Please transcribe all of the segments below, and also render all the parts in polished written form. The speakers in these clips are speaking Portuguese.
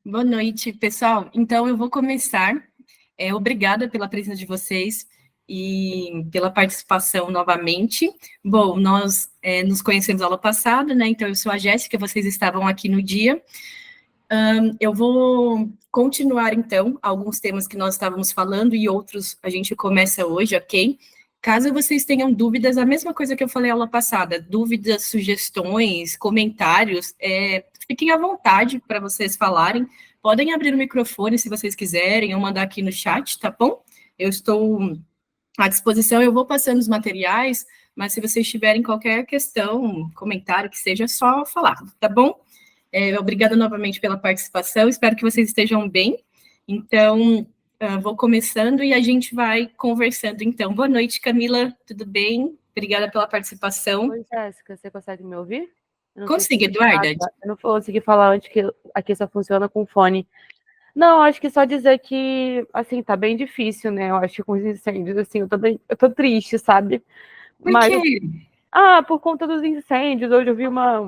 Boa noite, pessoal. Então, eu vou começar. Obrigada pela presença de vocês e pela participação novamente. Bom, nós nos conhecemos aula passada, né? Então, eu sou a Jéssica, vocês estavam aqui no dia. Eu vou continuar, então, alguns temas que nós estávamos falando e outros a gente começa hoje, ok? Caso vocês tenham dúvidas, a mesma coisa que eu falei aula passada, dúvidas, sugestões, comentários, fiquem à vontade para vocês falarem. Podem abrir o microfone se vocês quiserem, ou mandar aqui no chat, tá bom? Eu estou à disposição, eu vou passando os materiais, mas se vocês tiverem qualquer questão, comentário, que seja, é só falar, tá bom? Obrigada novamente pela participação, espero que vocês estejam bem. Então, vou começando e a gente vai conversando. Então, boa noite, Camila, tudo bem? Obrigada pela participação. Oi, Jéssica, você consegue me ouvir? Consigo, Eduarda? Eu não consegui falar antes que aqui só funciona com fone. Não, acho que só dizer que, assim, tá bem difícil, né? Eu acho que com os incêndios, assim, eu tô triste, sabe? Por quê? Por conta dos incêndios, hoje eu vi uma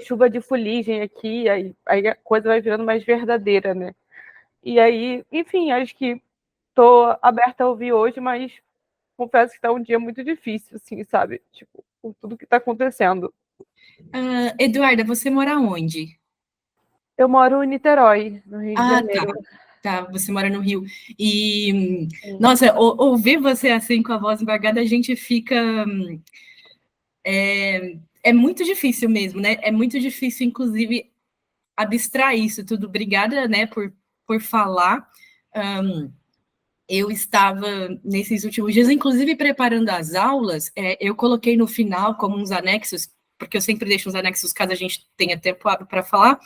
chuva de fuligem aqui, aí a coisa vai virando mais verdadeira, né? E aí, enfim, acho que tô aberta a ouvir hoje, mas confesso que tá um dia muito difícil, assim, sabe? Tipo, com tudo que tá acontecendo. Eduarda, você mora onde? Eu moro em Niterói, no Rio de Janeiro. Tá, você mora no Rio. E, nossa, ouvir você assim com a voz embargada, a gente fica... É muito difícil mesmo, né? É muito difícil, inclusive, abstrair isso tudo. Obrigada, né, por falar. Eu estava, nesses últimos dias, inclusive preparando as aulas, eu coloquei no final como uns anexos, porque eu sempre deixo uns anexos caso a gente tenha tempo hábil para falar,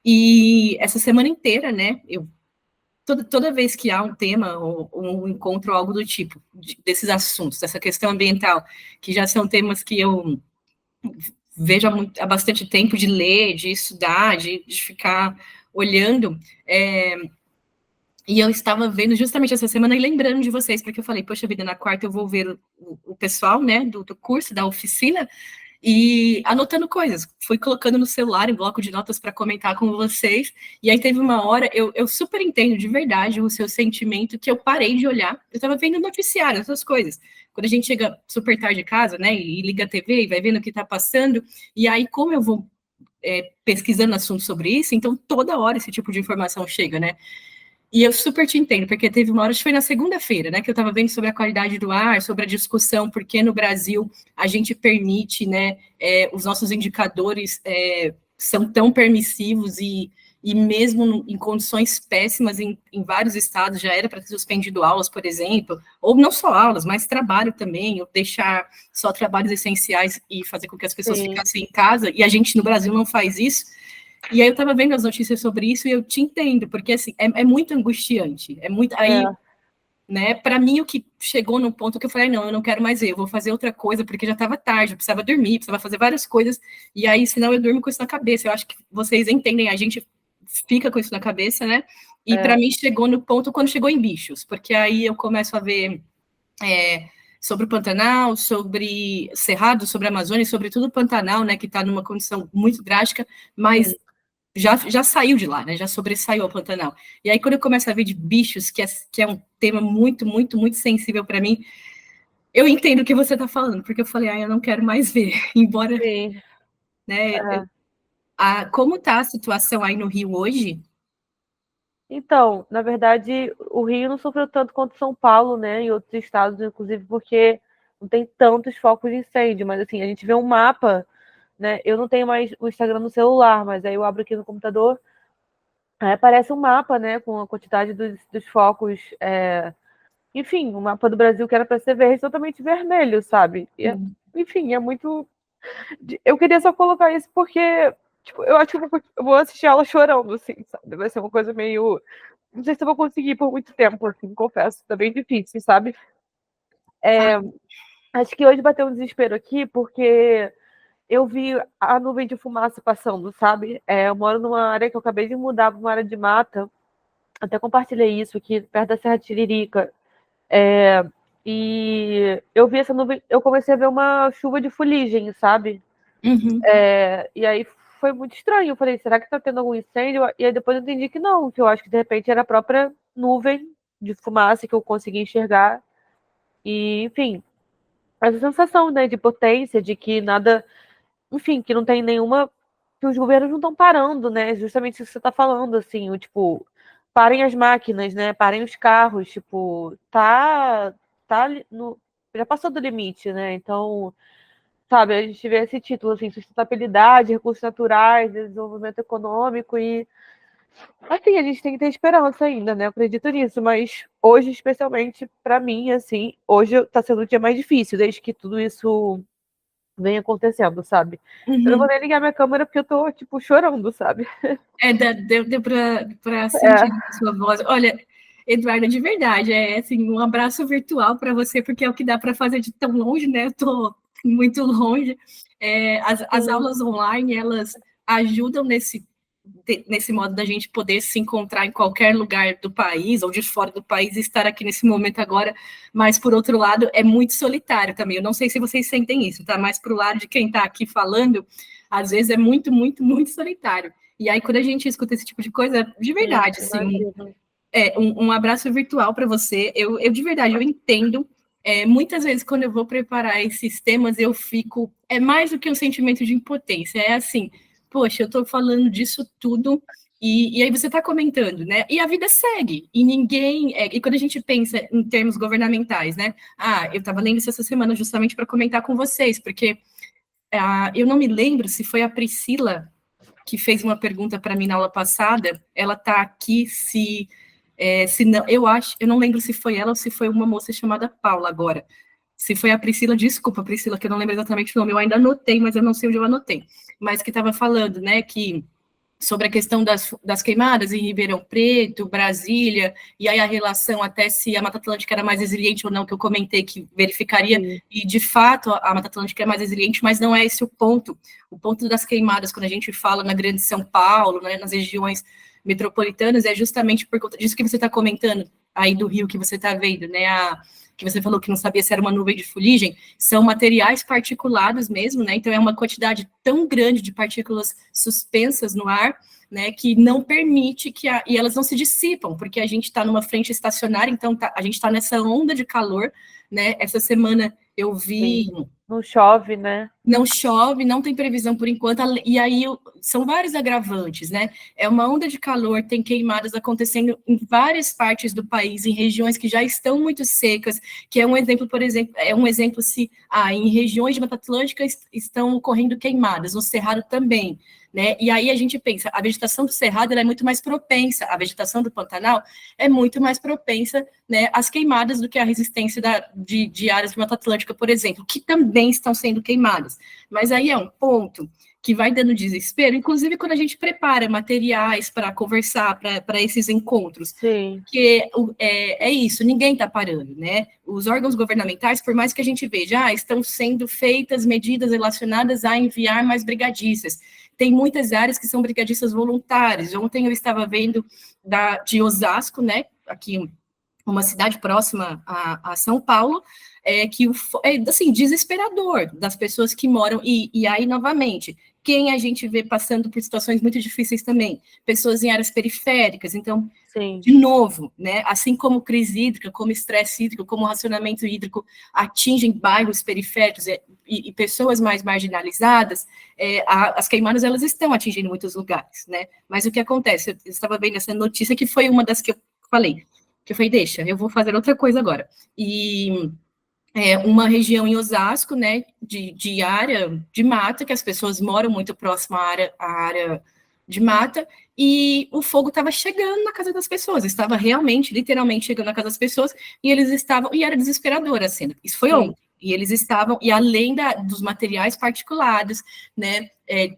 e essa semana inteira, né, toda vez que há um tema ou um encontro, algo do tipo, desses assuntos, dessa questão ambiental, que já são temas que eu vejo há bastante tempo de ler, de estudar, de ficar olhando, e eu estava vendo justamente essa semana e lembrando de vocês, porque eu falei, poxa vida, na quarta eu vou ver o pessoal, né, do curso, da oficina, e anotando coisas. Fui colocando no celular, em bloco de notas, para comentar com vocês. E aí teve uma hora, eu super entendo de verdade o seu sentimento, que eu parei de olhar. Eu estava vendo noticiário, essas coisas. Quando a gente chega super tarde de casa, né, e liga a TV e vai vendo o que está passando, e aí, como eu vou pesquisando assuntos sobre isso, então toda hora esse tipo de informação chega, né? E eu super te entendo, porque teve uma hora, acho que foi na segunda-feira, né, que eu estava vendo sobre a qualidade do ar, sobre a discussão, porque no Brasil a gente permite, né, os nossos indicadores são tão permissivos e mesmo em condições péssimas em vários estados, já era para ter suspendido aulas, por exemplo, ou não só aulas, mas trabalho também, ou deixar só trabalhos essenciais e fazer com que as pessoas ficassem em casa, e a gente no Brasil não faz isso. E aí eu estava vendo as notícias sobre isso e eu te entendo, porque assim, é muito angustiante, é muito... Aí, né, para mim o que chegou num ponto que eu falei, não, eu não quero mais ver, eu vou fazer outra coisa, porque já estava tarde, eu precisava dormir, precisava fazer várias coisas, e aí senão eu durmo com isso na cabeça, eu acho que vocês entendem, a gente fica com isso na cabeça, né, e para mim chegou no ponto quando chegou em bichos, porque aí eu começo a ver... sobre o Pantanal, sobre Cerrado, sobre a Amazônia, sobretudo o Pantanal, né, que está numa condição muito drástica, mas já saiu de lá, né? Já sobressaiu ao Pantanal. E aí, quando eu começo a ver de bichos, que é um tema muito, muito, muito sensível para mim, eu entendo o que você está falando, porque eu falei, eu não quero mais ver, embora. Sim. Né, como está a situação aí no Rio hoje? Então, na verdade, o Rio não sofreu tanto quanto São Paulo, né? E outros estados, inclusive, porque não tem tantos focos de incêndio. Mas assim, a gente vê um mapa, né? Eu não tenho mais o Instagram no celular, mas aí eu abro aqui no computador, aí aparece um mapa, né? Com a quantidade dos focos. Enfim, o mapa do Brasil que era para ser verde, totalmente vermelho, sabe? Enfim, é muito. Eu queria só colocar isso porque, tipo, eu acho que eu vou assistir ela chorando, assim, sabe? Vai ser uma coisa meio. Não sei se eu vou conseguir por muito tempo, assim, confesso. Tá bem difícil, sabe? Acho que hoje bateu um desespero aqui porque eu vi a nuvem de fumaça passando, sabe? Eu moro numa área que eu acabei de mudar para uma área de mata. Até compartilhei isso aqui, perto da Serra Tiririca. E eu vi essa nuvem, eu comecei a ver uma chuva de fuligem, sabe? Uhum. E aí foi muito estranho. Eu falei, será que tá tendo algum incêndio? E aí depois eu entendi que não, que eu acho que de repente era a própria nuvem de fumaça que eu consegui enxergar. E, enfim, essa sensação, né, de potência, de que nada, enfim, que não tem nenhuma, que os governos não estão parando, né? Justamente isso que você está falando, assim, o tipo, parem as máquinas, né? Parem os carros, tipo, tá no, já passou do limite, né? Então, sabe, a gente vê esse título, assim, sustentabilidade, recursos naturais, desenvolvimento econômico e, assim, a gente tem que ter esperança ainda, né? Eu acredito nisso, mas hoje, especialmente para mim, assim, hoje tá sendo o dia mais difícil, desde que tudo isso vem acontecendo, sabe? Eu não vou nem ligar minha câmera porque eu tô, tipo, chorando, sabe? Deu para sentir É, a sua voz. Olha, Eduarda, de verdade, é assim, um abraço virtual para você, porque é o que dá para fazer de tão longe, né? Eu estou muito longe. As sim, aulas online, elas ajudam nesse modo da gente poder se encontrar em qualquer lugar do país ou de fora do país e estar aqui nesse momento agora, mas por outro lado é muito solitário também. Eu não sei se vocês sentem isso, tá? Mas para o lado de quem está aqui falando, às vezes é muito, muito, muito solitário. E aí, quando a gente escuta esse tipo de coisa, de sim, verdade, assim, imagino. um abraço virtual para você. Eu, de verdade, eu entendo. Muitas vezes, quando eu vou preparar esses temas, eu fico. É mais do que um sentimento de impotência. É assim, poxa, eu estou falando disso tudo. E aí você está comentando, né? E a vida segue. E ninguém. E quando a gente pensa em termos governamentais, né? Ah, eu estava lendo isso essa semana justamente para comentar com vocês, porque eu não me lembro se foi a Priscila que fez uma pergunta para mim na aula passada. Ela está aqui, se não, eu não lembro se foi ela ou se foi uma moça chamada Paula agora. Se foi a Priscila, desculpa, Priscila, que eu não lembro exatamente o nome, eu ainda anotei, mas eu não sei onde eu anotei. Mas que estava falando, né, que sobre a questão das queimadas em Ribeirão Preto, Brasília, e aí a relação até se a Mata Atlântica era mais resiliente ou não, que eu comentei que verificaria, Sim, e de fato a Mata Atlântica é mais resiliente, mas não é esse o ponto. O ponto das queimadas, quando a gente fala na Grande São Paulo, né, nas regiões metropolitanas, é justamente por conta disso que você está comentando, aí do rio que você está vendo, né, que você falou que não sabia se era uma nuvem de fuligem, são materiais particulados mesmo, né? Então é uma quantidade tão grande de partículas suspensas no ar, né, que não permite e elas não se dissipam, porque a gente está numa frente estacionária, então a gente está nessa onda de calor, né? Essa semana eu vi. sim. Não chove, né? Não chove, não tem previsão por enquanto, e aí são vários agravantes, né? É uma onda de calor, tem queimadas acontecendo em várias partes do país, em regiões que já estão muito secas, que é um exemplo, por exemplo, se em regiões de Mata Atlântica estão ocorrendo queimadas, no Cerrado também, né? E aí a gente pensa, a vegetação do Cerrado ela é muito mais propensa, a vegetação do Pantanal é muito mais propensa, né, às queimadas do que a resistência de áreas de Mata Atlântica, por exemplo, que também estão sendo queimadas. Mas aí é um ponto que vai dando desespero, inclusive quando a gente prepara materiais para conversar, para esses encontros. Sim, Porque é isso, ninguém está parando, né? Os órgãos governamentais, por mais que a gente veja, estão sendo feitas medidas relacionadas a enviar mais brigadistas. Tem muitas áreas que são brigadistas voluntários. Ontem eu estava vendo de Osasco, né? Aqui uma cidade próxima a São Paulo, que assim, desesperador das pessoas que moram, e aí, novamente, quem a gente vê passando por situações muito difíceis também, pessoas em áreas periféricas, então, sim, de novo, né, assim como crise hídrica, como estresse hídrico, como racionamento hídrico atingem bairros periféricos e pessoas mais marginalizadas, as queimadas elas estão atingindo muitos lugares, né? Mas o que acontece? Eu estava vendo essa notícia que foi uma das que eu falei, que eu falei, deixa, eu vou fazer outra coisa agora. E uma região em Osasco, né, de área de mata, que as pessoas moram muito próximo à área de mata, e o fogo estava chegando na casa das pessoas, estava realmente, literalmente chegando na casa das pessoas, e eles estavam, e era desesperadora a cena, isso foi sim. ontem, e eles estavam, e além dos materiais particulados, né,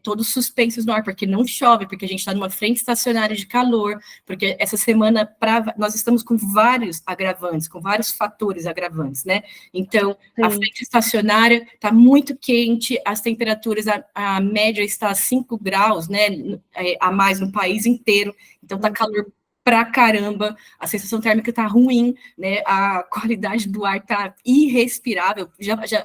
todos suspensos no ar, porque não chove, porque a gente está numa frente estacionária de calor, porque essa semana nós estamos com vários agravantes, com vários fatores agravantes, né? Então, a Sim, frente estacionária está muito quente, as temperaturas, a média está a 5 graus, né, a mais no país inteiro, então está calor pra caramba, a sensação térmica está ruim, né, a qualidade do ar está irrespirável,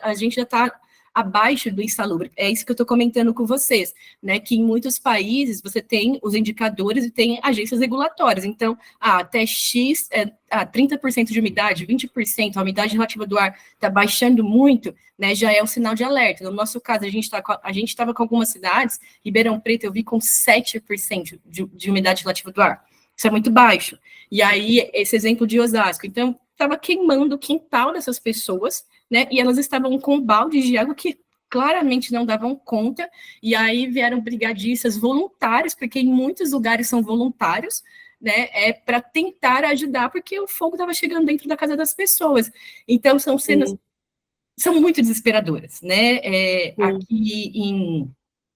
a gente já está abaixo do insalubre. É isso que eu estou comentando com vocês, né? Que em muitos países você tem os indicadores e tem agências regulatórias. Então, até X, 30% de umidade, 20%, a umidade relativa do ar está baixando muito, né? Já é um sinal de alerta. No nosso caso, a gente estava com algumas cidades, Ribeirão Preto, eu vi com 7% de umidade relativa do ar. Isso é muito baixo. E aí, esse exemplo de Osasco. Então, estava queimando o quintal dessas pessoas, né? E elas estavam com baldes de água que claramente não davam conta. E aí vieram brigadistas voluntários, porque em muitos lugares são voluntários, né? Para tentar ajudar, porque o fogo estava chegando dentro da casa das pessoas. Então, são cenas são muito desesperadoras, né?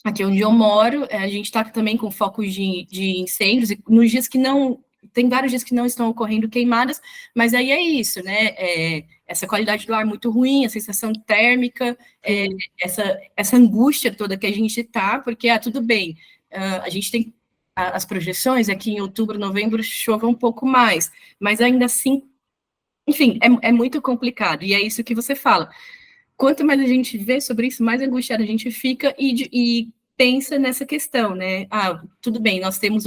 Aqui onde eu moro, a gente está também com focos de incêndios, e nos dias que não. Tem vários dias que não estão ocorrendo queimadas, mas aí é isso, né? Essa qualidade do ar muito ruim, a sensação térmica, essa angústia toda que a gente está, porque, tudo bem, a gente tem as projeções aqui em outubro, novembro, chova um pouco mais, mas ainda assim, enfim, é muito complicado, e é isso que você fala. Quanto mais a gente vê sobre isso, mais angustiada a gente fica e pensa nessa questão, né? Tudo bem, nós temos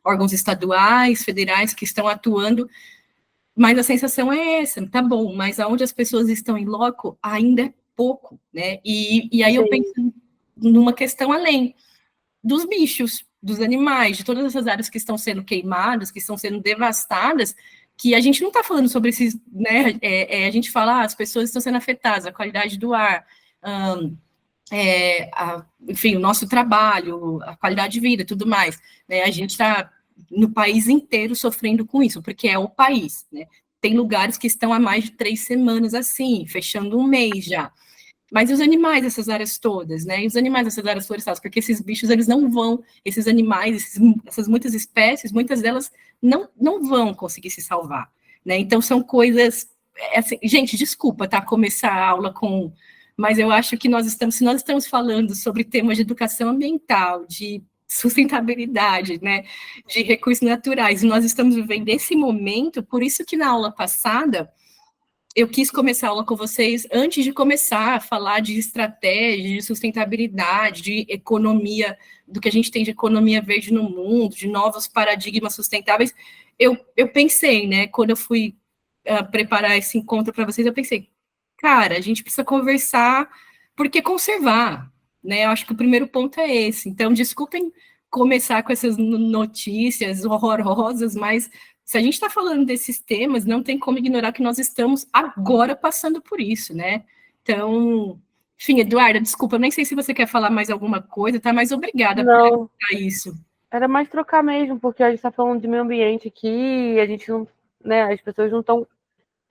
órgãos estaduais, federais que estão atuando, mas a sensação é essa, tá bom, mas aonde as pessoas estão em loco ainda é pouco, né? E aí eu penso numa questão além dos bichos, dos animais, de todas essas áreas que estão sendo queimadas, que estão sendo devastadas, que a gente não está falando sobre esses, né? A gente fala, as pessoas estão sendo afetadas, a qualidade do ar, enfim, o nosso trabalho, a qualidade de vida, tudo mais, né? A gente está no país inteiro sofrendo com isso, porque é o país, né? Tem lugares que estão há mais de 3 semanas assim, fechando um mês já. Mas e os animais dessas áreas todas, né? E os animais dessas áreas florestais, porque esses bichos, eles não vão, esses animais, essas muitas espécies, muitas delas não vão conseguir se salvar, né? Então, são coisas... Assim, gente, desculpa, tá? Começar a aula com... Mas eu acho que se nós estamos falando sobre temas de educação ambiental, de sustentabilidade, né? De recursos naturais, e nós estamos vivendo esse momento, por isso que na aula passada eu quis começar a aula com vocês antes de começar a falar de estratégia, de sustentabilidade, de economia, do que a gente tem de economia verde no mundo, de novos paradigmas sustentáveis. Eu pensei, né, quando eu fui preparar esse encontro para vocês, eu pensei, cara, a gente precisa conversar, porque conservar, né? Eu acho que o primeiro ponto é esse. Então, desculpem começar com essas notícias horrorosas, mas se a gente está falando desses temas, não tem como ignorar que nós estamos agora passando por isso, né? Então, enfim, Eduarda, desculpa, nem sei se você quer falar mais alguma coisa, tá? Mas obrigada por perguntar isso. Era mais trocar mesmo, porque a gente está falando de meio ambiente aqui, e a gente não, né, as pessoas não estão,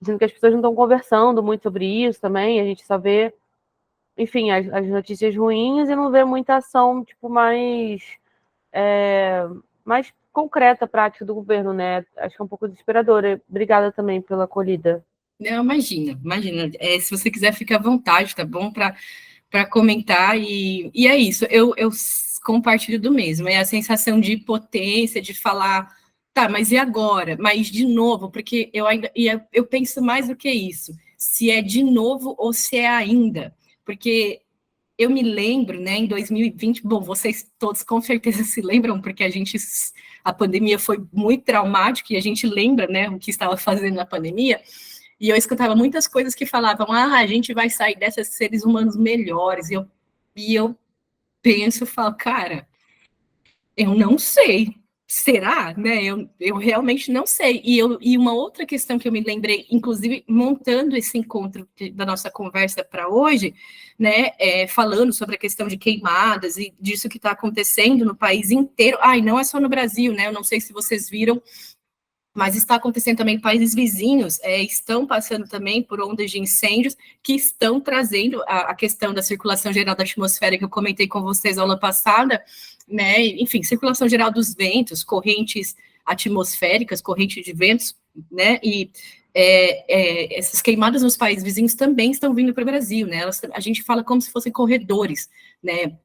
dizendo que as pessoas não estão conversando muito sobre isso também, a gente só vê, enfim, as notícias ruins e não vê muita ação, tipo, mais concreta, prática do governo, né? Acho que é um pouco desesperadora. Obrigada também pela acolhida. Não, imagina. Se você quiser, fica à vontade, tá bom? Para comentar, e é isso, eu compartilho do mesmo, é a sensação de potência, de falar, tá, mas e agora? Mas de novo, porque eu penso mais do que isso, se é de novo ou se é ainda, porque eu me lembro, né, em 2020, bom, vocês todos com certeza se lembram, porque a pandemia foi muito traumática e a gente lembra, né, o que estava fazendo na pandemia, e eu escutava muitas coisas que falavam, a gente vai sair dessas seres humanos melhores, e eu penso, falo, cara, eu não sei, será, né? Eu realmente não sei. E uma outra questão que eu me lembrei, inclusive montando esse encontro da nossa conversa para hoje, né? Falando sobre a questão de queimadas e disso que está acontecendo no país inteiro. E não é só no Brasil, né? Eu não sei se vocês viram, mas está acontecendo também, países vizinhos estão passando também por ondas de incêndios que estão trazendo a questão da circulação geral da atmosfera que eu comentei com vocês na aula passada, né? Enfim, circulação geral dos ventos, correntes atmosféricas, corrente de ventos, né? E essas queimadas nos países vizinhos também estão vindo para o Brasil, né? A gente fala como se fossem corredores, né?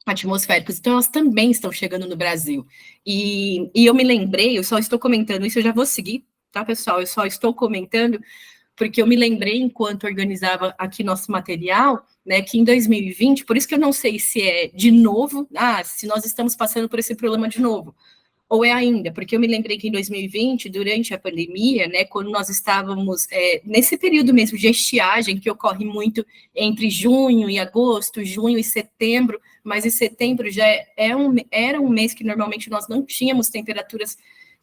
Atmosféricos, então elas também estão chegando no Brasil. E eu me lembrei, eu só estou comentando isso, eu já vou seguir, tá, pessoal? Eu só estou comentando, porque eu me lembrei, enquanto organizava aqui nosso material, né, que em 2020, por isso que eu não sei se é de novo, se nós estamos passando por esse problema de novo, ou é ainda, porque eu me lembrei que em 2020, durante a pandemia, né, quando nós estávamos nesse período mesmo de estiagem, que ocorre muito entre junho e agosto, junho e setembro, mas em setembro já era um mês que normalmente nós não tínhamos temperaturas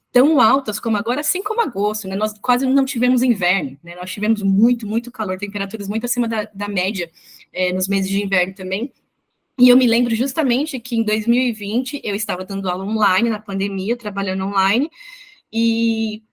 tão altas como agora, assim como agosto, né? Nós quase não tivemos inverno, né? Nós tivemos muito, muito calor, temperaturas muito acima da média nos meses de inverno também. E eu me lembro justamente que em 2020 eu estava dando aula online na pandemia, trabalhando online, e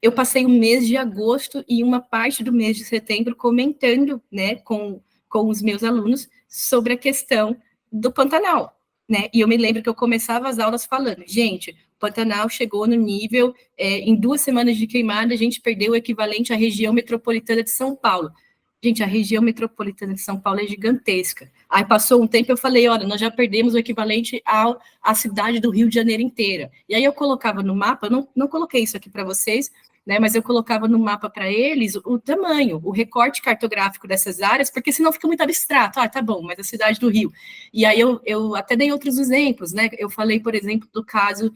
eu passei o mês de agosto e uma parte do mês de setembro comentando, né, com os meus alunos sobre a questão do Pantanal, né? E eu me lembro que eu começava as aulas falando, gente, o Pantanal chegou no nível, em 2 semanas de queimada, a gente perdeu o equivalente à região metropolitana de São Paulo. Gente, a região metropolitana de São Paulo é gigantesca. Aí passou um tempo, eu falei, olha, nós já perdemos o equivalente à cidade do Rio de Janeiro inteira. E aí eu colocava no mapa, não coloquei isso aqui para vocês, né, mas eu colocava no mapa para eles o tamanho, o recorte cartográfico dessas áreas, porque senão fica muito abstrato. Tá bom, mas a cidade do Rio. E aí eu até dei outros exemplos, né? Eu falei, por exemplo, do caso de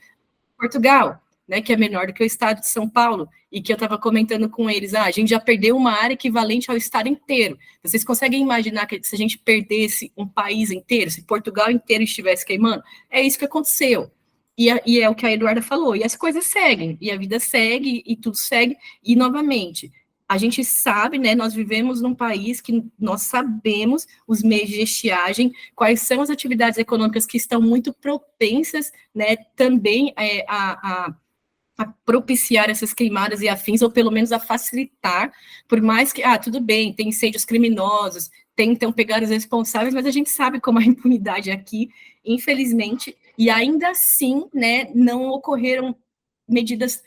Portugal, né, que é menor do que o estado de São Paulo, e que eu estava comentando com eles, a gente já perdeu uma área equivalente ao estado inteiro. Vocês conseguem imaginar que se a gente perdesse um país inteiro, se Portugal inteiro estivesse queimando? É isso que aconteceu. E é o que a Eduarda falou, e as coisas seguem, e a vida segue, e tudo segue, e novamente, a gente sabe, né, nós vivemos num país que nós sabemos os meios de estiagem, quais são as atividades econômicas que estão muito propensas, né, também a propiciar essas queimadas e afins, ou pelo menos a facilitar, por mais que, tudo bem, tem incêndios criminosos, tentam pegar os responsáveis, mas a gente sabe como a impunidade aqui, infelizmente, e ainda assim, né, não ocorreram medidas,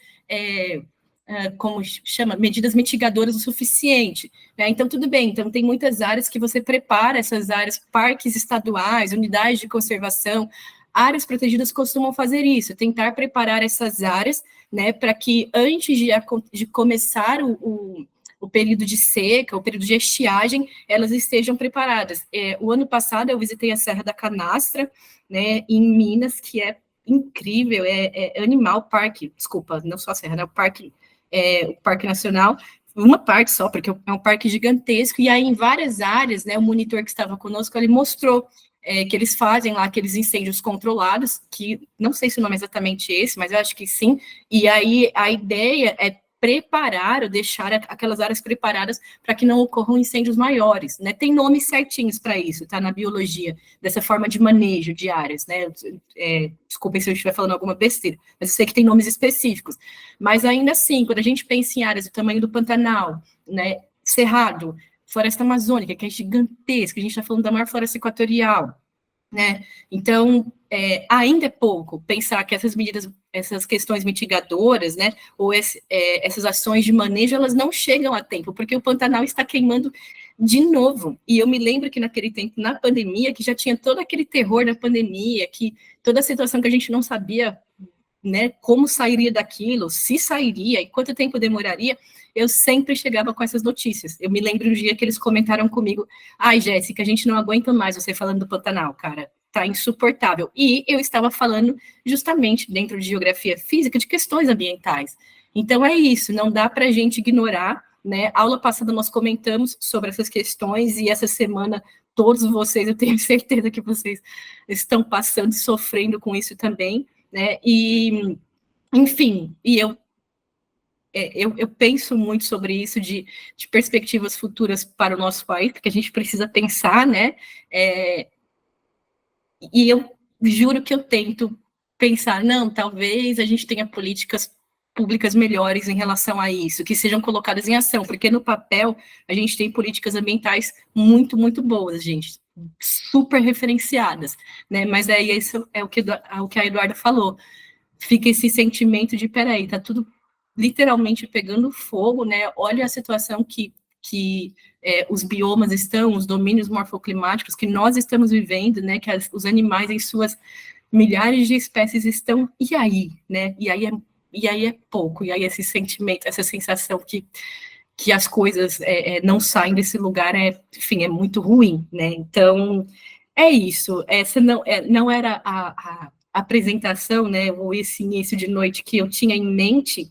como chama, medidas mitigadoras o suficiente, né? Então, tudo bem, então tem muitas áreas que você prepara essas áreas, parques estaduais, unidades de conservação, áreas protegidas costumam fazer isso, tentar preparar essas áreas, né, para que antes de começar o período de seca, o período de estiagem, elas estejam preparadas. O ano passado eu visitei a Serra da Canastra, né, em Minas, que é incrível, é Animal Park, desculpa, não só a Serra, né, o Parque Nacional, uma parte só, porque é um parque gigantesco, e aí em várias áreas, né, o monitor que estava conosco, ele mostrou que eles fazem lá aqueles incêndios controlados, que não sei se o nome é exatamente esse, mas eu acho que sim, e aí a ideia é preparar, ou deixar aquelas áreas preparadas para que não ocorram incêndios maiores, né? Tem nomes certinhos para isso, tá? Na biologia, dessa forma de manejo de áreas, né? Desculpem se eu estiver falando alguma besteira, mas eu sei que tem nomes específicos. Mas ainda assim, quando a gente pensa em áreas do tamanho do Pantanal, né? Cerrado, floresta amazônica, que é gigantesca, a gente está falando da maior floresta equatorial, né? Então, ainda é pouco pensar que essas medidas, essas questões mitigadoras, né, ou essas ações de manejo, elas não chegam a tempo, porque o Pantanal está queimando de novo. E eu me lembro que naquele tempo, na pandemia, que já tinha todo aquele terror da pandemia, que toda a situação que a gente não sabia, né, como sairia daquilo, se sairia e quanto tempo demoraria, eu sempre chegava com essas notícias. Eu me lembro um dia que eles comentaram comigo, Jéssica, a gente não aguenta mais você falando do Pantanal, cara, tá insuportável. E eu estava falando justamente dentro de geografia física de questões ambientais. Então é isso, não dá para a gente ignorar, né? Aula passada nós comentamos sobre essas questões e essa semana todos vocês, eu tenho certeza que vocês estão passando e sofrendo com isso também, né? E, enfim, eu penso muito sobre isso de perspectivas futuras para o nosso país, porque a gente precisa pensar, né? E eu juro que eu tento pensar, não, talvez a gente tenha políticas públicas melhores em relação a isso, que sejam colocadas em ação, porque no papel a gente tem políticas ambientais muito, muito boas, gente, super referenciadas, né? Mas aí isso é o que a Eduarda falou. Fica esse sentimento de, peraí, tá tudo literalmente pegando fogo, né? Olha a situação que os biomas estão, os domínios morfoclimáticos que nós estamos vivendo, né? Que os animais em suas milhares de espécies estão, e aí, né? E aí é pouco, e aí esse sentimento, essa sensação que as coisas não saem desse lugar, enfim, é muito ruim, né? Então, é isso. Essa não era a apresentação, né, ou esse início de noite que eu tinha em mente,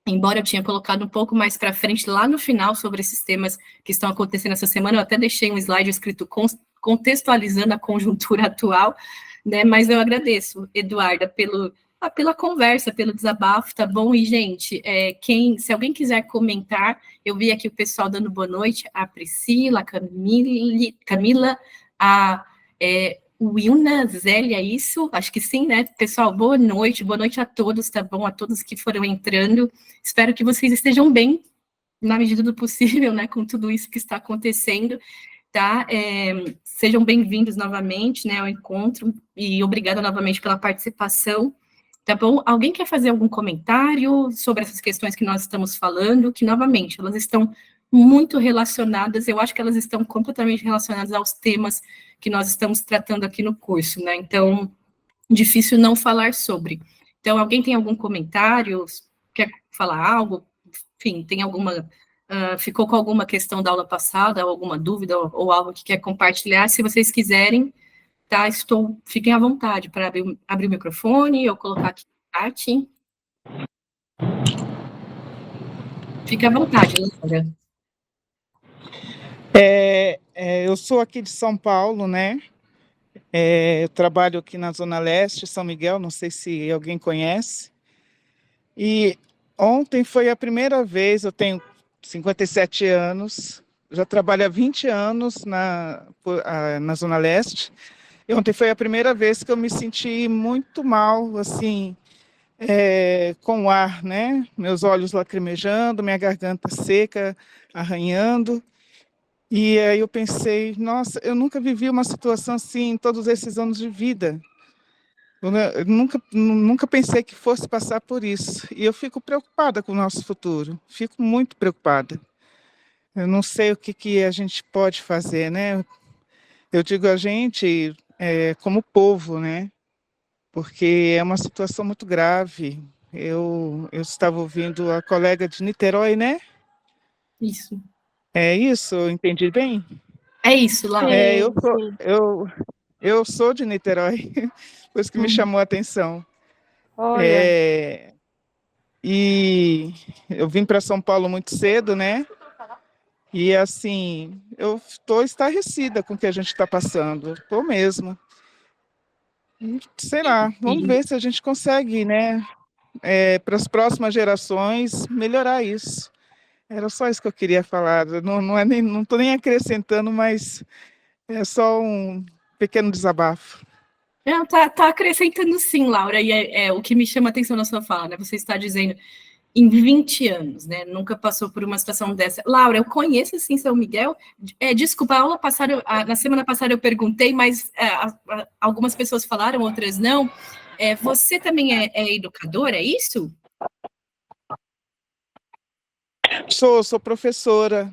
embora eu tinha colocado um pouco mais para frente, lá no final, sobre esses temas que estão acontecendo essa semana, eu até deixei um slide escrito contextualizando a conjuntura atual, né, mas eu agradeço, Eduarda, pela conversa, pelo desabafo, tá bom? E, gente, se alguém quiser comentar, eu vi aqui o pessoal dando boa noite, a Priscila, a Camila, a Wilna, Zélia, isso? Acho que sim, né? Pessoal, boa noite a todos, tá bom? A todos que foram entrando. Espero que vocês estejam bem, na medida do possível, né? Com tudo isso que está acontecendo, tá? Sejam bem-vindos novamente, né? Ao encontro, e obrigada novamente pela participação, tá bom? Alguém quer fazer algum comentário sobre essas questões que nós estamos falando? Que, novamente, elas estão muito relacionadas, eu acho que elas estão completamente relacionadas aos temas que nós estamos tratando aqui no curso, né? Então, difícil não falar sobre. Então, alguém tem algum comentário? Quer falar algo? Enfim, tem alguma... ficou com alguma questão da aula passada, ou alguma dúvida, ou algo que quer compartilhar? Se vocês quiserem, tá? Fiquem à vontade para abrir o microfone, ou colocar aqui no chat. Fique à vontade, Laura. Eu sou aqui de São Paulo, né? Eu trabalho aqui na Zona Leste, São Miguel, não sei se alguém conhece. E ontem foi a primeira vez, eu tenho 57 anos, já trabalho há 20 anos na Zona Leste, e ontem foi a primeira vez que eu me senti muito mal, assim, com o ar, né? Meus olhos lacrimejando, minha garganta seca, arranhando. E aí eu pensei, nossa, eu nunca vivi uma situação assim em todos esses anos de vida. Eu nunca pensei que fosse passar por isso. E eu fico preocupada com o nosso futuro. Fico muito preocupada. Eu não sei o que a gente pode fazer, né? Eu digo a gente como povo, né? Porque é uma situação muito grave. Eu estava ouvindo a colega de Niterói, né? Isso. É isso? Eu entendi bem? É isso, Laura. Eu sou de Niterói, por isso que me chamou a atenção. Olha. E eu vim para São Paulo muito cedo, né? E assim, eu estou estarrecida com o que a gente está passando, estou mesmo. E, sei lá, vamos ver se a gente consegue, né? Para as próximas gerações, melhorar isso. Era só isso que eu queria falar. Não estou nem acrescentando, mas é só um pequeno desabafo. Não, tá acrescentando sim, Laura, e o que me chama a atenção na sua fala, né? Você está dizendo em 20 anos, né? Nunca passou por uma situação dessa. Laura, eu conheço sim São Miguel. Desculpa, a aula passada, na semana passada eu perguntei, mas algumas pessoas falaram, outras não. Você também é educadora, é isso? Sou professora,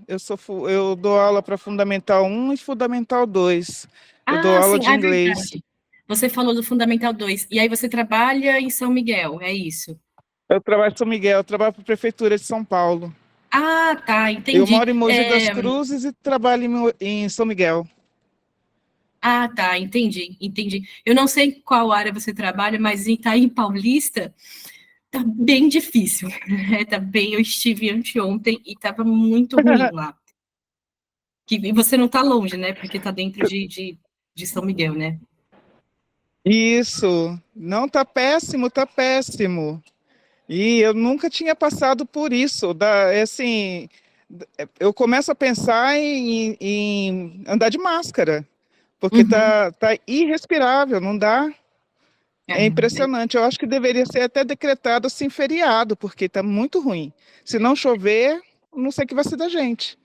eu dou aula para Fundamental 1 e Fundamental 2. Eu dou aula Sim, de inglês. Verdade. Você falou do Fundamental 2, e aí você trabalha em São Miguel, é isso? Eu trabalho em São Miguel, eu trabalho para a Prefeitura de São Paulo. Tá, entendi. Eu moro em Mogi das Cruzes e trabalho em São Miguel. Tá, entendi. Eu não sei qual área você trabalha, mas em Itaim Paulista tá bem difícil. Eu estive anteontem e estava muito ruim lá. E você não está longe, né? Porque está dentro de São Miguel, né? Isso, não, tá péssimo, tá péssimo. E eu nunca tinha passado por isso. Assim, eu começo a pensar em andar de máscara, porque tá irrespirável, não dá. É impressionante. Eu acho que deveria ser até decretado assim feriado, porque está muito ruim. Se não chover, não sei o que vai ser da gente.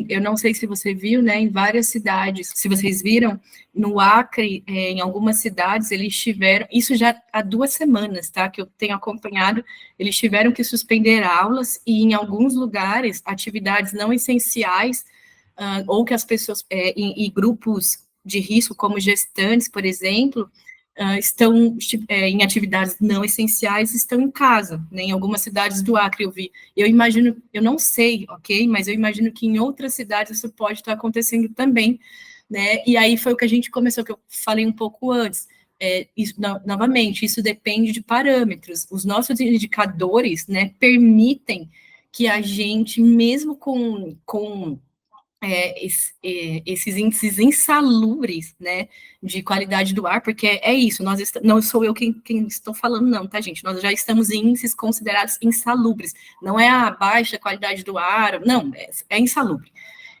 Eu não sei se você viu, né? Em várias cidades, se vocês viram, no Acre, em algumas cidades, eles tiveram, isso já há 2 semanas, tá? Que eu tenho acompanhado, eles tiveram que suspender aulas e, em alguns lugares, atividades não essenciais, ou que as pessoas, e grupos de risco, como gestantes, por exemplo, estão em atividades não essenciais, estão em casa, né? Em algumas cidades do Acre eu vi. Eu imagino, eu não sei, ok? Mas eu imagino que em outras cidades isso pode estar acontecendo também, né? E aí foi o que a gente começou, que eu falei um pouco antes. Novamente, isso depende de parâmetros. Os nossos indicadores, né, permitem que a gente, mesmo com esses índices insalubres, né, de qualidade do ar, porque é isso, não sou eu quem estou falando, não, tá, gente? Nós já estamos em índices considerados insalubres, não é a baixa qualidade do ar, não, é insalubre.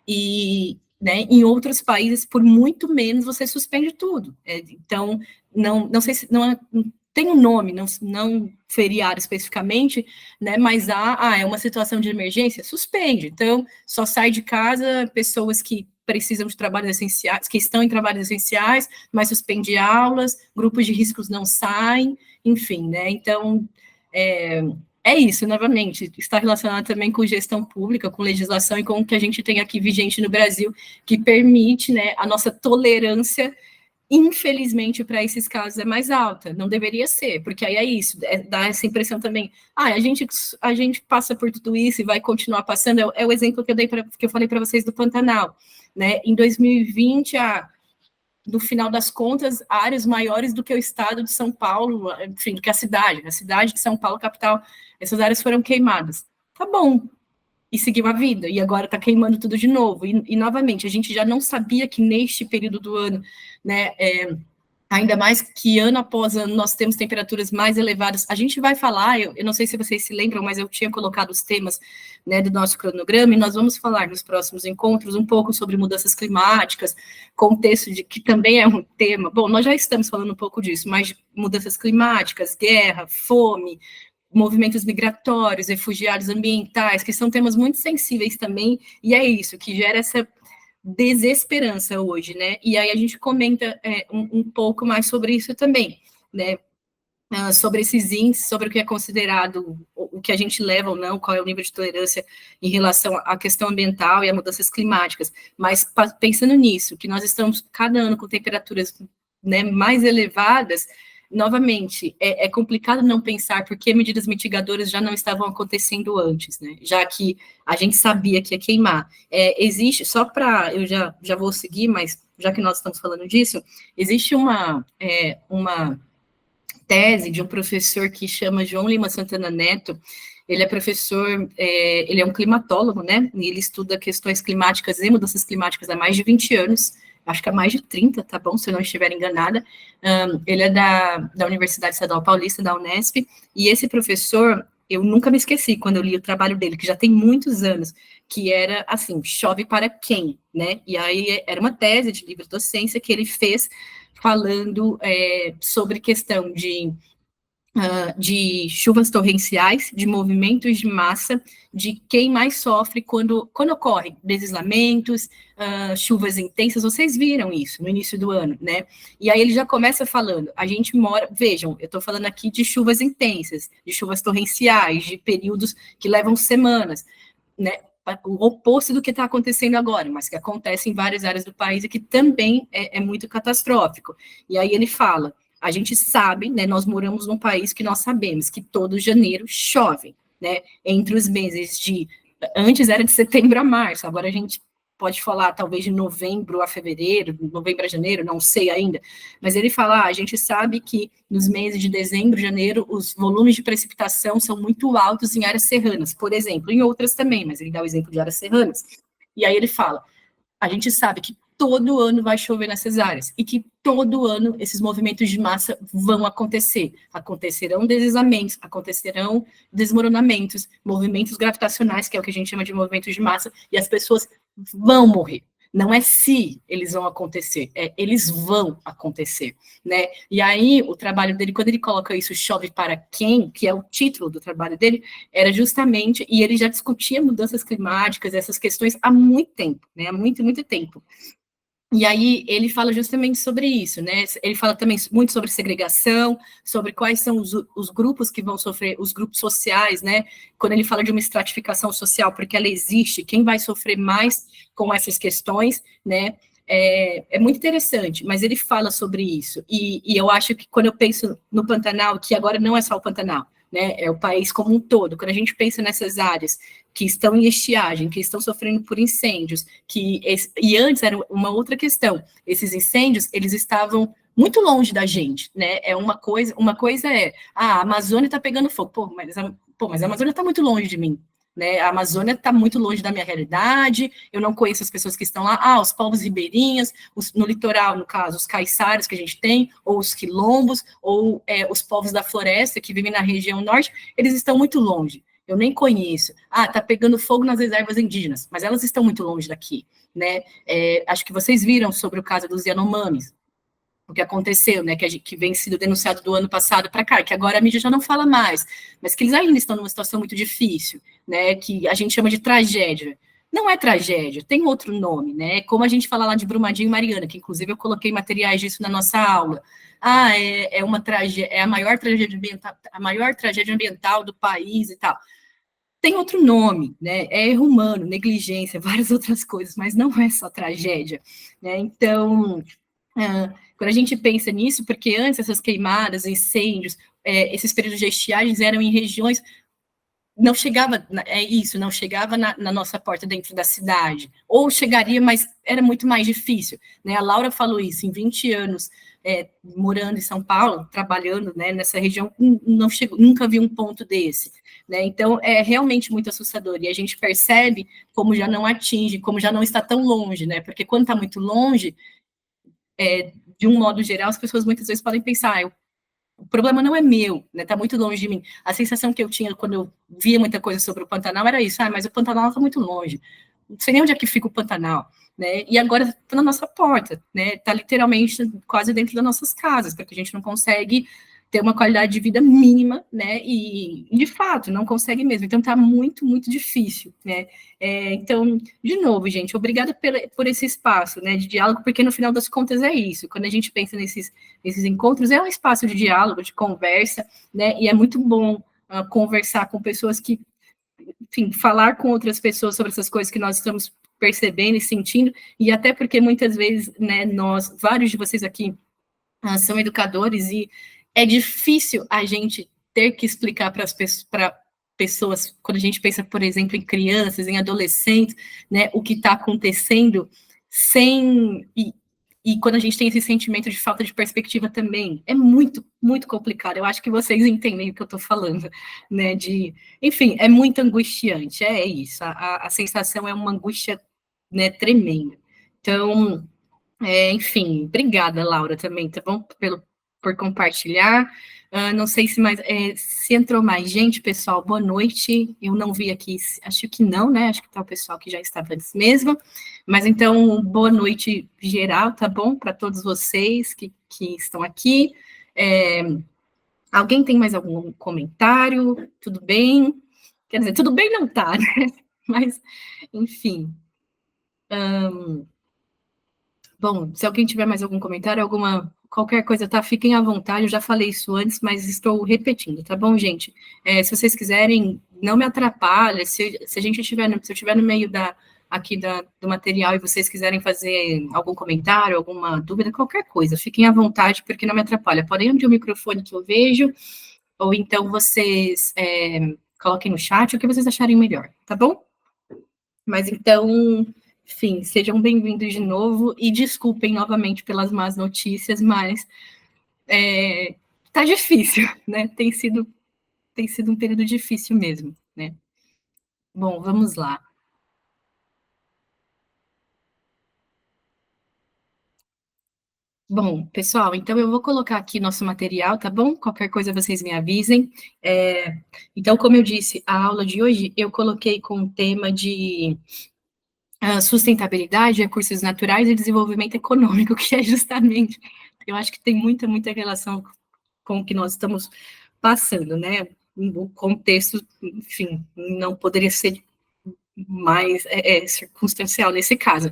E, né, em outros países, por muito menos, você suspende tudo. Então, não sei se não tem um nome, não feriado especificamente, né, mas é uma situação de emergência, suspende. Então, só sai de casa pessoas que precisam de trabalhos essenciais, que estão em trabalhos essenciais, mas suspende aulas, grupos de riscos não saem, enfim, né, então, é isso, novamente, está relacionado também com gestão pública, com legislação e com o que a gente tem aqui vigente no Brasil, que permite, né, a nossa tolerância, infelizmente, para esses casos é mais alta. Não deveria ser, porque aí é isso, dá essa impressão também, a gente passa por tudo isso e vai continuar passando, é o exemplo que eu falei para vocês do Pantanal, né, em 2020, no final das contas, áreas maiores do que o estado de São Paulo, enfim, do que a cidade de São Paulo, capital, essas áreas foram queimadas. Tá bom, e seguiu a vida, e agora está queimando tudo de novo. E, novamente, a gente já não sabia que neste período do ano, né, ainda mais que ano após ano nós temos temperaturas mais elevadas. A gente vai falar, eu não sei se vocês se lembram, mas eu tinha colocado os temas, né, do nosso cronograma, e nós vamos falar nos próximos encontros um pouco sobre mudanças climáticas, contexto de que também é um tema. Bom, nós já estamos falando um pouco disso, mas mudanças climáticas, guerra, fome, movimentos migratórios, refugiados ambientais, que são temas muito sensíveis também, e é isso que gera essa desesperança hoje, né? E aí a gente comenta um pouco mais sobre isso também, né? Sobre esses índices, sobre o que é considerado, o que a gente leva ou não, qual é o nível de tolerância em relação à questão ambiental e a mudanças climáticas. Mas pensando nisso, que nós estamos cada ano com temperaturas, né, mais elevadas, novamente, é complicado não pensar porque medidas mitigadoras já não estavam acontecendo antes, né? Já que a gente sabia que ia queimar. Existe, só para, eu já vou seguir, mas já que nós estamos falando disso, existe uma tese de um professor que chama João Lima Santana Neto. Ele é professor, ele é um climatólogo, né? E ele estuda questões climáticas e mudanças climáticas há mais de 20 anos, acho que há mais de 30, tá bom? Se eu não estiver enganada. Ele é da Universidade Estadual Paulista, da Unesp, e esse professor, eu nunca me esqueci quando eu li o trabalho dele, que já tem muitos anos, que era assim, chove para quem, né? E aí era uma tese de livre docência que ele fez falando sobre questão de chuvas torrenciais, de movimentos de massa, de quem mais sofre quando ocorrem deslizamentos, chuvas intensas. Vocês viram isso no início do ano, né? E aí ele já começa falando, a gente mora, vejam, eu estou falando aqui de chuvas intensas, de chuvas torrenciais, de períodos que levam semanas, né? O oposto do que está acontecendo agora, mas que acontece em várias áreas do país e que também é muito catastrófico. E aí ele fala, a gente sabe, né, nós moramos num país que nós sabemos que todo janeiro chove, né, entre os meses antes era de setembro a março, agora a gente pode falar talvez de novembro a fevereiro, novembro a janeiro, não sei ainda, mas ele fala, a gente sabe que nos meses de dezembro, janeiro, os volumes de precipitação são muito altos em áreas serranas, por exemplo, em outras também, mas ele dá o exemplo de áreas serranas, e aí ele fala, a gente sabe que todo ano vai chover nessas áreas, e que todo ano esses movimentos de massa vão acontecer. Acontecerão deslizamentos, acontecerão desmoronamentos, movimentos gravitacionais, que é o que a gente chama de movimentos de massa, e as pessoas vão morrer. Não é se eles vão acontecer, eles vão acontecer, né? E aí, o trabalho dele, quando ele coloca isso, chove para quem, que é o título do trabalho dele, era justamente, e ele já discutia mudanças climáticas, essas questões há muito tempo, né? Há muito, muito tempo. E aí ele fala justamente sobre isso, né? Ele fala também muito sobre segregação, sobre quais são os grupos que vão sofrer, os grupos sociais, né? Quando ele fala de uma estratificação social, porque ela existe, quem vai sofrer mais com essas questões, né? é muito interessante, mas ele fala sobre isso, e eu acho que quando eu penso no Pantanal, que agora não é só o Pantanal, né, é o país como um todo, quando a gente pensa nessas áreas que estão em estiagem, que estão sofrendo por incêndios, e antes era uma outra questão, esses incêndios, eles estavam muito longe da gente, né, uma coisa é, a Amazônia está pegando fogo, mas a Amazônia está muito longe de mim, né, a Amazônia está muito longe da minha realidade, eu não conheço as pessoas que estão lá, os povos ribeirinhos, no litoral, no caso, os caiçaras que a gente tem, ou os quilombos, ou os povos da floresta que vivem na região norte, eles estão muito longe, eu nem conheço. Está pegando fogo nas reservas indígenas, mas elas estão muito longe daqui, né, acho que vocês viram sobre o caso dos Yanomamis, o que aconteceu, né, que vem sido denunciado do ano passado para cá, que agora a mídia já não fala mais, mas que eles ainda estão numa situação muito difícil, né, que a gente chama de tragédia. Não é tragédia, tem outro nome, né, como a gente fala lá de Brumadinho e Mariana, que inclusive eu coloquei materiais disso na nossa aula. Uma tragédia, é a maior tragédia ambiental do país e tal. Tem outro nome, né, é erro humano, negligência, várias outras coisas, mas não é só tragédia, né, então... quando a gente pensa nisso, porque antes essas queimadas, incêndios, esses períodos de estiagens eram em regiões, não chegava, não chegava na nossa porta dentro da cidade, ou chegaria, mas era muito mais difícil, né, a Laura falou isso, em 20 anos morando em São Paulo, trabalhando, né, nessa região, nunca vi um ponto desse, né, então é realmente muito assustador, e a gente percebe como já não atinge, como já não está tão longe, né, porque quando está muito longe, de um modo geral, as pessoas muitas vezes podem pensar, o problema não é meu, né, tá muito longe de mim. A sensação que eu tinha quando eu via muita coisa sobre o Pantanal era isso, mas o Pantanal tá muito longe, não sei nem onde é que fica o Pantanal, né, e agora tá na nossa porta, né, tá literalmente quase dentro das nossas casas, porque a gente não consegue ter uma qualidade de vida mínima, né, e de fato, não consegue mesmo, então tá muito, muito difícil, né, então, de novo, gente, obrigada por esse espaço, né, de diálogo, porque no final das contas é isso, quando a gente pensa nesses encontros, é um espaço de diálogo, de conversa, né, e é muito bom conversar com pessoas que, enfim, falar com outras pessoas sobre essas coisas que nós estamos percebendo e sentindo, e até porque muitas vezes, né, vários de vocês aqui são educadores, e é difícil a gente ter que explicar para pessoas, quando a gente pensa, por exemplo, em crianças, em adolescentes, né, o que está acontecendo, e quando a gente tem esse sentimento de falta de perspectiva também, é muito, muito complicado. Eu acho que vocês entendem o que eu estou falando, né, enfim, é muito angustiante, é isso, a sensação é uma angústia, né, tremenda. Então, enfim, obrigada, Laura, também, tá bom? Por compartilhar. Não sei se entrou mais gente, pessoal, boa noite. Eu não vi aqui, acho que não, né? Acho que tá o pessoal que já estava antes mesmo. Mas então, boa noite geral, tá bom? Para todos vocês que estão aqui. Alguém tem mais algum comentário? Tudo bem? Quer dizer, tudo bem não tá, né? Mas, enfim. Bom, se alguém tiver mais algum comentário, qualquer coisa, tá? Fiquem à vontade, eu já falei isso antes, mas estou repetindo, tá bom, gente? Se vocês quiserem, não me atrapalha, se eu estiver no meio do material e vocês quiserem fazer algum comentário, alguma dúvida, qualquer coisa, fiquem à vontade, porque não me atrapalha. Podem abrir o microfone que eu vejo, ou então vocês coloquem no chat o que vocês acharem melhor, tá bom? Mas então... Enfim, sejam bem-vindos de novo e desculpem novamente pelas más notícias, mas tá difícil, né? Tem sido um período difícil mesmo, né? Bom, vamos lá. Bom, pessoal, então eu vou colocar aqui nosso material, tá bom? Qualquer coisa vocês me avisem. Então, como eu disse, a aula de hoje eu coloquei com o tema de sustentabilidade, recursos naturais e desenvolvimento econômico, que é justamente, eu acho que tem muita, muita relação com o que nós estamos passando, né? O contexto, enfim, não poderia ser mais circunstancial nesse caso.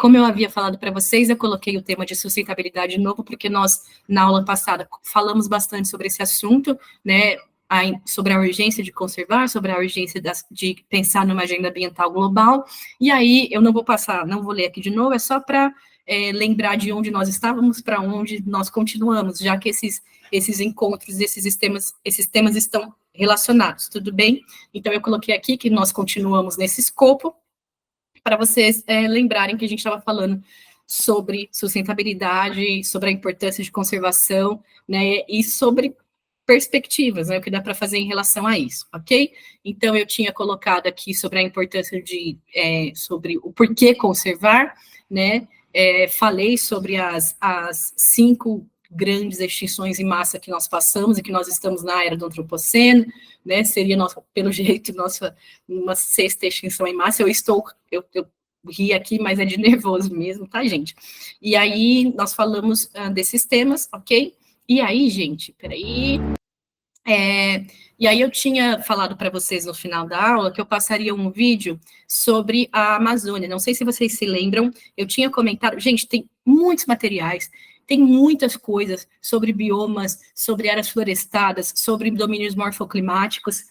Como eu havia falado para vocês, eu coloquei o tema de sustentabilidade de novo, porque nós, na aula passada, falamos bastante sobre esse assunto, né? Sobre a urgência de conservar, sobre a urgência de pensar numa agenda ambiental global, e aí eu não vou ler aqui de novo, é só para lembrar de onde nós estávamos para onde nós continuamos, já que esses encontros, esses temas estão relacionados, tudo bem? Então, eu coloquei aqui que nós continuamos nesse escopo, para vocês lembrarem que a gente estava falando sobre sustentabilidade, sobre a importância de conservação, né, e sobre perspectivas, né, o que dá para fazer em relação a isso, ok? Então, eu tinha colocado aqui sobre a importância sobre o porquê conservar, né, falei sobre as 5 grandes extinções em massa que nós passamos e que nós estamos na era do antropoceno, né, seria, pelo jeito, uma 6ª extinção em massa. Eu ri aqui, mas é de nervoso mesmo, tá, gente? E aí, nós falamos desses temas, ok? E aí, gente, peraí. E aí eu tinha falado para vocês no final da aula que eu passaria um vídeo sobre a Amazônia. Não sei se vocês se lembram, eu tinha comentado. Gente, tem muitos materiais, tem muitas coisas sobre biomas, sobre áreas florestadas, sobre domínios morfoclimáticos.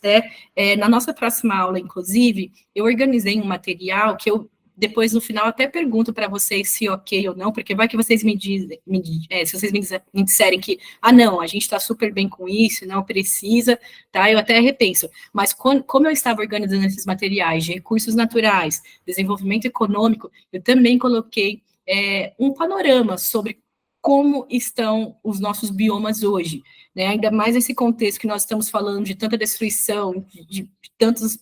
Na nossa próxima aula, inclusive, eu organizei um material que eu depois, no final, até pergunto para vocês se ok ou não, porque vai que vocês me dizem, se vocês me disserem que, não, a gente está super bem com isso, não precisa, tá? Eu até repenso. Mas como eu estava organizando esses materiais de recursos naturais, desenvolvimento econômico, eu também coloquei um panorama sobre como estão os nossos biomas hoje, né? Ainda mais nesse contexto que nós estamos falando de tanta destruição, de tantos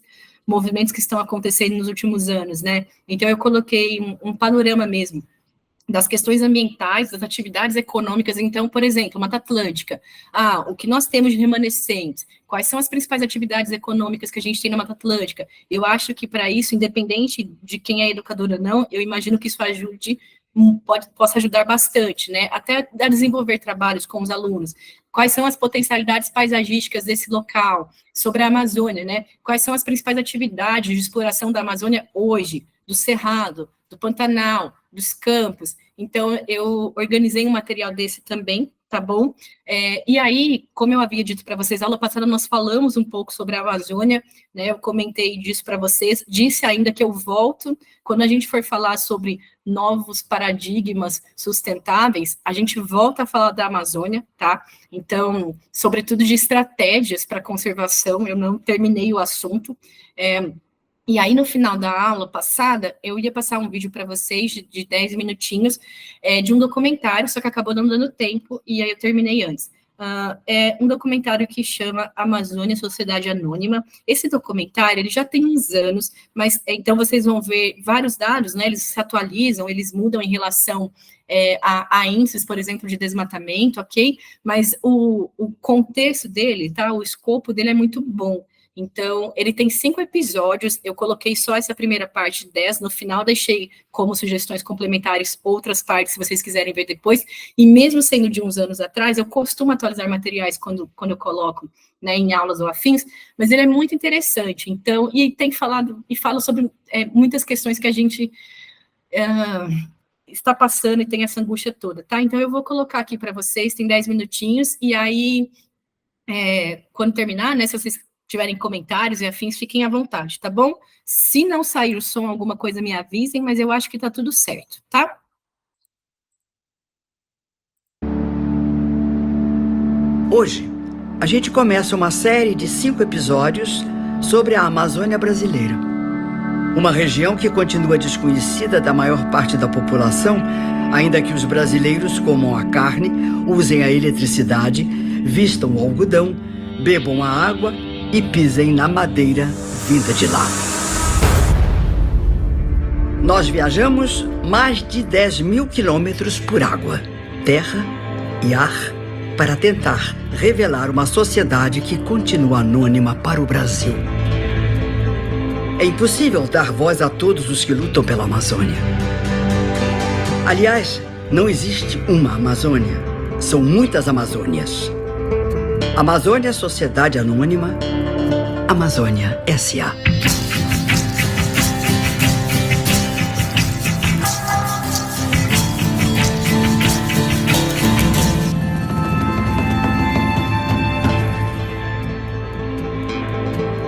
movimentos que estão acontecendo nos últimos anos, né? Então, eu coloquei um panorama mesmo das questões ambientais, das atividades econômicas. Então, por exemplo, Mata Atlântica. O que nós temos de remanescentes? Quais são as principais atividades econômicas que a gente tem na Mata Atlântica? Eu acho que, para isso, independente de quem é educador ou não, eu imagino que isso possa ajudar bastante, né? Até a desenvolver trabalhos com os alunos. Quais são as potencialidades paisagísticas desse local? Sobre a Amazônia, né? Quais são as principais atividades de exploração da Amazônia hoje? Do Cerrado, do Pantanal, dos campos. Então, eu organizei um material desse também, tá bom? E aí, como eu havia dito para vocês, aula passada nós falamos um pouco sobre a Amazônia, né? Eu comentei disso para vocês, disse ainda que eu volto, quando a gente for falar sobre novos paradigmas sustentáveis, a gente volta a falar da Amazônia, tá? Então, sobretudo de estratégias para conservação, eu não terminei o assunto. E aí, no final da aula passada, eu ia passar um vídeo para vocês de 10 minutinhos de um documentário, só que acabou não dando tempo, e aí eu terminei antes. É um documentário que chama Amazônia Sociedade Anônima. Esse documentário, ele já tem uns anos, mas então vocês vão ver vários dados, né? Eles se atualizam, eles mudam em relação a índices, por exemplo, de desmatamento, ok? Mas o contexto dele, tá? O escopo dele é muito bom. Então, ele tem 5 episódios, eu coloquei só essa primeira parte, 10, no final deixei como sugestões complementares outras partes, se vocês quiserem ver depois, e mesmo sendo de uns anos atrás, eu costumo atualizar materiais quando eu coloco, né, em aulas ou afins, mas ele é muito interessante, então, e tem falado, e fala sobre muitas questões que a gente está passando e tem essa angústia toda, tá? Então, eu vou colocar aqui para vocês, tem 10 minutinhos, e aí, quando terminar, né, se vocês tiverem comentários e afins, fiquem à vontade, tá bom? Se não sair o som, alguma coisa me avisem, mas eu acho que tá tudo certo, tá? Hoje, a gente começa uma série de 5 episódios sobre a Amazônia brasileira. Uma região que continua desconhecida da maior parte da população, ainda que os brasileiros comam a carne, usem a eletricidade, vistam o algodão, bebam a água e pisem na madeira vinda de lá. Nós viajamos mais de 10.000 quilômetros por água, terra e ar para tentar revelar uma sociedade que continua anônima para o Brasil. É impossível dar voz a todos os que lutam pela Amazônia. Aliás, não existe uma Amazônia, são muitas Amazônias. Amazônia Sociedade Anônima, Amazônia S.A.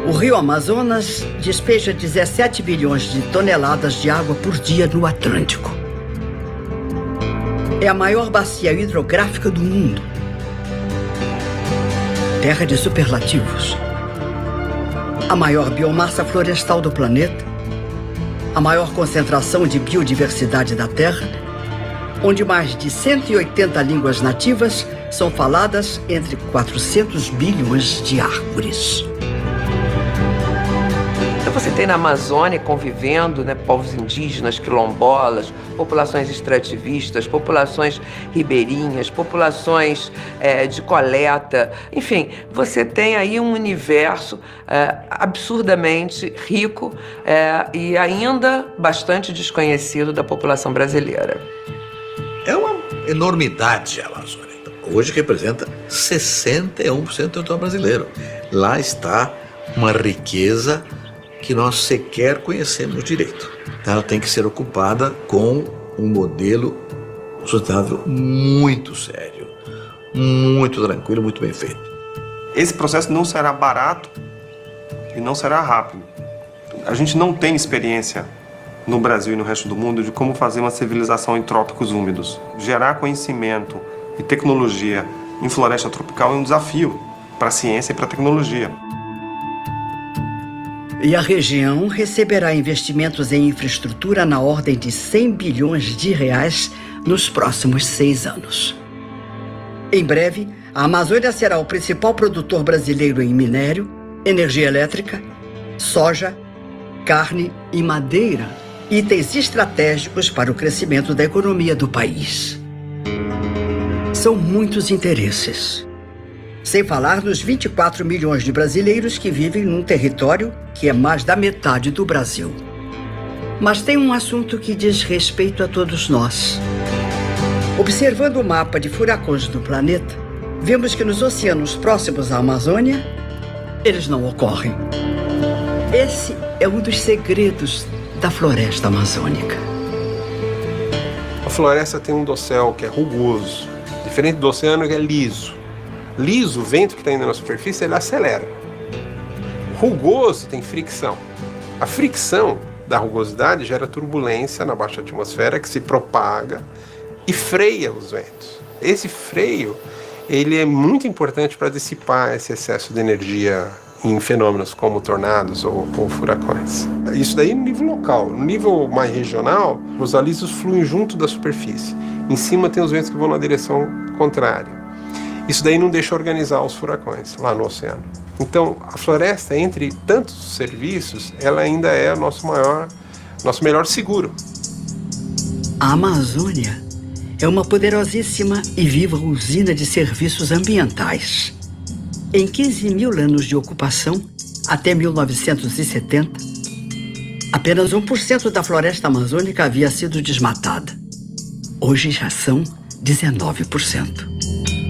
O rio Amazonas despeja 17 bilhões de toneladas de água por dia no Atlântico. É a maior bacia hidrográfica do mundo. Terra de superlativos. A maior biomassa florestal do planeta. A maior concentração de biodiversidade da Terra, onde mais de 180 línguas nativas são faladas entre 400 bilhões de árvores. Então você tem na Amazônia convivendo, né, povos indígenas, quilombolas, populações extrativistas, populações ribeirinhas, populações de coleta. Enfim, você tem aí um universo absurdamente rico e ainda bastante desconhecido da população brasileira. É uma enormidade a Amazônia. Hoje representa 61% do território brasileiro. Lá está uma riqueza que nós sequer conhecemos direito. Ela tem que ser ocupada com um modelo sustentável muito sério, muito tranquilo, muito bem feito. Esse processo não será barato e não será rápido. A gente não tem experiência no Brasil e no resto do mundo de como fazer uma civilização em trópicos úmidos. Gerar conhecimento e tecnologia em floresta tropical é um desafio para a ciência e para a tecnologia. E a região receberá investimentos em infraestrutura na ordem de 100 bilhões de reais nos próximos 6 anos. Em breve, a Amazônia será o principal produtor brasileiro em minério, energia elétrica, soja, carne e madeira, itens estratégicos para o crescimento da economia do país. São muitos interesses. Sem falar nos 24 milhões de brasileiros que vivem num território que é mais da metade do Brasil. Mas tem um assunto que diz respeito a todos nós. Observando o mapa de furacões do planeta, vemos que nos oceanos próximos à Amazônia, eles não ocorrem. Esse é um dos segredos da floresta amazônica. A floresta tem um dossel que é rugoso, diferente do oceano que é liso. Liso, o vento que está indo na superfície, ele acelera. Rugoso tem fricção. A fricção da rugosidade gera turbulência na baixa atmosfera que se propaga e freia os ventos. Esse freio, ele é muito importante para dissipar esse excesso de energia em fenômenos como tornados ou furacões. Isso daí no nível local. No nível mais regional, os alisos fluem junto da superfície. Em cima tem os ventos que vão na direção contrária. Isso daí não deixa organizar os furacões lá no oceano. Então, a floresta, entre tantos serviços, ela ainda é o nosso melhor seguro. A Amazônia é uma poderosíssima e viva usina de serviços ambientais. Em 15 mil anos de ocupação, até 1970, apenas 1% da floresta amazônica havia sido desmatada. Hoje já são 19%.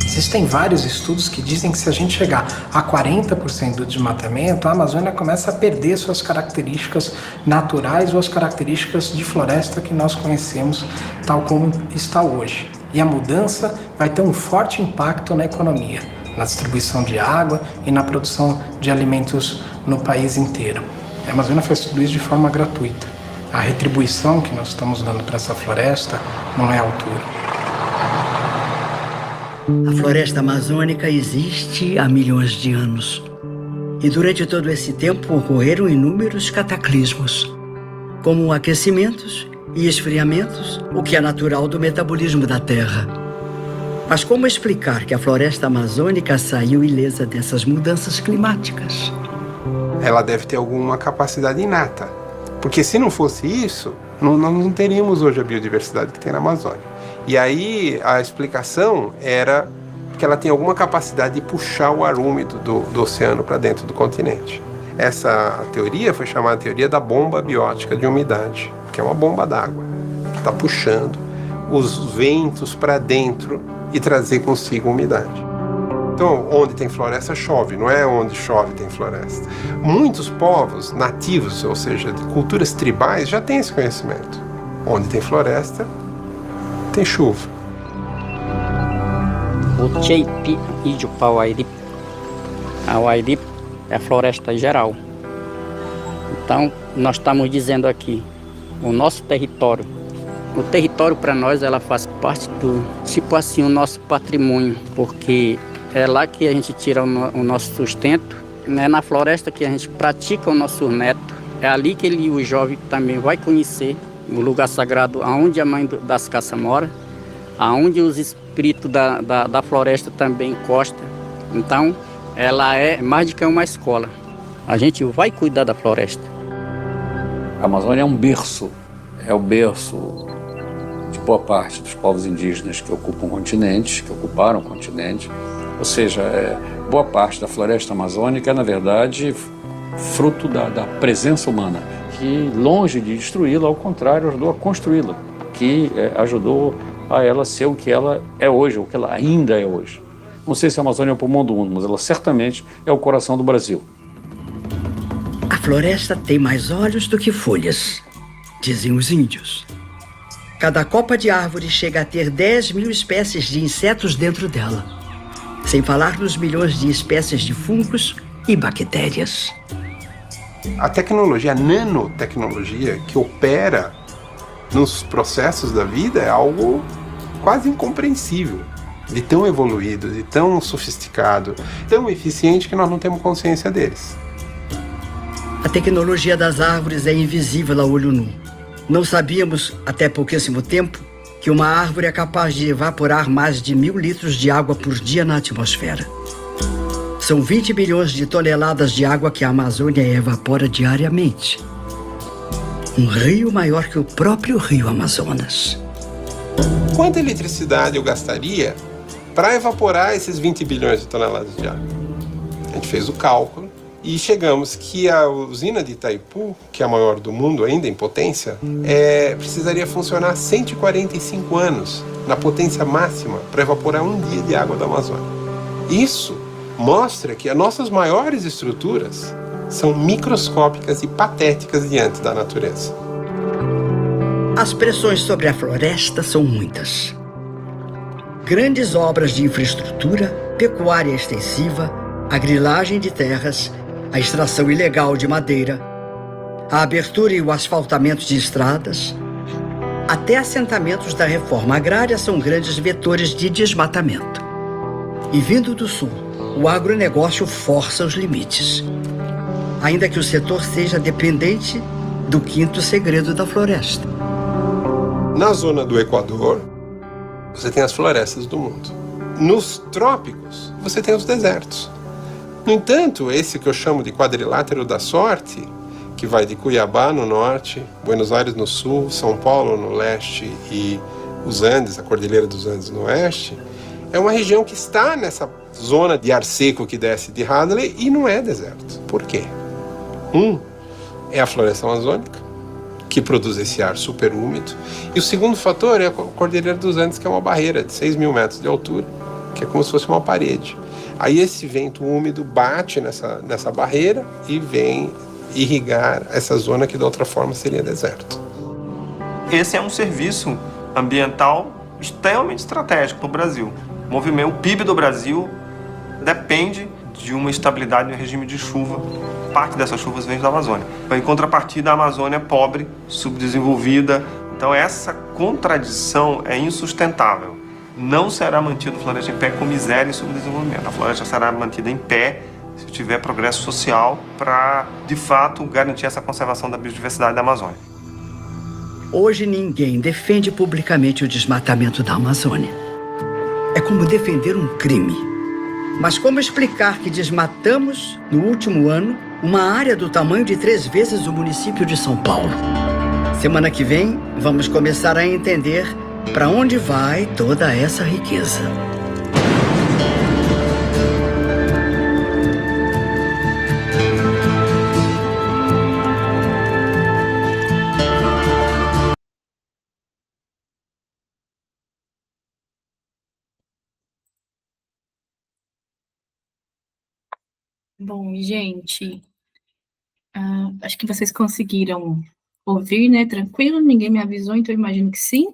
Existem vários estudos que dizem que se a gente chegar a 40% do desmatamento, a Amazônia começa a perder suas características naturais ou as características de floresta que nós conhecemos tal como está hoje. E a mudança vai ter um forte impacto na economia, na distribuição de água e na produção de alimentos no país inteiro. A Amazônia faz tudo isso de forma gratuita. A retribuição que nós estamos dando para essa floresta não é à altura. A floresta amazônica existe há milhões de anos. E durante todo esse tempo ocorreram inúmeros cataclismos, como aquecimentos e esfriamentos, o que é natural do metabolismo da Terra. Mas como explicar que a floresta amazônica saiu ilesa dessas mudanças climáticas? Ela deve ter alguma capacidade inata. Porque se não fosse isso, nós não teríamos hoje a biodiversidade que tem na Amazônia. E aí a explicação era que ela tem alguma capacidade de puxar o ar úmido do oceano para dentro do continente. Essa teoria foi chamada de teoria da bomba biótica de umidade, que é uma bomba d'água que está puxando os ventos para dentro e trazer consigo umidade. Então, onde tem floresta, chove, não é onde chove tem floresta. Muitos povos nativos, ou seja, de culturas tribais, já têm esse conhecimento. Onde tem floresta, tem chuva. O Cheipi Ijupau Airip. A Airip é a floresta geral. Então, nós estamos dizendo aqui, o nosso território. O território para nós, ela faz parte do, tipo assim, o nosso patrimônio, porque é lá que a gente tira o nosso sustento, é na floresta que a gente pratica o nosso neto, é ali que o jovem também vai conhecer o lugar sagrado aonde a mãe das caças mora, aonde os espíritos da floresta também encostam. Então, ela é mais do que uma escola. A gente vai cuidar da floresta. A Amazônia é um berço, é o berço de boa parte dos povos indígenas que ocupam o continente, que ocuparam o continente. Ou seja, boa parte da floresta amazônica é, na verdade, fruto da presença humana, que, longe de destruí-la, ao contrário, ajudou a construí-la, que ajudou a ela ser o que ela é hoje, o que ela ainda é hoje. Não sei se a Amazônia é o pulmão do mundo, mas ela certamente é o coração do Brasil. A floresta tem mais olhos do que folhas, dizem os índios. Cada copa de árvore chega a ter 10.000 espécies de insetos dentro dela, sem falar nos milhões de espécies de fungos e bactérias. A tecnologia, a nanotecnologia que opera nos processos da vida é algo quase incompreensível, de tão evoluído, de tão sofisticado, tão eficiente que nós não temos consciência deles. A tecnologia das árvores é invisível a olho nu. Não sabíamos, até pouquíssimo tempo, que uma árvore é capaz de evaporar mais de 1.000 litros de água por dia na atmosfera. São 20 bilhões de toneladas de água que a Amazônia evapora diariamente. Um rio maior que o próprio rio Amazonas. Quanta eletricidade eu gastaria para evaporar esses 20 bilhões de toneladas de água? A gente fez o cálculo e chegamos que a usina de Itaipu, que é a maior do mundo ainda em potência, precisaria funcionar 145 anos na potência máxima para evaporar um dia de água da Amazônia. Isso mostra que as nossas maiores estruturas são microscópicas e patéticas diante da natureza. As pressões sobre a floresta são muitas. Grandes obras de infraestrutura, pecuária extensiva, a grilagem de terras, a extração ilegal de madeira, a abertura e o asfaltamento de estradas, até assentamentos da reforma agrária são grandes vetores de desmatamento. E vindo do sul, o agronegócio força os limites, ainda que o setor seja dependente do quinto segredo da floresta. Na zona do Equador, você tem as florestas do mundo. Nos trópicos, você tem os desertos. No entanto, esse que eu chamo de quadrilátero da sorte, que vai de Cuiabá no norte, Buenos Aires no sul, São Paulo no leste e os Andes, a Cordilheira dos Andes no oeste, é uma região que está nessa zona de ar seco que desce de Hadley e não é deserto. Por quê? É a floresta amazônica, que produz esse ar super úmido. E o segundo fator é a Cordilheira dos Andes, que é uma barreira de 6.000 metros de altura, que é como se fosse uma parede. Aí esse vento úmido bate nessa barreira e vem irrigar essa zona que de outra forma seria deserto. Esse é um serviço ambiental extremamente estratégico para o Brasil. O PIB do Brasil depende de uma estabilidade no regime de chuva. Parte dessas chuvas vem da Amazônia. Em contrapartida, a Amazônia é pobre, subdesenvolvida. Então essa contradição é insustentável. Não será mantida a floresta em pé com miséria e subdesenvolvimento. A floresta será mantida em pé se tiver progresso social para, de fato, garantir essa conservação da biodiversidade da Amazônia. Hoje ninguém defende publicamente o desmatamento da Amazônia. É como defender um crime. Mas como explicar que desmatamos, no último ano, uma área do tamanho de 3 vezes o município de São Paulo? Semana que vem, vamos começar a entender para onde vai toda essa riqueza. Bom, gente, acho que vocês conseguiram ouvir, né? Tranquilo, ninguém me avisou, então eu imagino que sim.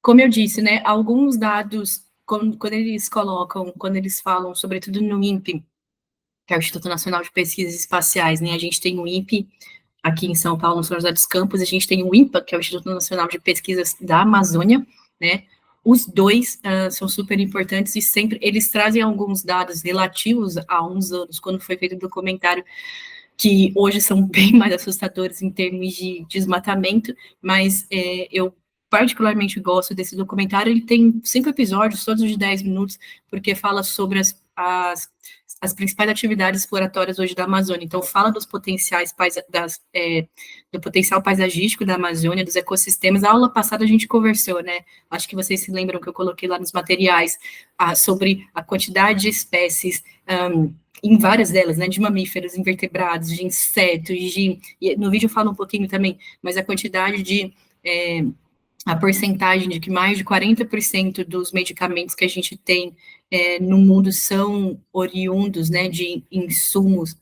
Como eu disse, né? Alguns dados, quando eles falam, sobretudo no INPE, que é o Instituto Nacional de Pesquisas Espaciais, né? A gente tem o INPE aqui em São Paulo, no São José dos Campos, a gente tem o INPA, que é o Instituto Nacional de Pesquisas da Amazônia, né? Os dois são super importantes e sempre eles trazem alguns dados relativos a uns anos, quando foi feito o documentário, que hoje são bem mais assustadores em termos de desmatamento, mas eu particularmente gosto desse documentário. Ele tem 5 episódios, todos de 10 minutos, porque fala sobre as principais atividades exploratórias hoje da Amazônia. Então, fala dos potenciais, do potencial paisagístico da Amazônia, dos ecossistemas. A aula passada a gente conversou, né? Acho que vocês se lembram que eu coloquei lá nos materiais sobre a quantidade de espécies, em várias delas, né? De mamíferos, invertebrados, de insetos, no vídeo eu falo um pouquinho também, mas a quantidade de... a porcentagem de que mais de 40% dos medicamentos que a gente tem no mundo são oriundos, né, de insumos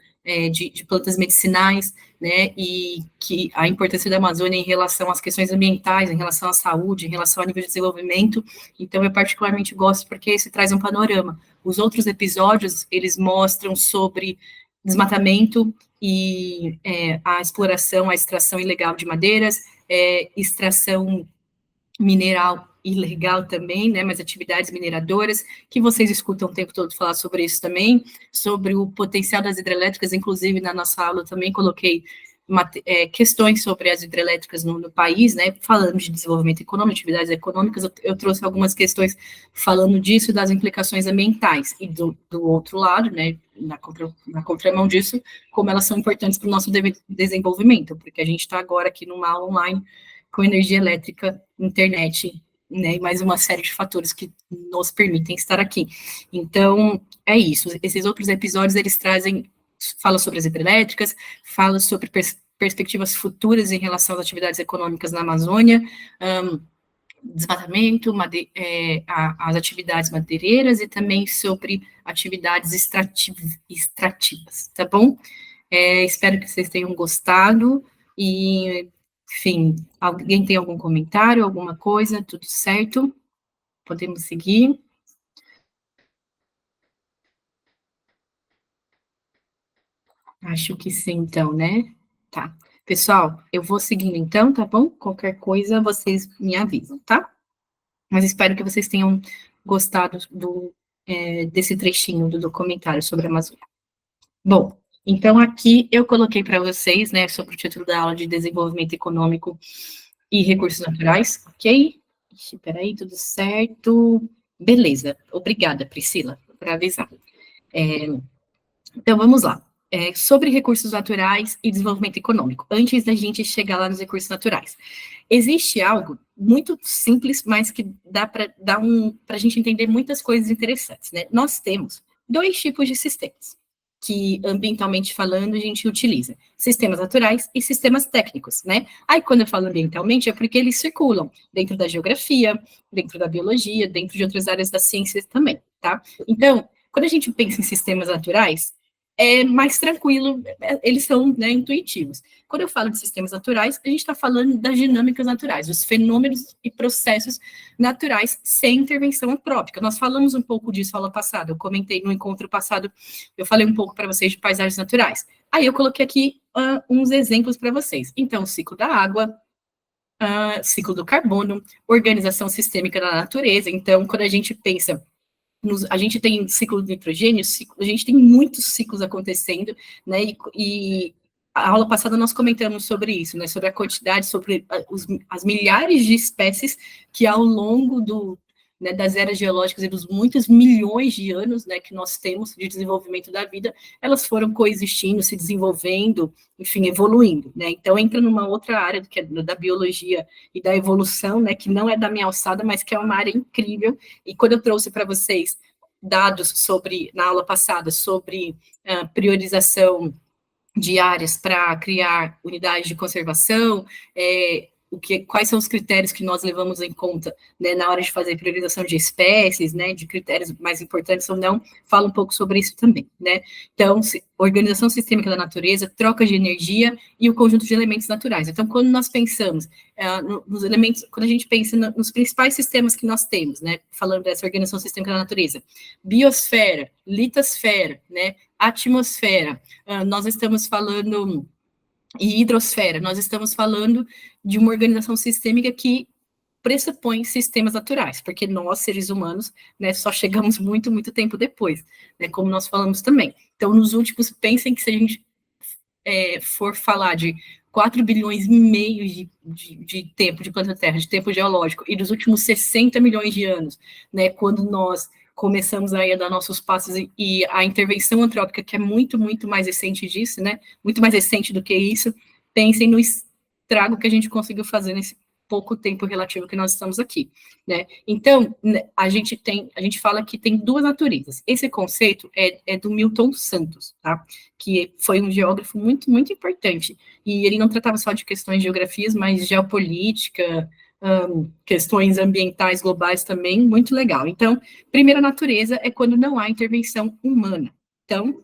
de plantas medicinais, né, e que a importância da Amazônia em relação às questões ambientais, em relação à saúde, em relação ao nível de desenvolvimento. Então, eu particularmente gosto porque esse traz um panorama. Os outros episódios, eles mostram sobre desmatamento e a exploração, a extração ilegal de madeiras, extração mineral ilegal também, né, mas atividades mineradoras, que vocês escutam o tempo todo falar sobre isso também, sobre o potencial das hidrelétricas, inclusive na nossa aula eu também coloquei questões sobre as hidrelétricas no país, né, falando de desenvolvimento econômico, atividades econômicas, eu trouxe algumas questões falando disso, das implicações ambientais, e do outro lado, né, na contramão disso, como elas são importantes para o nosso desenvolvimento, porque a gente está agora aqui numa aula online com energia elétrica, internet, né, e mais uma série de fatores que nos permitem estar aqui. Então, é isso. Esses outros episódios, eles falam sobre as hidrelétricas, falam sobre perspectivas futuras em relação às atividades econômicas na Amazônia, desmatamento, as atividades madeireiras e também sobre atividades extrativas, tá bom? Espero que vocês tenham gostado e... Enfim, alguém tem algum comentário, alguma coisa? Tudo certo? Podemos seguir? Acho que sim, então, né? Tá. Pessoal, eu vou seguindo então, tá bom? Qualquer coisa, vocês me avisam, tá? Mas espero que vocês tenham gostado desse trechinho do documentário sobre a Amazônia. Bom, então aqui eu coloquei para vocês, né, sobre o título da aula de Desenvolvimento Econômico e Recursos Naturais, ok? Peraí, tudo certo? Beleza, obrigada, Priscila, por avisar. Então, vamos lá. Sobre recursos naturais e desenvolvimento econômico, antes da gente chegar lá nos recursos naturais. Existe algo muito simples, mas que dá para a gente entender muitas coisas interessantes, né? Nós temos 2 tipos de sistemas que, ambientalmente falando, a gente utiliza. Sistemas naturais e sistemas técnicos, né? Aí, quando eu falo ambientalmente, é porque eles circulam dentro da geografia, dentro da biologia, dentro de outras áreas das ciências também, tá? Então, quando a gente pensa em sistemas naturais, é mais tranquilo, eles são, né, intuitivos. Quando eu falo de sistemas naturais, a gente está falando das dinâmicas naturais, dos fenômenos e processos naturais sem intervenção antrópica. Nós falamos um pouco disso na aula passada, eu comentei no encontro passado, eu falei um pouco para vocês de paisagens naturais. Aí eu coloquei aqui uns exemplos para vocês. Então, ciclo da água, ciclo do carbono, organização sistêmica da natureza. Então, quando a gente pensa... a gente tem ciclo de nitrogênio, a gente tem muitos ciclos acontecendo, né, e a aula passada nós comentamos sobre isso, né, sobre a quantidade, sobre as milhares de espécies que ao longo das eras geológicas e dos muitos milhões de anos, né, que nós temos de desenvolvimento da vida, elas foram coexistindo, se desenvolvendo, enfim, evoluindo, né, então entra numa outra área, que é da biologia e da evolução, né, que não é da minha alçada, mas que é uma área incrível, e quando eu trouxe para vocês dados na aula passada, sobre priorização de áreas para criar unidades de conservação, quais são os critérios que nós levamos em conta, né, na hora de fazer priorização de espécies, né, de critérios mais importantes ou não, fala um pouco sobre isso também, né. Então, organização sistêmica da natureza, troca de energia e o conjunto de elementos naturais. Então, quando nós pensamos nos elementos, quando a gente pensa nos principais sistemas que nós temos, né, falando dessa organização sistêmica da natureza, biosfera, litosfera, né, atmosfera, nós estamos falando... e hidrosfera, nós estamos falando de uma organização sistêmica que pressupõe sistemas naturais, porque nós, seres humanos, né, só chegamos muito, muito tempo depois, né, como nós falamos também. Então, nos últimos, pensem que se a gente for falar de 4 bilhões e meio de tempo de planeta Terra, de tempo geológico, e dos últimos 60 milhões de anos, né, quando nós começamos aí a dar nossos passos e a intervenção antrópica, que é muito, muito mais recente disso, né, muito mais recente do que isso, pensem no estrago que a gente conseguiu fazer nesse pouco tempo relativo que nós estamos aqui, né? Então, a gente fala que tem duas naturezas. Esse conceito é do Milton Santos, tá? Que foi um geógrafo muito, muito importante. E ele não tratava só de questões de geografias, mas geopolítica, questões ambientais globais também, muito legal. Então, primeira natureza é quando não há intervenção humana. Então,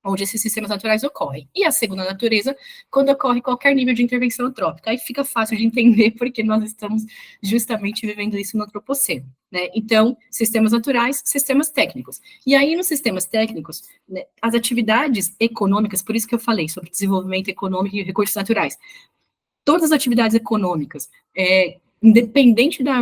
onde esses sistemas naturais ocorrem. E a segunda natureza, quando ocorre qualquer nível de intervenção antrópica. Aí fica fácil de entender porque nós estamos justamente vivendo isso no antropoceno, né? Então, sistemas naturais, sistemas técnicos. E aí, nos sistemas técnicos, né, as atividades econômicas, por isso que eu falei sobre desenvolvimento econômico e recursos naturais, todas as atividades econômicas, independente da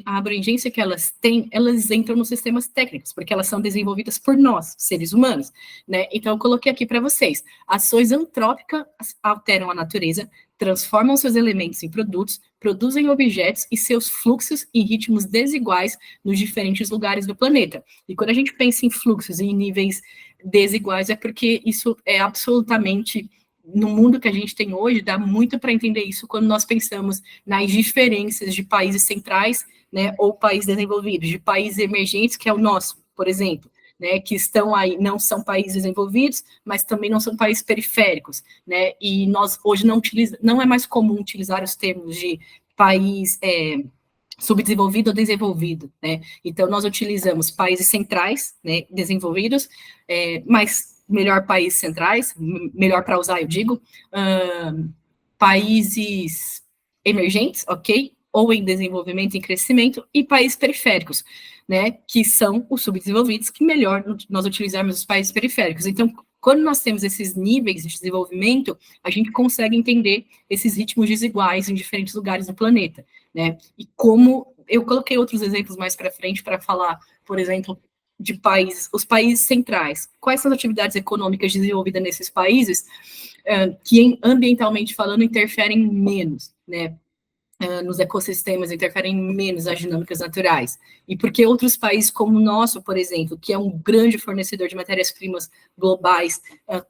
abrangência que elas têm, elas entram nos sistemas técnicos, porque elas são desenvolvidas por nós, seres humanos, né? Então, eu coloquei aqui para vocês, ações antrópicas alteram a natureza, transformam seus elementos em produtos, produzem objetos e seus fluxos em ritmos desiguais nos diferentes lugares do planeta. E quando a gente pensa em fluxos em níveis desiguais, é porque isso é absolutamente... No mundo que a gente tem hoje, dá muito para entender isso quando nós pensamos nas diferenças de países centrais, né, ou países desenvolvidos, de países emergentes, que é o nosso, por exemplo, né, que estão aí, não são países desenvolvidos, mas também não são países periféricos, né, e nós hoje não é mais comum utilizar os termos de país subdesenvolvido ou desenvolvido, né, então nós utilizamos países centrais, né, desenvolvidos, mas melhor países centrais, melhor para usar, eu digo, países emergentes, ok? Ou em desenvolvimento, em crescimento, e países periféricos, né? Que são os subdesenvolvidos, que melhor nós utilizarmos os países periféricos. Então, quando nós temos esses níveis de desenvolvimento, a gente consegue entender esses ritmos desiguais em diferentes lugares do planeta, né? E como eu coloquei outros exemplos mais para frente para falar, por exemplo, de países, os países centrais, quais são as atividades econômicas desenvolvidas nesses países que, ambientalmente falando, interferem menos, né, nos ecossistemas, interferem menos as dinâmicas naturais, e porque outros países como o nosso, por exemplo, que é um grande fornecedor de matérias-primas globais,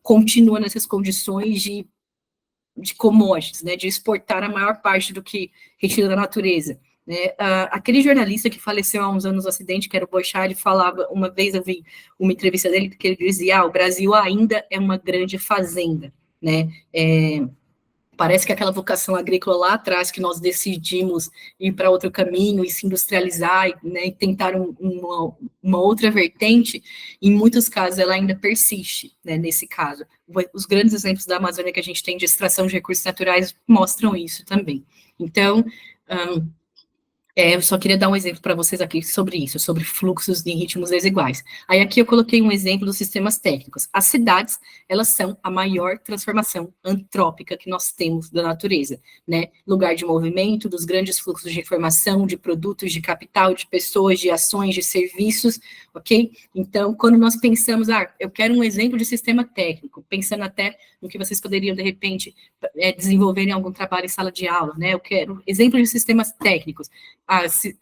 continua nessas condições de commodities, né, de exportar a maior parte do que retira da natureza. Né, aquele jornalista que faleceu há uns anos no acidente, que era o Boixá, ele falava, uma vez eu vi uma entrevista dele, que ele dizia, o Brasil ainda é uma grande fazenda, né, parece que aquela vocação agrícola lá atrás, que nós decidimos ir para outro caminho e se industrializar, né, e tentar uma outra vertente, em muitos casos ela ainda persiste, né, nesse caso. Os grandes exemplos da Amazônia que a gente tem de extração de recursos naturais mostram isso também. Então, eu só queria dar um exemplo para vocês aqui sobre isso, sobre fluxos em ritmos desiguais. Aí aqui eu coloquei um exemplo dos sistemas técnicos. As cidades, elas são a maior transformação antrópica que nós temos da natureza, né? Lugar de movimento, dos grandes fluxos de informação, de produtos, de capital, de pessoas, de ações, de serviços, ok? Então, quando nós pensamos, eu quero um exemplo de sistema técnico, pensando até no que vocês poderiam, de repente, desenvolver em algum trabalho em sala de aula, né? Eu quero exemplos de sistemas técnicos,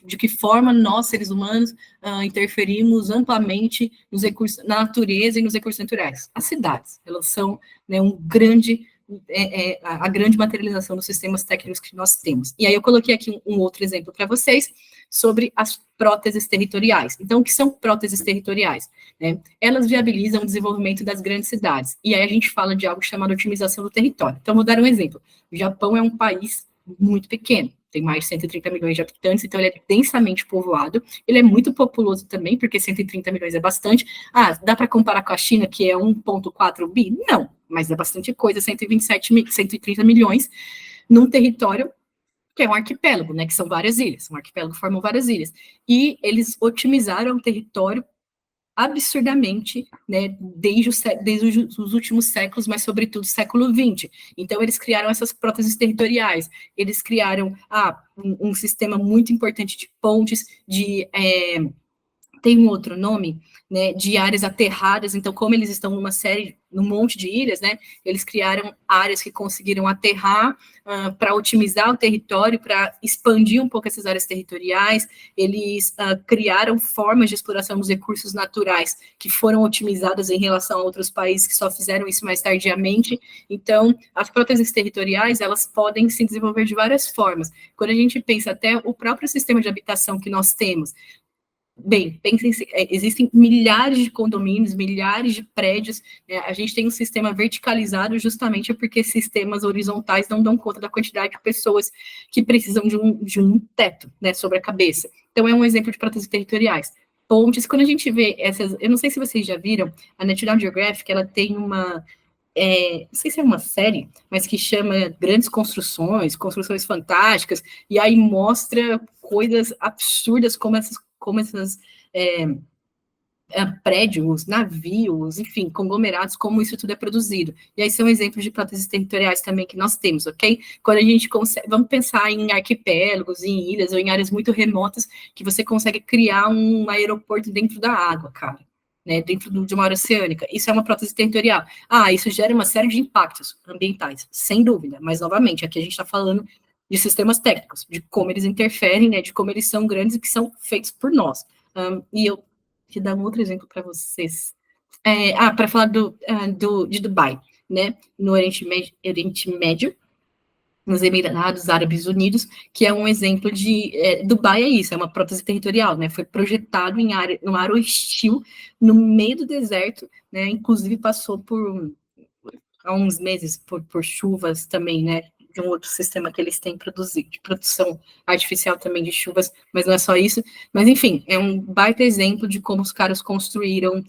de que forma nós, seres humanos, interferimos amplamente nos recursos, na natureza e nos recursos naturais. As cidades, elas são, né, a grande materialização dos sistemas técnicos que nós temos. E aí eu coloquei aqui um outro exemplo para vocês sobre as próteses territoriais. Então, o que são próteses territoriais? Né? Elas viabilizam o desenvolvimento das grandes cidades. E aí a gente fala de algo chamado otimização do território. Então, vou dar um exemplo. O Japão é um país muito pequeno, tem mais de 130 milhões de habitantes, então ele é densamente povoado, ele é muito populoso também, porque 130 milhões é bastante. Dá para comparar com a China, que é 1,4 bi? Não, mas é bastante coisa, 130 milhões, num território que é um arquipélago, né, que são várias ilhas, um arquipélago formam várias ilhas, e eles otimizaram o território absurdamente, né, desde os últimos séculos, mas sobretudo século XX. Então, eles criaram essas próteses territoriais, eles criaram um sistema muito importante de pontes, tem um outro nome, né, de áreas aterradas. Então, como eles estão num monte de ilhas, né, eles criaram áreas que conseguiram aterrar para otimizar o território, para expandir um pouco essas áreas territoriais. Eles criaram formas de exploração dos recursos naturais que foram otimizadas em relação a outros países que só fizeram isso mais tardiamente. Então, as próteses territoriais, elas podem se desenvolver de várias formas. Quando a gente pensa até o próprio sistema de habitação que nós temos, bem, pensem, existem milhares de condomínios, milhares de prédios, né? A gente tem um sistema verticalizado justamente porque sistemas horizontais não dão conta da quantidade de pessoas que precisam de um teto, né, sobre a cabeça. Então, é um exemplo de próteses territoriais. Pontes, quando a gente vê essas, eu não sei se vocês já viram, a National Geographic, ela tem uma, não sei se é uma série, mas que chama Grandes Construções Fantásticas, e aí mostra coisas absurdas como esses prédios, navios, enfim, conglomerados, como isso tudo é produzido. E aí são exemplos de próteses territoriais também que nós temos, ok? Quando a gente consegue, vamos pensar em arquipélagos, em ilhas, ou em áreas muito remotas, que você consegue criar um aeroporto dentro da água, cara, né, dentro de uma área oceânica. Isso é uma prótese territorial. Isso gera uma série de impactos ambientais, sem dúvida, mas, novamente, aqui a gente está falando de sistemas técnicos, de como eles interferem, né, de como eles são grandes e que são feitos por nós. E eu vou dar um outro exemplo para vocês. Para falar de Dubai, né, no Oriente Médio, nos Emirados Árabes Unidos, que é um exemplo de... Dubai é isso, é uma prótese territorial, né, foi projetado numa área hostil, no meio do deserto, né, inclusive passou há uns meses por chuvas também, né, de um outro sistema que eles têm produzido, de produção artificial também de chuvas, mas não é só isso. Mas, enfim, é um baita exemplo de como os caras construíram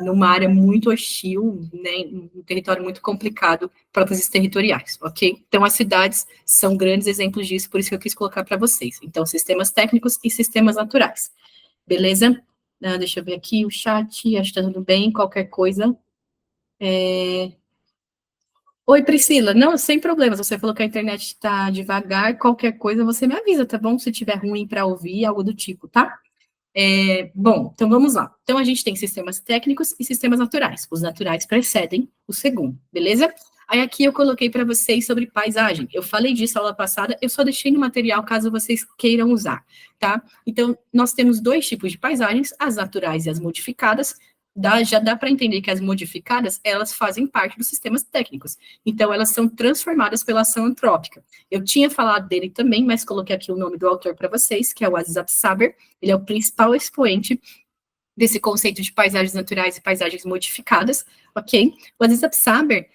numa área muito hostil, né, um território muito complicado, próteses territoriais, ok? Então, as cidades são grandes exemplos disso, por isso que eu quis colocar para vocês. Então, sistemas técnicos e sistemas naturais. Beleza? Deixa eu ver aqui o chat, acho que está tudo bem, qualquer coisa. Oi, Priscila. Não, sem problemas. Você falou que a internet está devagar. Qualquer coisa você me avisa, tá bom? Se tiver ruim para ouvir, algo do tipo, tá? Bom, então vamos lá. Então a gente tem sistemas técnicos e sistemas naturais. Os naturais precedem o segundo, beleza? Aí aqui eu coloquei para vocês sobre paisagem. Eu falei disso aula passada, eu só deixei no material caso vocês queiram usar, tá? Então, nós temos dois tipos de paisagens, as naturais e as modificadas. Já dá para entender que as modificadas, elas fazem parte dos sistemas técnicos. Então, elas são transformadas pela ação antrópica. Eu tinha falado dele também, mas coloquei aqui o nome do autor para vocês, que é o Aziz Absaber. Ele é o principal expoente desse conceito de paisagens naturais e paisagens modificadas, ok? O Aziz Absaber,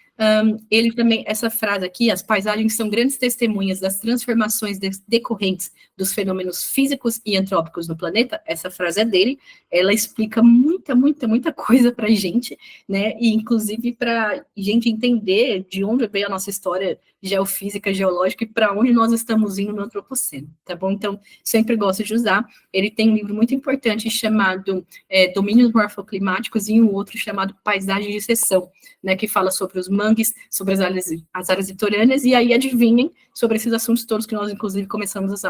ele também, essa frase aqui, as paisagens são grandes testemunhas das transformações decorrentes dos fenômenos físicos e antrópicos no planeta, essa frase é dele, ela explica muita coisa para a gente, né, e inclusive para a gente entender de onde veio a nossa história geofísica, geológica, e para onde nós estamos indo no antropoceno, tá bom? Então, sempre gosto de usar. Ele tem um livro muito importante chamado Domínios Morfoclimáticos e um outro chamado Paisagem de Seção, né, que fala sobre os mangues, sobre as áreas litorâneas, e aí adivinhem sobre esses assuntos todos que nós, inclusive, começamos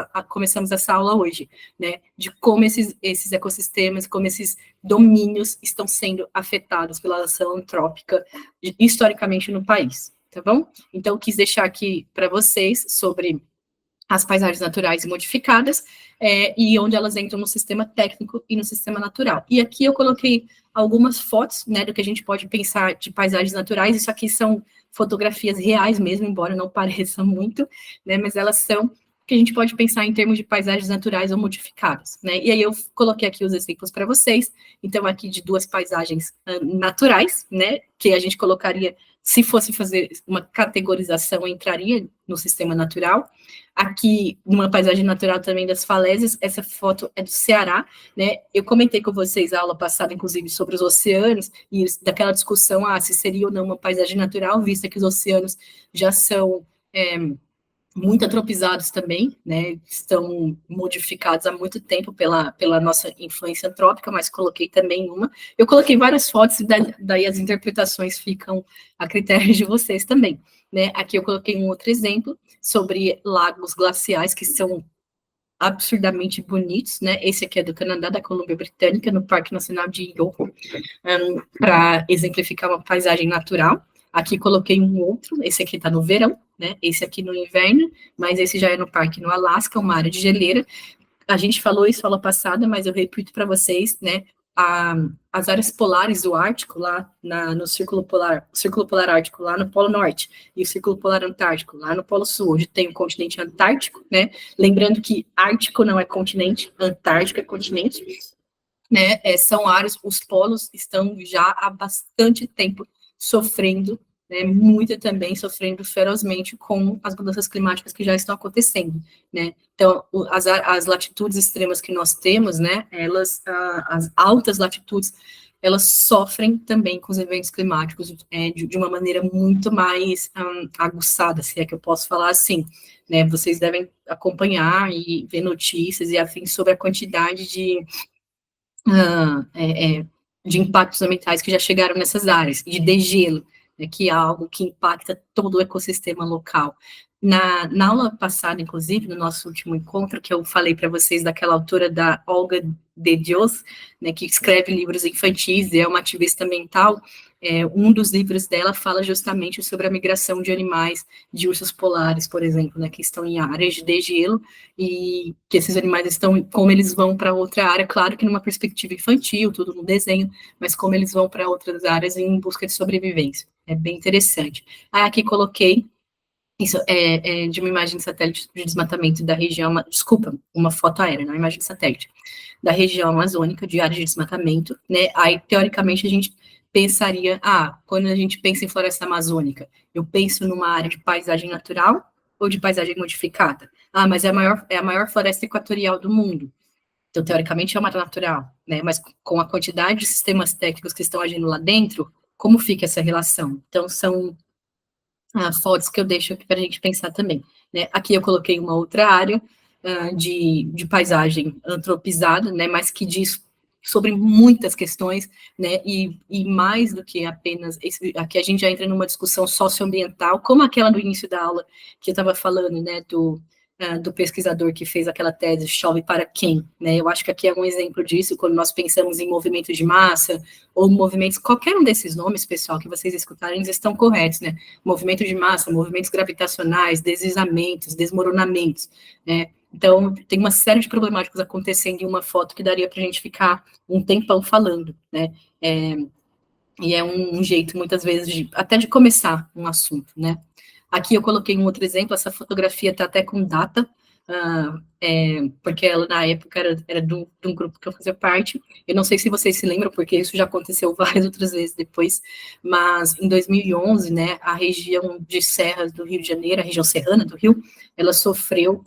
essa aula hoje, né, de como esses ecossistemas, como esses domínios estão sendo afetados pela ação antrópica historicamente no país, tá bom? Então, quis deixar aqui para vocês sobre as paisagens naturais e modificadas, e onde elas entram no sistema técnico e no sistema natural. E aqui eu coloquei algumas fotos, né, do que a gente pode pensar de paisagens naturais. Isso aqui são fotografias reais mesmo, embora não pareça muito, né, mas elas são que a gente pode pensar em termos de paisagens naturais ou modificadas, né, e aí eu coloquei aqui os exemplos para vocês. Então, aqui de duas paisagens naturais, né, que a gente colocaria, se fosse fazer uma categorização, entraria no sistema natural. Aqui, numa paisagem natural também das falésias, essa foto é do Ceará, né? Eu comentei com vocês a aula passada, inclusive, sobre os oceanos, e daquela discussão, se seria ou não uma paisagem natural, vista que os oceanos já são muito antropizados também, né, estão modificados há muito tempo pela nossa influência antrópica, mas coloquei também eu coloquei várias fotos, e daí as interpretações ficam a critério de vocês também, né, aqui eu coloquei um outro exemplo sobre lagos glaciais, que são absurdamente bonitos, né, esse aqui é do Canadá, da Colômbia Britânica, no Parque Nacional de Yoko, para exemplificar uma paisagem natural. Aqui coloquei um outro, esse aqui está no verão, né? Esse aqui no inverno, mas esse já é no parque no Alasca, uma área de geleira. A gente falou isso aula passada, mas eu repito para vocês, né? As áreas polares do Ártico, lá no Círculo Polar Ártico, lá no Polo Norte, e o Círculo Polar Antártico, lá no Polo Sul, onde tem o continente Antártico, né? Lembrando que Ártico não é continente, Antártico é continente, né? São áreas, os polos estão já há bastante tempo sofrendo, né, muito também sofrendo ferozmente com as mudanças climáticas que já estão acontecendo, né, então as latitudes extremas que nós temos, né, as altas latitudes, elas sofrem também com os eventos climáticos de uma maneira muito mais aguçada, se é que eu posso falar assim, né, vocês devem acompanhar e ver notícias e afins sobre a quantidade de impactos ambientais que já chegaram nessas áreas, de degelo, né, que é algo que impacta todo o ecossistema local. Na aula passada, inclusive, no nosso último encontro, que eu falei para vocês daquela autora da Olga de Dios, né, que escreve livros infantis e é uma ativista ambiental, um dos livros dela fala justamente sobre a migração de animais, de ursos polares, por exemplo, né, que estão em áreas de degelo, e que esses animais estão, como eles vão para outra área, claro que numa perspectiva infantil, tudo no desenho, mas como eles vão para outras áreas em busca de sobrevivência. É bem interessante. Aqui coloquei isso de uma imagem de satélite de desmatamento da região, uma foto aérea, não uma imagem de satélite, da região amazônica, de área de desmatamento, né, aí, teoricamente, a gente pensaria, quando a gente pensa em floresta amazônica, eu penso numa área de paisagem natural ou de paisagem modificada? Mas é a maior floresta equatorial do mundo, então, teoricamente, é uma natural, né, mas com a quantidade de sistemas técnicos que estão agindo lá dentro, como fica essa relação? Então, são fotos que eu deixo aqui para a gente pensar também, né? Aqui eu coloquei uma outra área de paisagem antropizada, né? Mas que diz sobre muitas questões, né? E mais do que apenas aqui a gente já entra numa discussão socioambiental, como aquela no início da aula que eu estava falando, né? Do pesquisador que fez aquela tese Chove para Quem, né? Eu acho que aqui é um exemplo disso, quando nós pensamos em movimento de massa, ou movimentos, qualquer um desses nomes, pessoal, que vocês escutarem, eles estão corretos, né? Movimento de massa, movimentos gravitacionais, deslizamentos, desmoronamentos, né? Então, tem uma série de problemáticas acontecendo em uma foto que daria para a gente ficar um tempão falando, né? E é um jeito, muitas vezes, até de começar um assunto, né? Aqui eu coloquei um outro exemplo, essa fotografia está até com data, porque ela, na época, era de um grupo que eu fazia parte. Eu não sei se vocês se lembram, porque isso já aconteceu várias outras vezes depois, mas em 2011, né, a região de serras do Rio de Janeiro, a região serrana do Rio, ela sofreu,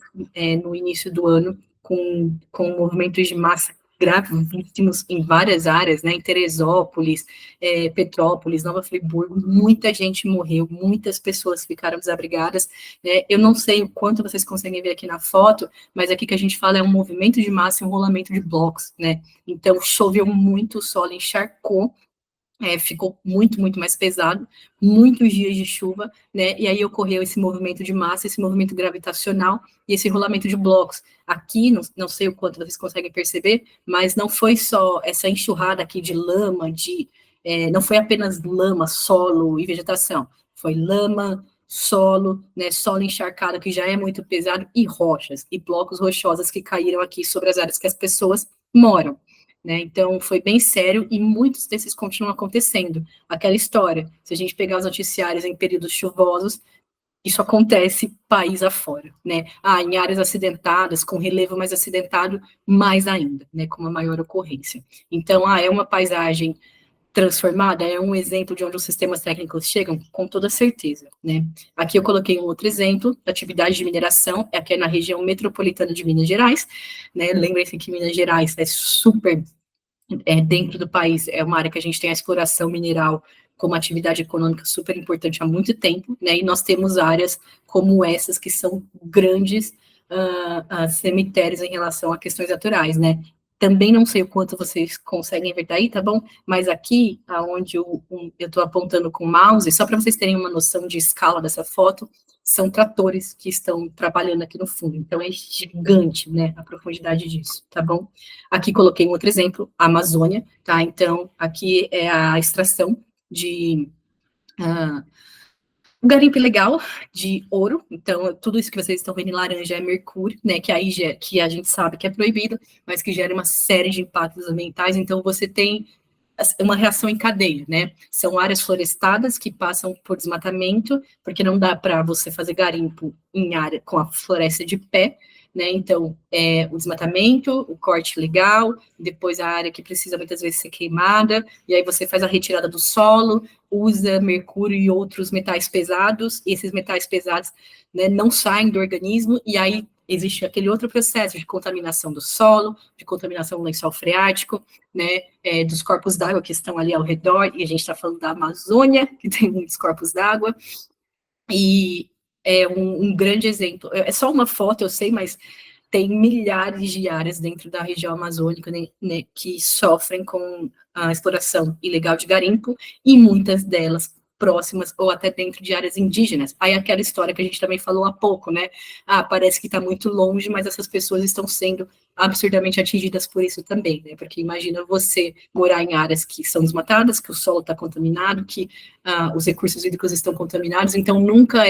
no início do ano, com movimentos de massa gravíssimos em várias áreas, né, em Teresópolis, Petrópolis, Nova Friburgo, muita gente morreu, muitas pessoas ficaram desabrigadas, né, eu não sei o quanto vocês conseguem ver aqui na foto, mas aqui que a gente fala é um movimento de massa e um rolamento de blocos, né, então choveu muito, o solo encharcou, ficou muito, muito mais pesado, muitos dias de chuva, né, e aí ocorreu esse movimento de massa, esse movimento gravitacional e esse rolamento de blocos. Aqui, não sei o quanto vocês conseguem perceber, mas não foi só essa enxurrada aqui de lama, não foi apenas lama, solo e vegetação, foi lama, solo, né, solo encharcado, que já é muito pesado, e rochas, e blocos rochosos que caíram aqui sobre as áreas que as pessoas moram. Né, então, foi bem sério e muitos desses continuam acontecendo. Aquela história, se a gente pegar os noticiários em períodos chuvosos, isso acontece país afora, né? Em áreas acidentadas, com relevo mais acidentado, mais ainda, né, com uma maior ocorrência. Então, é uma paisagem transformada, é um exemplo de onde os sistemas técnicos chegam, com toda certeza, né? Aqui eu coloquei um outro exemplo da atividade de mineração, aqui é na região metropolitana de Minas Gerais, né? Lembrem-se que Minas Gerais é super, dentro do país, é uma área que a gente tem a exploração mineral como atividade econômica super importante há muito tempo, né, e nós temos áreas como essas que são grandes cemitérios em relação a questões naturais, né. Também não sei o quanto vocês conseguem ver daí, tá bom? Mas aqui, aonde eu estou apontando com o mouse, só para vocês terem uma noção de escala dessa foto, são tratores que estão trabalhando aqui no fundo. Então, é gigante, né, a profundidade disso, tá bom? Aqui coloquei um outro exemplo, a Amazônia, tá? Então, aqui é a extração de um garimpo ilegal de ouro. Então, tudo isso que vocês estão vendo em laranja é mercúrio, né, que aí que a gente sabe que é proibido, mas que gera uma série de impactos ambientais. Então, você tem uma reação em cadeia, né? São áreas florestadas que passam por desmatamento, porque não dá para você fazer garimpo em área com a floresta de pé, né? Então, o desmatamento, o corte ilegal, depois a área que precisa muitas vezes ser queimada, e aí você faz a retirada do solo, usa mercúrio e outros metais pesados, e esses metais pesados, né, não saem do organismo, e aí existe aquele outro processo de contaminação do solo, de contaminação do lençol freático, né, dos corpos d'água que estão ali ao redor, e a gente está falando da Amazônia, que tem muitos corpos d'água, e é um grande exemplo. É só uma foto, eu sei, mas tem milhares de áreas dentro da região amazônica, né, que sofrem com a exploração ilegal de garimpo, e muitas delas próximas ou até dentro de áreas indígenas. Aí aquela história que a gente também falou há pouco, né? Parece que está muito longe, mas essas pessoas estão sendo absurdamente atingidas por isso também, né? Porque imagina você morar em áreas que são desmatadas, que o solo está contaminado, que os recursos hídricos estão contaminados, então nunca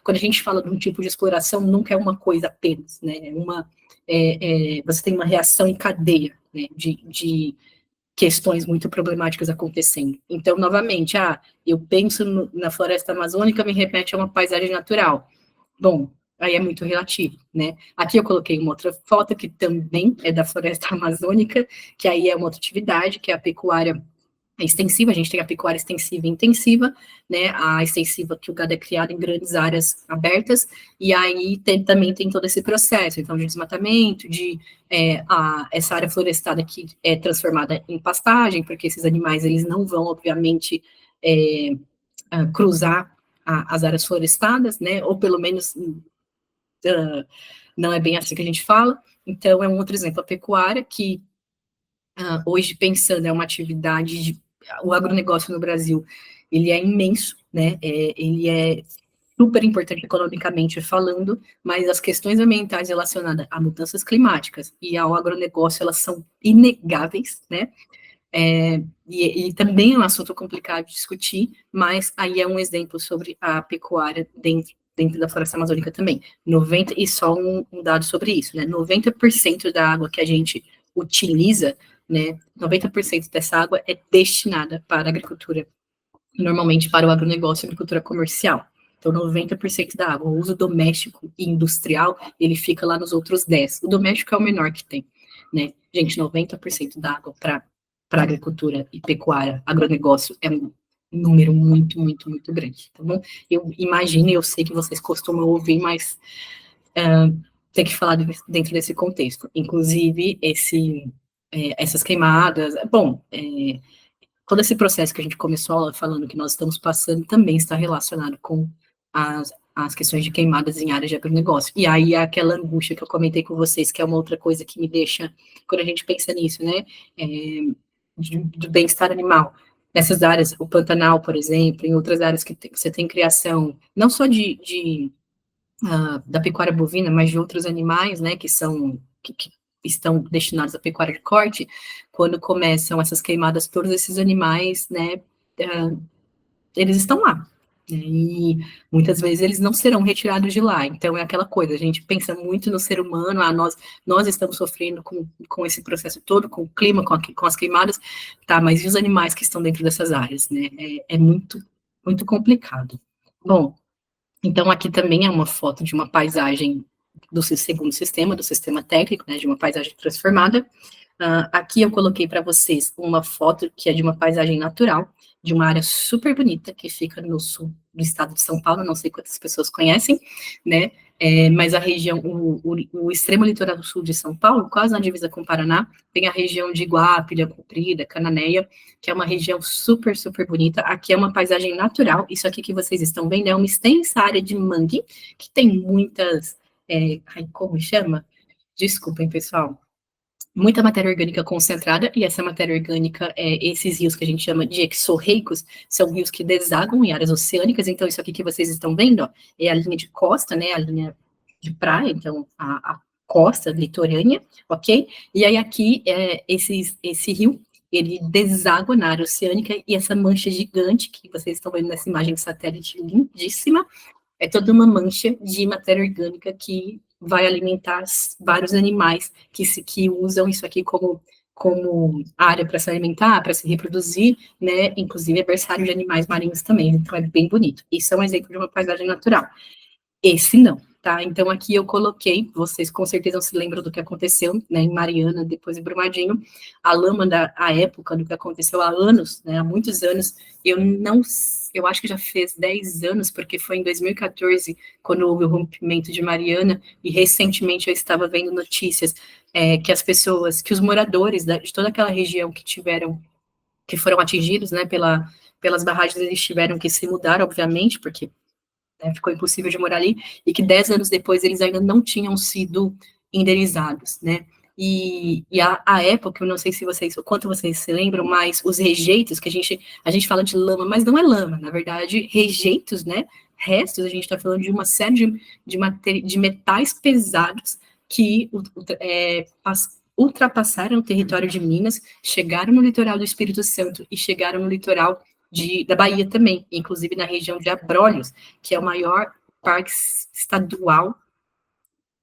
quando a gente fala de um tipo de exploração, nunca é uma coisa apenas, né? Você tem uma reação em cadeia, né? De questões muito problemáticas acontecendo. Então, novamente, eu penso na floresta amazônica, me remete a uma paisagem natural. Bom, aí é muito relativo, né? Aqui eu coloquei uma outra foto que também é da floresta amazônica, que aí é uma outra atividade, que é a pecuária extensiva. A gente tem a pecuária extensiva e intensiva, né, a extensiva que o gado é criado em grandes áreas abertas, e aí também tem todo esse processo, então, de desmatamento, essa área florestada que é transformada em pastagem, porque esses animais, eles não vão, obviamente, cruzar as áreas florestadas, né, ou pelo menos não é bem assim que a gente fala. Então, é um outro exemplo, a pecuária, que hoje, pensando, é uma atividade o agronegócio no Brasil, ele é imenso, né, ele é super importante economicamente falando, mas as questões ambientais relacionadas a mudanças climáticas e ao agronegócio, elas são inegáveis, né, e também é um assunto complicado de discutir, mas aí é um exemplo sobre a pecuária dentro da floresta amazônica também. E só um dado sobre isso, né, 90% da água que a gente utiliza, né, 90% dessa água é destinada para a agricultura, normalmente para o agronegócio e agricultura comercial. Então, 90% da água, o uso doméstico e industrial, ele fica lá nos outros 10%. O doméstico é o menor que tem, né? Gente, 90% da água para agricultura e pecuária, agronegócio, é um número muito, muito, muito grande, tá bom? Eu imagino, eu sei que vocês costumam ouvir, mas tem que falar dentro desse contexto. Inclusive, essas queimadas, todo esse processo que a gente começou falando que nós estamos passando também está relacionado com as questões de queimadas em áreas de agronegócio. E aí, aquela angústia que eu comentei com vocês, que é uma outra coisa que me deixa, quando a gente pensa nisso, né, do bem-estar animal. Nessas áreas, o Pantanal, por exemplo, em outras áreas que você tem criação, não só da pecuária bovina, mas de outros animais, né, que estão destinados à pecuária de corte, quando começam essas queimadas, todos esses animais, né, eles estão lá, e muitas vezes eles não serão retirados de lá. Então é aquela coisa, a gente pensa muito no ser humano, nós estamos sofrendo com esse processo todo, com o clima, com as queimadas, tá, mas e os animais que estão dentro dessas áreas, né, é muito, muito complicado. Bom, então aqui também é uma foto de uma paisagem do segundo sistema, do sistema técnico, né, de uma paisagem transformada. Aqui eu coloquei para vocês uma foto que é de uma paisagem natural, de uma área super bonita, que fica no sul do estado de São Paulo, não sei quantas pessoas conhecem, né, mas a região, o extremo litoral sul de São Paulo, quase na divisa com o Paraná, tem a região de Iguape, Ilha Comprida, Cananéia, que é uma região super, super bonita. Aqui é uma paisagem natural, isso aqui que vocês estão vendo é uma extensa área de mangue, que tem muitas, como chama? Desculpem, pessoal. Muita matéria orgânica concentrada, e essa matéria orgânica, esses rios que a gente chama de exorreicos, são rios que desagam em áreas oceânicas. Então isso aqui que vocês estão vendo, ó, é a linha de costa, né, a linha de praia, então a costa litorânea, ok? E aí aqui, esse rio, ele deságua na área oceânica, e essa mancha gigante que vocês estão vendo nessa imagem de satélite lindíssima, é toda uma mancha de matéria orgânica que vai alimentar vários animais que usam isso aqui como área para se alimentar, para se reproduzir, né? Inclusive é berçário de animais marinhos também, então é bem bonito. Isso é um exemplo de uma paisagem natural. Esse não, tá? Então aqui eu coloquei, vocês com certeza não se lembram do que aconteceu, né, em Mariana, depois em Brumadinho, a lama a época do que aconteceu há anos, né, há muitos anos, eu acho que já fez 10 anos, porque foi em 2014, quando houve o rompimento de Mariana, e recentemente eu estava vendo notícias que os moradores de toda aquela região que foram atingidos, né, pelas barragens, eles tiveram que se mudar, obviamente, porque ficou impossível de morar ali, e que 10 anos depois eles ainda não tinham sido indenizados, né? E a época, eu não sei se o quanto vocês se lembram, mas os rejeitos, que a gente fala de lama, mas não é lama, na verdade, rejeitos, né? Restos, a gente está falando de uma série de metais pesados que ultrapassaram o território de Minas, chegaram no litoral do Espírito Santo e chegaram no litoral da Bahia também, inclusive na região de Abrolhos, que é o maior parque estadual,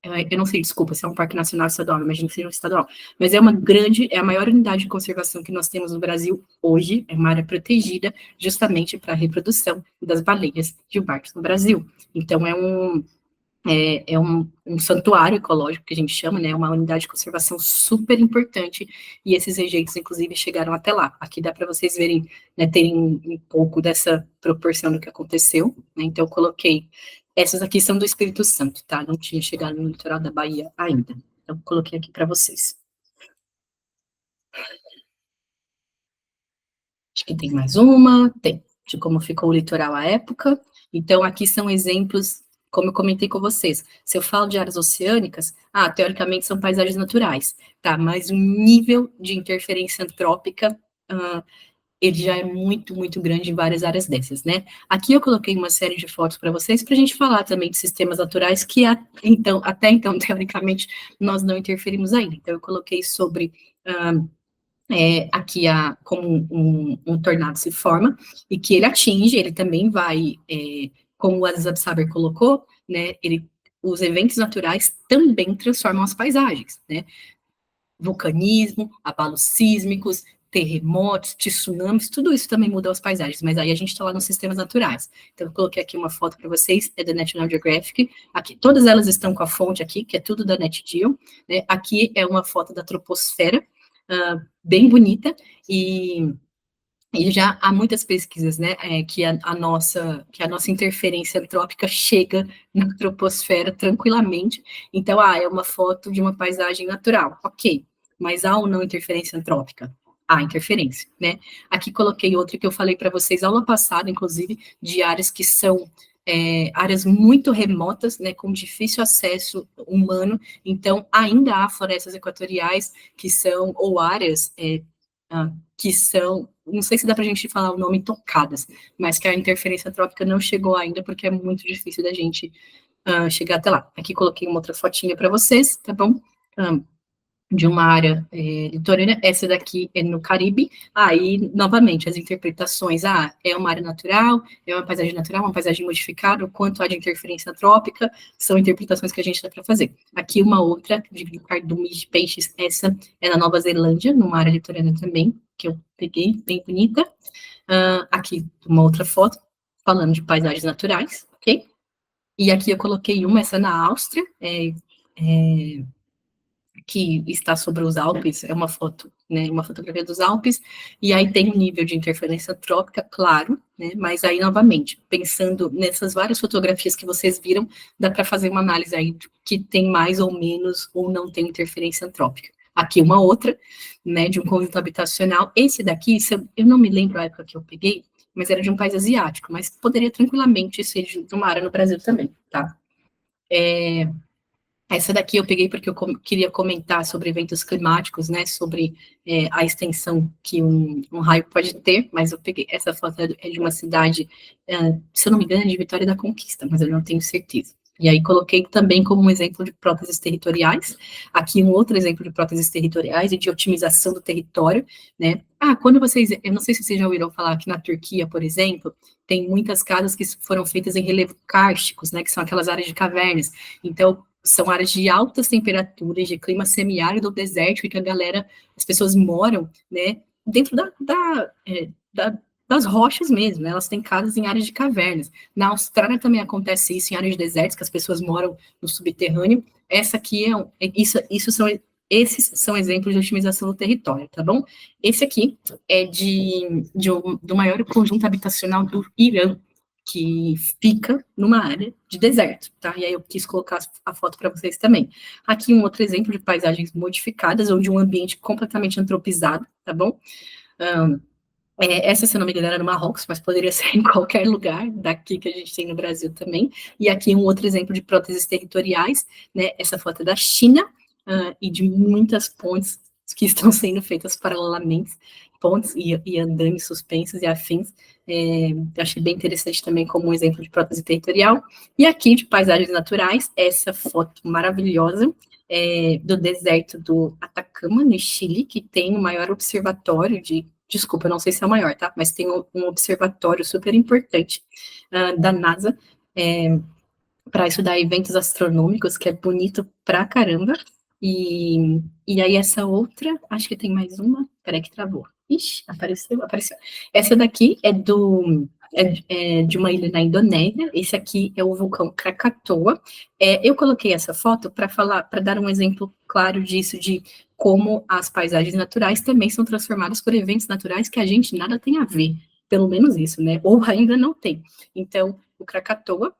eu não sei, desculpa, se é um parque nacional ou estadual, imagino que seja um estadual, mas é a maior unidade de conservação que nós temos no Brasil hoje, é uma área protegida justamente para a reprodução das baleias de barcos no Brasil. Então é um santuário ecológico que a gente chama, né, uma unidade de conservação super importante, e esses rejeitos, inclusive, chegaram até lá. Aqui dá para vocês verem, né, terem um pouco dessa proporção do que aconteceu, né, então eu coloquei, essas aqui são do Espírito Santo, tá, não tinha chegado no litoral da Bahia ainda, então eu coloquei aqui para vocês. Acho que tem mais uma, de como ficou o litoral à época. Então aqui são exemplos, como eu comentei com vocês, se eu falo de áreas oceânicas, teoricamente são paisagens naturais, tá? Mas o nível de interferência antrópica, ele já é muito, muito grande em várias áreas dessas, né? Aqui eu coloquei uma série de fotos para vocês, para a gente falar também de sistemas naturais que até então, teoricamente, nós não interferimos ainda. Então eu coloquei sobre aqui como um tornado se forma, e que ele atinge, ele também vai, como o Azab Saber colocou, né, os eventos naturais também transformam as paisagens, né, vulcanismo, abalos sísmicos, terremotos, tsunamis, tudo isso também muda as paisagens, mas aí a gente está lá nos sistemas naturais. Então eu coloquei aqui uma foto para vocês, é da National Geographic, aqui, todas elas estão com a fonte aqui, que é tudo da NetGeo, né, aqui é uma foto da troposfera, bem bonita, e já há muitas pesquisas, né, que a nossa interferência antrópica chega na troposfera tranquilamente, então, é uma foto de uma paisagem natural, ok, mas há ou não interferência antrópica? Há interferência, né? Aqui coloquei outra que eu falei para vocês aula passada, inclusive, de áreas que são áreas muito remotas, né, com difícil acesso humano, então ainda há florestas equatoriais que são, ou áreas que são, não sei se dá para a gente falar o nome, tocadas, mas que a interferência antrópica não chegou ainda, porque é muito difícil da gente chegar até lá. Aqui coloquei uma outra fotinha para vocês, tá bom? De uma área litorânea, essa daqui é no Caribe, aí, novamente, as interpretações, é uma área natural, é uma paisagem natural, uma paisagem modificada, o quanto há de interferência antrópica, são interpretações que a gente dá para fazer. Aqui uma outra, de cardumes de peixes, essa é na Nova Zelândia, numa área litorânea também, que eu peguei, bem bonita. Aqui, uma outra foto, falando de paisagens naturais, ok? E aqui eu coloquei essa na Áustria, que está sobre os Alpes, é uma foto, né, uma fotografia dos Alpes, e aí tem um nível de interferência antrópica, claro, né, mas aí, novamente, pensando nessas várias fotografias que vocês viram, dá para fazer uma análise aí que tem mais ou menos, ou não tem interferência antrópica. Aqui uma outra, né, de um conjunto habitacional. Esse daqui, eu não me lembro a época que eu peguei, mas era de um país asiático, mas poderia tranquilamente ser de uma área no Brasil também, tá? Essa daqui eu peguei porque eu queria comentar sobre eventos climáticos, né, sobre a extensão que um raio pode ter, mas eu peguei, essa foto é de uma cidade, se eu não me engano, é de Vitória da Conquista, mas eu não tenho certeza. E aí coloquei também como um exemplo de próteses territoriais, aqui um outro exemplo de próteses territoriais e de otimização do território, né. Quando vocês, eu não sei se vocês já ouviram falar que na Turquia, por exemplo, tem muitas casas que foram feitas em relevo kársticos, né, que são aquelas áreas de cavernas, então, são áreas de altas temperaturas, de clima semiárido, desértico, que as pessoas moram, né, dentro das rochas mesmo, né, elas têm casas em áreas de cavernas. Na Austrália também acontece isso, em áreas desérticas, que as pessoas moram no subterrâneo. Essa aqui esses são exemplos de otimização do território, tá bom? Esse aqui é do maior conjunto habitacional do Irã, que fica numa área de deserto, tá? E aí eu quis colocar a foto para vocês também. Aqui um outro exemplo de paisagens modificadas, ou de um ambiente completamente antropizado, tá bom? Essa, se eu não me engano, era no Marrocos, mas poderia ser em qualquer lugar daqui que a gente tem no Brasil também. E aqui um outro exemplo de próteses territoriais, né? Essa foto é da China, e de muitas pontes que estão sendo feitas paralelamente, pontes e andames suspensos e afins. Eu achei bem interessante também como um exemplo de prótese territorial. E aqui, de paisagens naturais, essa foto maravilhosa do deserto do Atacama, no Chile, que tem o maior observatório desculpa, não sei se é o maior, tá? Mas tem um observatório super importante da NASA para estudar eventos astronômicos, que é bonito pra caramba. E aí essa outra, acho que tem mais uma, peraí que travou. Ixi, apareceu. Essa daqui é de uma ilha na Indonésia, esse aqui é o vulcão Krakatoa. Eu coloquei essa foto para dar um exemplo claro disso, de como as paisagens naturais também são transformadas por eventos naturais que a gente nada tem a ver, pelo menos isso, né? Ou ainda não tem. Então, o Krakatoa,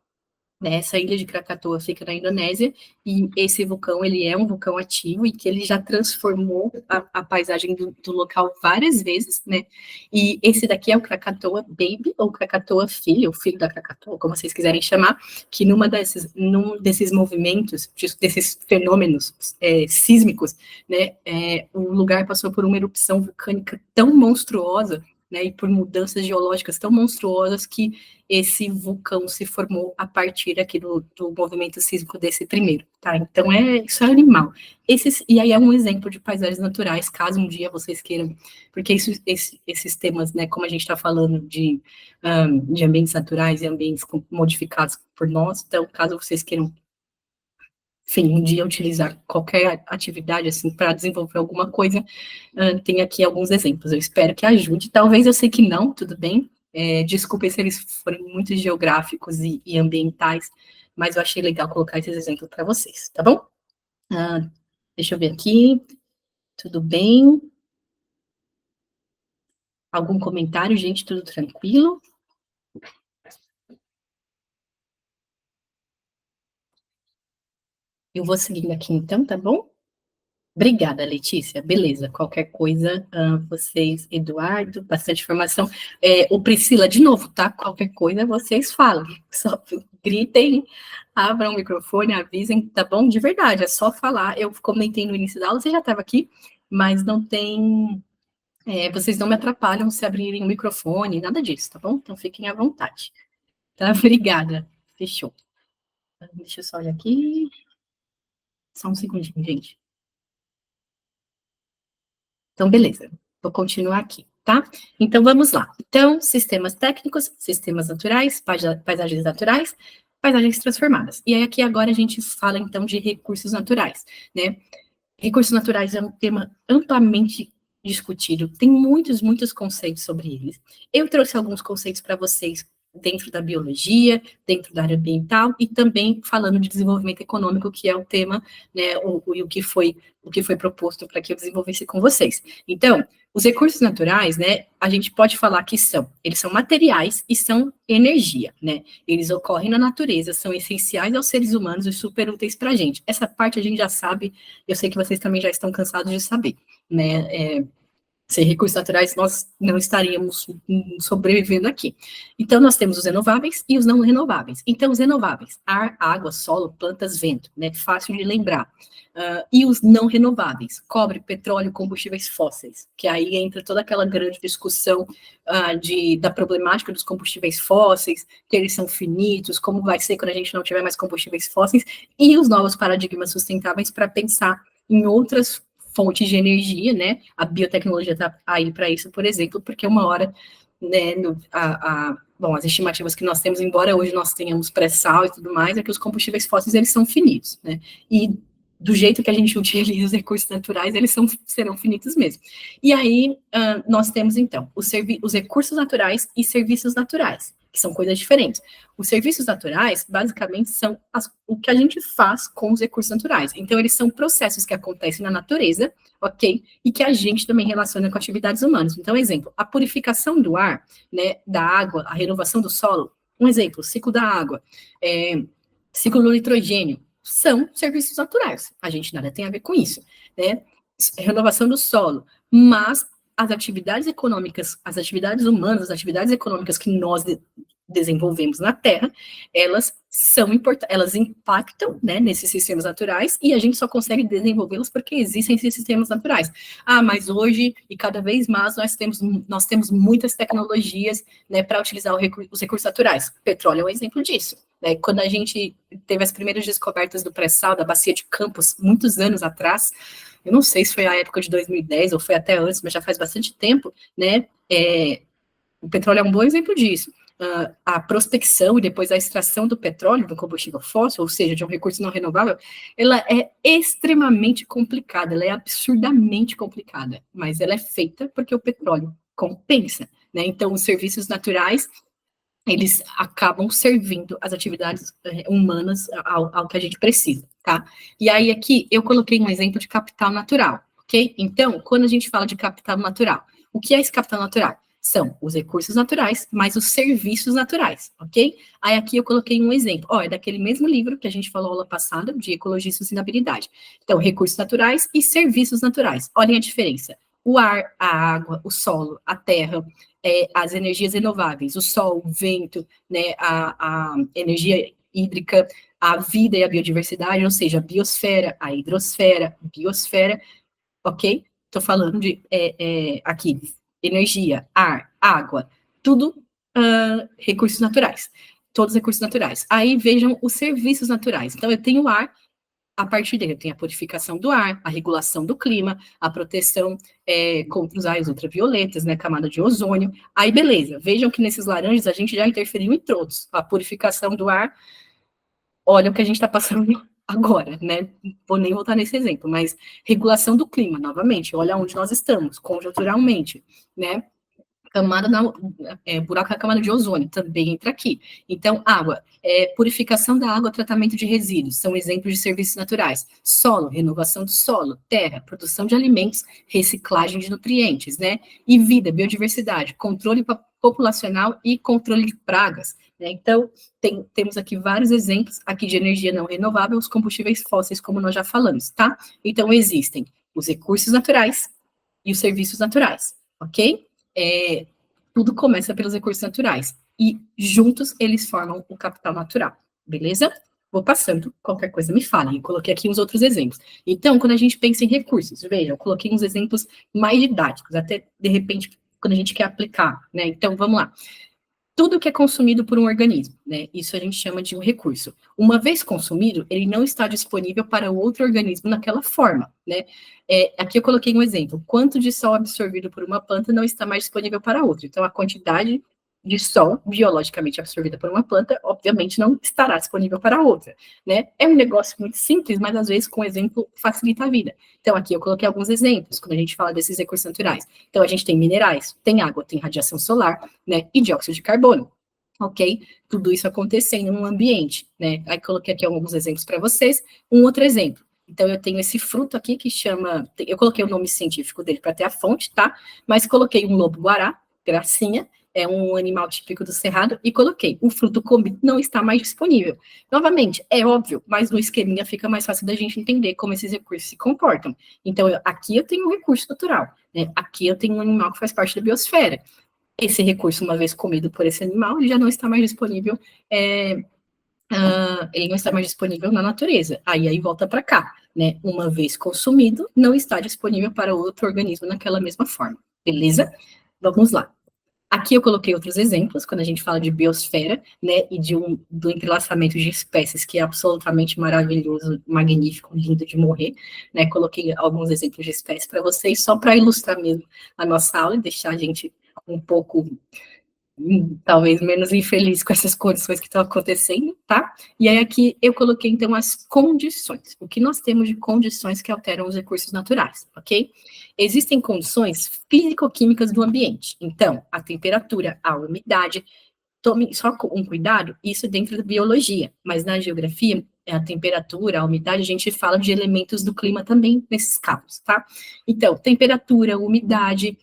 né, essa ilha de Krakatoa fica na Indonésia, e esse vulcão, ele é um vulcão ativo, e que ele já transformou a paisagem do local várias vezes, né, e esse daqui é o Krakatoa Baby, ou Krakatoa Filho, o filho da Krakatoa, como vocês quiserem chamar, que num desses movimentos, desses fenômenos sísmicos, né, o lugar passou por uma erupção vulcânica tão monstruosa, né, e por mudanças geológicas tão monstruosas que esse vulcão se formou a partir aqui do movimento sísmico desse primeiro, tá? Então, isso é animal. E aí é um exemplo de paisagens naturais, caso um dia vocês queiram, porque esses temas, né, como a gente está falando de ambientes naturais e ambientes modificados por nós, então, caso vocês queiram, enfim, um dia utilizar qualquer atividade, assim, para desenvolver alguma coisa, tem aqui alguns exemplos. Eu espero que ajude. Talvez eu sei que não, tudo bem. Desculpe se eles forem muito geográficos e ambientais, mas eu achei legal colocar esses exemplos para vocês, tá bom? Deixa eu ver aqui. Tudo bem? Algum comentário, gente? Tudo tranquilo? Eu vou seguindo aqui então, tá bom? Obrigada, Letícia. Beleza, qualquer coisa, vocês, Eduardo, bastante informação. O Priscila, de novo, tá? Qualquer coisa, vocês falam. Só gritem, abram o microfone, avisem, tá bom? De verdade, é só falar. Eu comentei no início da aula, você já estava aqui, mas não tem... vocês não me atrapalham se abrirem o microfone, nada disso, tá bom? Então, fiquem à vontade. Tá? Obrigada. Fechou. Deixa eu só olhar aqui. Só um segundinho, gente. Então, beleza, vou continuar aqui, tá? Então, vamos lá. Então, sistemas técnicos, sistemas naturais, paisagens naturais, paisagens transformadas. E aí, aqui agora a gente fala, então, de recursos naturais, né? Recursos naturais é um tema amplamente discutido, tem muitos conceitos sobre eles. Eu trouxe alguns conceitos para vocês dentro da biologia, dentro da área ambiental e também falando de desenvolvimento econômico, que é o tema, né, o que foi proposto para que eu desenvolvesse com vocês. Então, os recursos naturais, né, a gente pode falar que eles são materiais e são energia, né, eles ocorrem na natureza, são essenciais aos seres humanos e super úteis para a gente. Essa parte a gente já sabe, eu sei que vocês também já estão cansados de saber, né, sem recursos naturais, nós não estaríamos sobrevivendo aqui. Então, nós temos os renováveis e os não renováveis. Então, os renováveis, ar, água, solo, plantas, vento, né? Fácil de lembrar. E os não renováveis, cobre, petróleo, combustíveis fósseis, que aí entra toda aquela grande discussão da problemática dos combustíveis fósseis, que eles são finitos, como vai ser quando a gente não tiver mais combustíveis fósseis, e os novos paradigmas sustentáveis para pensar em outras fontes de energia, né? A biotecnologia está aí para isso, por exemplo, porque uma hora, né, bom, as estimativas que nós temos, embora hoje nós tenhamos pré-sal e tudo mais, é que os combustíveis fósseis, eles são finitos, né? E do jeito que a gente utiliza os recursos naturais, eles serão finitos mesmo. E aí, nós temos, então, os recursos naturais e serviços naturais, que são coisas diferentes. Os serviços naturais, basicamente, são o que a gente faz com os recursos naturais. Então, eles são processos que acontecem na natureza, ok? E que a gente também relaciona com atividades humanas. Então, exemplo, a purificação do ar, né, da água, a renovação do solo. Um exemplo, ciclo da água, ciclo do nitrogênio, são serviços naturais. A gente nada tem a ver com isso, né? Renovação do solo. Mas as atividades econômicas, as atividades humanas, as atividades econômicas que nós desenvolvemos na Terra, elas são importantes, elas impactam, né, nesses sistemas naturais, e a gente só consegue desenvolvê-los porque existem esses sistemas naturais. Mas hoje, e cada vez mais, nós temos muitas tecnologias, né, para utilizar os recursos naturais. Petróleo é um exemplo disso, né? Quando a gente teve as primeiras descobertas do pré-sal, da bacia de Campos, muitos anos atrás, eu não sei se foi a época de 2010 ou foi até antes, mas já faz bastante tempo, né? O petróleo é um bom exemplo disso. A prospecção e depois a extração do petróleo, do combustível fóssil, ou seja, de um recurso não renovável, ela é extremamente complicada, ela é absurdamente complicada, mas ela é feita porque o petróleo compensa, né? Então, os serviços naturais, eles acabam servindo as atividades humanas ao que a gente precisa, tá? E aí, aqui, eu coloquei um exemplo de capital natural, ok? Então, quando a gente fala de capital natural, o que é esse capital natural? São os recursos naturais, mais os serviços naturais, ok? Aí aqui eu coloquei um exemplo, é daquele mesmo livro que a gente falou aula passada, de Ecologia e Sustentabilidade. Então, recursos naturais e serviços naturais. Olhem a diferença. O ar, a água, o solo, a terra, as energias renováveis, o sol, o vento, né, a energia hídrica, a vida e a biodiversidade, ou seja, a biosfera, a hidrosfera, biosfera, ok? Estou falando de, aqui, energia, ar, água, tudo recursos naturais, todos recursos naturais. Aí vejam os serviços naturais. Então, eu tenho o ar, a partir dele eu tenho a purificação do ar, a regulação do clima, a proteção contra os raios ultravioletas, né, camada de ozônio. Aí, beleza, vejam que nesses laranjas a gente já interferiu em todos. A purificação do ar, olha o que a gente está passando agora, né? Vou nem voltar nesse exemplo, mas regulação do clima, novamente, olha onde nós estamos, conjunturalmente, né? Buraco da camada de ozônio também entra aqui. Então, água, purificação da água, tratamento de resíduos, são exemplos de serviços naturais. Solo, renovação do solo. Terra, produção de alimentos, reciclagem de nutrientes, né? E vida, biodiversidade, controle populacional e controle de pragas, né? Então, temos aqui vários exemplos aqui de energia não renovável, os combustíveis fósseis, como nós já falamos, tá? Então, existem os recursos naturais e os serviços naturais, ok? Tudo começa pelos recursos naturais, e juntos eles formam o capital natural, beleza? Vou passando, qualquer coisa me falem, eu coloquei aqui uns outros exemplos. Então, quando a gente pensa em recursos, veja, eu coloquei uns exemplos mais didáticos, até, de repente, quando a gente quer aplicar, né? Então, vamos lá. Tudo que é consumido por um organismo, né? Isso a gente chama de um recurso. Uma vez consumido, ele não está disponível para outro organismo naquela forma, né? Aqui eu coloquei um exemplo. Quanto de sol absorvido por uma planta não está mais disponível para outra. Então, a quantidade de sol biologicamente absorvida por uma planta, obviamente, não estará disponível para outra, né? É um negócio muito simples, mas às vezes com exemplo facilita a vida. Então, aqui eu coloquei alguns exemplos, quando a gente fala desses recursos naturais. Então, a gente tem minerais, tem água, tem radiação solar, né? E dióxido de carbono. ok? Tudo isso acontecendo no ambiente, né? Aí coloquei aqui alguns exemplos para vocês. Um outro exemplo. Então, eu tenho esse fruto aqui que chama... Eu coloquei o nome científico dele para ter a fonte, tá? Mas coloquei um lobo-guará, gracinha, é um animal típico do Cerrado, e coloquei, o fruto comido não está mais disponível. Novamente, é óbvio, mas no esqueminha fica mais fácil da gente entender como esses recursos se comportam. Então, aqui eu tenho um recurso natural, né? Aqui eu tenho um animal que faz parte da biosfera. Esse recurso, uma vez comido por esse animal, ele já não está mais disponível, ele não está mais disponível na natureza. Aí volta para cá, né? Uma vez consumido, não está disponível para outro organismo naquela mesma forma. Beleza? Vamos lá. Aqui eu coloquei outros exemplos, quando a gente fala de biosfera, né, e do entrelaçamento de espécies, que é absolutamente maravilhoso, magnífico, lindo de morrer, né, coloquei alguns exemplos de espécies para vocês, só para ilustrar mesmo a nossa aula e deixar a gente um pouco, talvez, menos infeliz com essas condições que estão acontecendo, tá? E aí aqui eu coloquei, então, as condições, o que nós temos de condições que alteram os recursos naturais, ok? Existem condições físico-químicas do ambiente, então, a temperatura, a umidade, tome só um cuidado, isso dentro da biologia, mas na geografia, a temperatura, a umidade, a gente fala de elementos do clima também nesses casos, tá? Então, temperatura, umidade,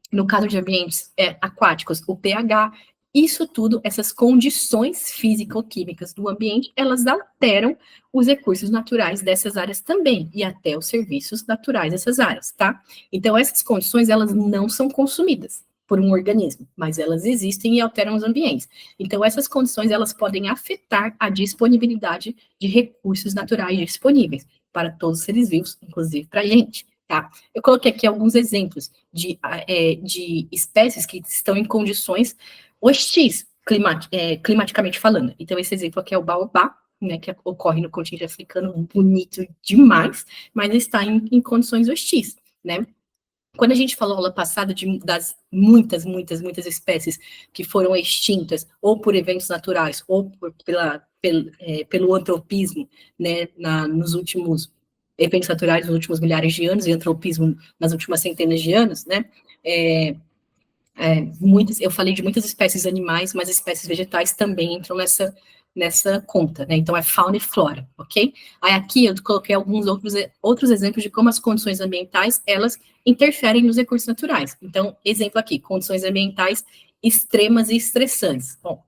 no caso de ambientes aquáticos, o pH, isso tudo, essas condições físico-químicas do ambiente, elas alteram os recursos naturais dessas áreas também, e até os serviços naturais dessas áreas, tá? Então, essas condições, elas não são consumidas por um organismo, mas elas existem e alteram os ambientes. Então, essas condições, elas podem afetar a disponibilidade de recursos naturais disponíveis para todos os seres vivos, inclusive para a gente. Tá? Eu coloquei aqui alguns exemplos de espécies que estão em condições hostis, climaticamente falando. Então, esse exemplo aqui é o baobá, né, que ocorre no continente africano, bonito demais, mas está em condições hostis, né? Quando a gente falou aula passada das muitas espécies que foram extintas, ou por eventos naturais, ou pelo antropismo, né, nos últimos eventos naturais nos últimos milhares de anos, e antropismo nas últimas centenas de anos, né? Eu falei de muitas espécies animais, mas espécies vegetais também entram nessa conta, né? Então, é fauna e flora, ok? Aí aqui eu coloquei alguns outros exemplos de como as condições ambientais, elas interferem nos recursos naturais. Então, exemplo aqui, condições ambientais extremas e estressantes. Bom,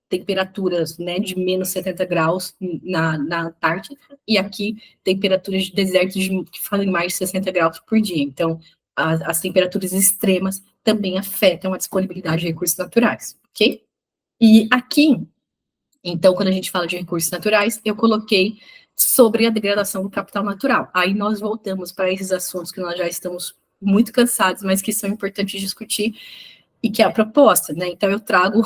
temperaturas, né, de menos 70 graus na Antártica, e aqui temperaturas de desertos que fazem mais de 60 graus por dia. Então, as temperaturas extremas também afetam a disponibilidade de recursos naturais, ok? E aqui, então, quando a gente fala de recursos naturais, eu coloquei sobre a degradação do capital natural. Aí nós voltamos para esses assuntos que nós já estamos muito cansados, mas que são importantes de discutir, e que é a proposta, né? Então, eu trago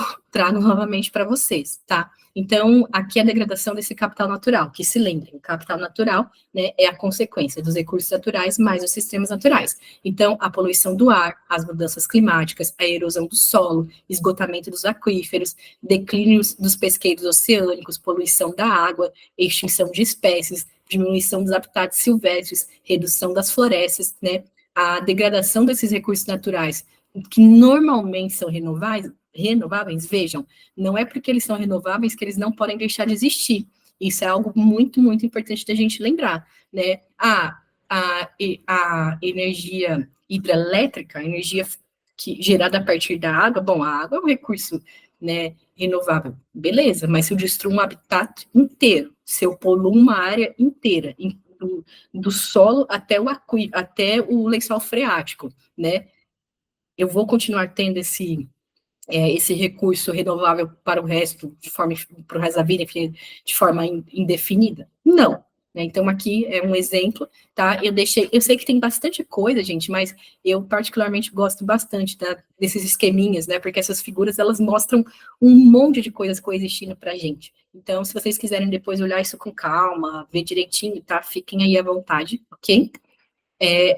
novamente para vocês, tá? Então, aqui é a degradação desse capital natural, que se lembrem, o capital natural, né, é a consequência dos recursos naturais mais os sistemas naturais. Então, a poluição do ar, as mudanças climáticas, a erosão do solo, esgotamento dos aquíferos, declínio dos pesqueiros oceânicos, poluição da água, extinção de espécies, diminuição dos habitats silvestres, redução das florestas, né? A degradação desses recursos naturais, que normalmente são renováveis, vejam, não é porque eles são renováveis que eles não podem deixar de existir. Isso é algo muito importante da gente lembrar, né? A energia hidrelétrica, a energia gerada a partir da água, bom, a água é um recurso, né, renovável, beleza, mas se eu destruo um habitat inteiro, se eu poluo uma área inteira, do solo até o lençol freático, né, eu vou continuar tendo esse recurso renovável para o resto, para o resto da vida, enfim, de forma indefinida? Não. Né? Então, aqui é um exemplo, tá? Eu sei que tem bastante coisa, gente, mas eu particularmente gosto bastante desses esqueminhas, né? Porque essas figuras, elas mostram um monte de coisas coexistindo para a gente. Então, se vocês quiserem depois olhar isso com calma, ver direitinho, tá? Fiquem aí à vontade, ok?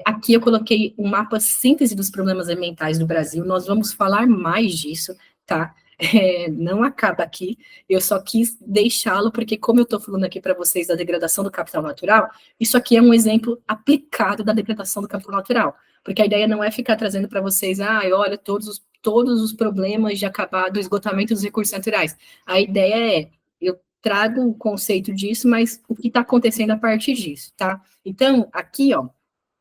Aqui eu coloquei um mapa síntese dos problemas ambientais do Brasil, nós vamos falar mais disso, tá? Não acaba aqui, eu só quis deixá-lo, porque como eu estou falando aqui para vocês da degradação do capital natural, isso aqui é um exemplo aplicado da degradação do capital natural, porque a ideia não é ficar trazendo para vocês, olha, todos todos os problemas de acabar do esgotamento dos recursos naturais. A ideia é, eu trago o conceito disso, mas o que está acontecendo a partir disso, tá? Então, aqui, ó,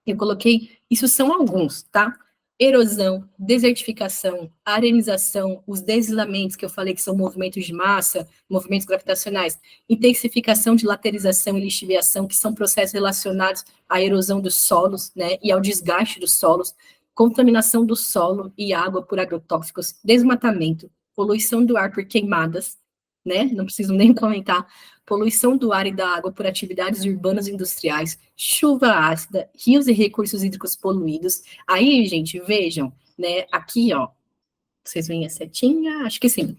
eu coloquei, isso são alguns, tá? Erosão, desertificação, arenização, os deslizamentos, que eu falei que são movimentos de massa, movimentos gravitacionais, intensificação de laterização e lixiviação, que são processos relacionados à erosão dos solos, né, e ao desgaste dos solos, contaminação do solo e água por agrotóxicos, desmatamento, poluição do ar por queimadas, né, não preciso nem comentar, poluição do ar e da água por atividades urbanas e industriais, chuva ácida, rios e recursos hídricos poluídos. Aí, gente, vejam, né, aqui, ó, vocês veem a setinha? Acho que sim.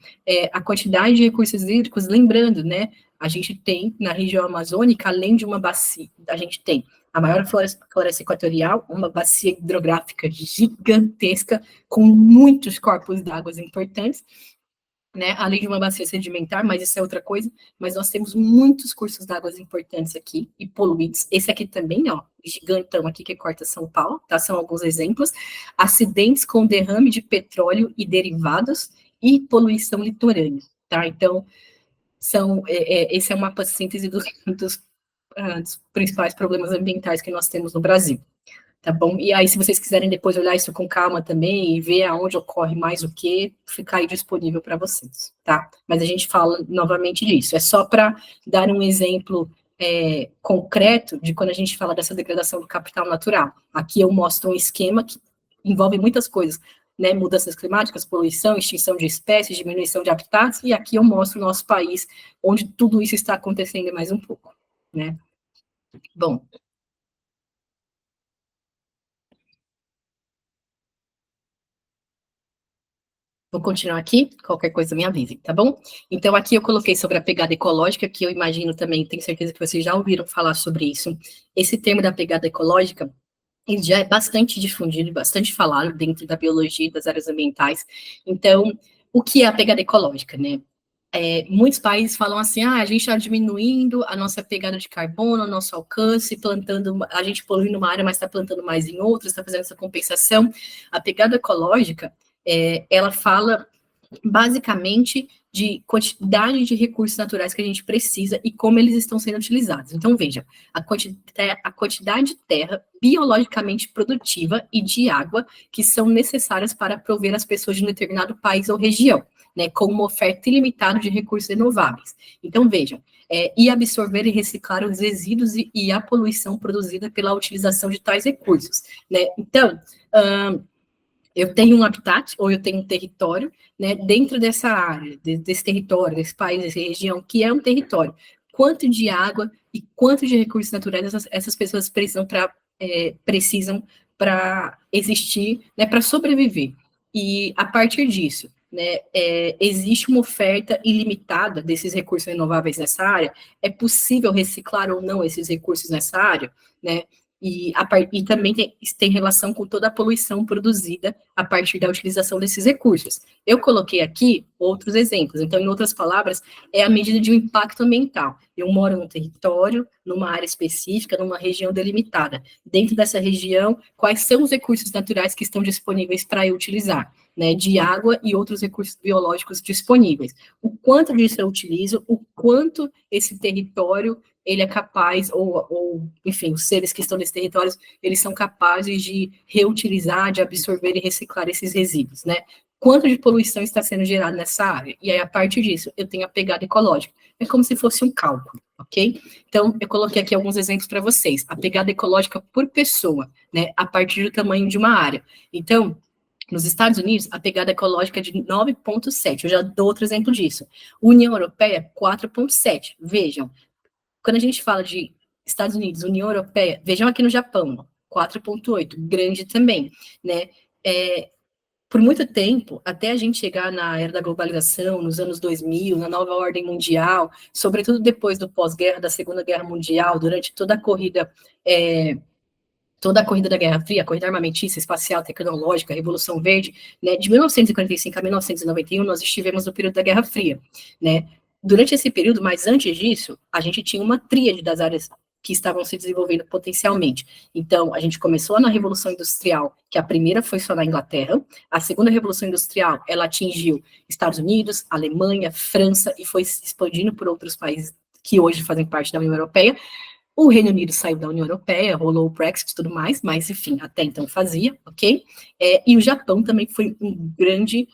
A quantidade de recursos hídricos, lembrando, né, a gente tem na região amazônica, além de uma bacia, a gente tem a maior floresta equatorial, uma bacia hidrográfica gigantesca, com muitos corpos d'água importantes, né, além de uma bacia sedimentar, mas isso é outra coisa, mas nós temos muitos cursos d'água importantes aqui, e poluídos, esse aqui também, ó, gigantão aqui que corta São Paulo, tá, são alguns exemplos, acidentes com derrame de petróleo e derivados, e poluição litorânea, tá, então, esse é o mapa síntese dos principais problemas ambientais que nós temos no Brasil. Tá bom? E aí, se vocês quiserem depois olhar isso com calma também e ver aonde ocorre mais o que, fica aí disponível para vocês, tá? Mas a gente fala novamente disso. É só para dar um exemplo concreto de quando a gente fala dessa degradação do capital natural. Aqui eu mostro um esquema que envolve muitas coisas, né? Mudanças climáticas, poluição, extinção de espécies, diminuição de habitats, e aqui eu mostro o nosso país, onde tudo isso está acontecendo mais um pouco, né? Bom, vou continuar aqui, qualquer coisa me avise, tá bom? Então, aqui eu coloquei sobre a pegada ecológica, que eu imagino também, tenho certeza que vocês já ouviram falar sobre isso. Esse termo da pegada ecológica, ele já é bastante difundido, bastante falado dentro da biologia e das áreas ambientais. Então, o que é a pegada ecológica, né? Muitos países falam assim, a gente está diminuindo a nossa pegada de carbono, o nosso alcance, a gente poluindo uma área, mas está plantando mais em outras, está fazendo essa compensação. A pegada ecológica, ela fala basicamente de quantidade de recursos naturais que a gente precisa e como eles estão sendo utilizados. Então, veja, a quantidade de terra biologicamente produtiva e de água que são necessárias para prover as pessoas de um determinado país ou região, né, com uma oferta ilimitada de recursos renováveis. Então, vejam, e absorver e reciclar os resíduos e a poluição produzida pela utilização de tais recursos, né? Então, eu tenho um habitat, ou eu tenho um território, né, dentro dessa área, desse território, desse país, dessa região, que é um território. Quanto de água e quanto de recursos naturais essas pessoas precisam para existir, né, para sobreviver. E, a partir disso, né, existe uma oferta ilimitada desses recursos renováveis nessa área, é possível reciclar ou não esses recursos nessa área, né, e também tem relação com toda a poluição produzida a partir da utilização desses recursos. Eu coloquei aqui outros exemplos, então, em outras palavras, é a medida de um impacto ambiental. Eu moro num território, numa área específica, numa região delimitada. Dentro dessa região, quais são os recursos naturais que estão disponíveis para eu utilizar? Né, de água e outros recursos biológicos disponíveis. O quanto disso eu utilizo, o quanto esse território ele é capaz, enfim, os seres que estão nesse território, eles são capazes de reutilizar, de absorver e reciclar esses resíduos, né? Quanto de poluição está sendo gerada nessa área? E aí, a partir disso, eu tenho a pegada ecológica. É como se fosse um cálculo, ok? Então, eu coloquei aqui alguns exemplos para vocês. A pegada ecológica por pessoa, né? A partir do tamanho de uma área. Então, nos Estados Unidos, a pegada ecológica é de 9,7. Eu já dou outro exemplo disso. União Europeia, 4,7. Vejam, quando a gente fala de Estados Unidos, União Europeia, vejam aqui no Japão, 4,8, grande também, né? Por muito tempo, até a gente chegar na era da globalização, nos anos 2000, na nova ordem mundial, sobretudo depois do pós-guerra, da Segunda Guerra Mundial, durante toda a corrida da Guerra Fria, a corrida armamentista, espacial, tecnológica, a Revolução Verde, né, de 1945 a 1991, nós estivemos no período da Guerra Fria, né? Durante esse período, mas antes disso, a gente tinha uma tríade das áreas que estavam se desenvolvendo potencialmente. Então, a gente começou na Revolução Industrial, que a primeira foi só na Inglaterra, a segunda Revolução Industrial, ela atingiu Estados Unidos, Alemanha, França, e foi se expandindo por outros países que hoje fazem parte da União Europeia. O Reino Unido saiu da União Europeia, rolou o Brexit e tudo mais, mas, enfim, até então fazia, ok? E o Japão também foi um grande...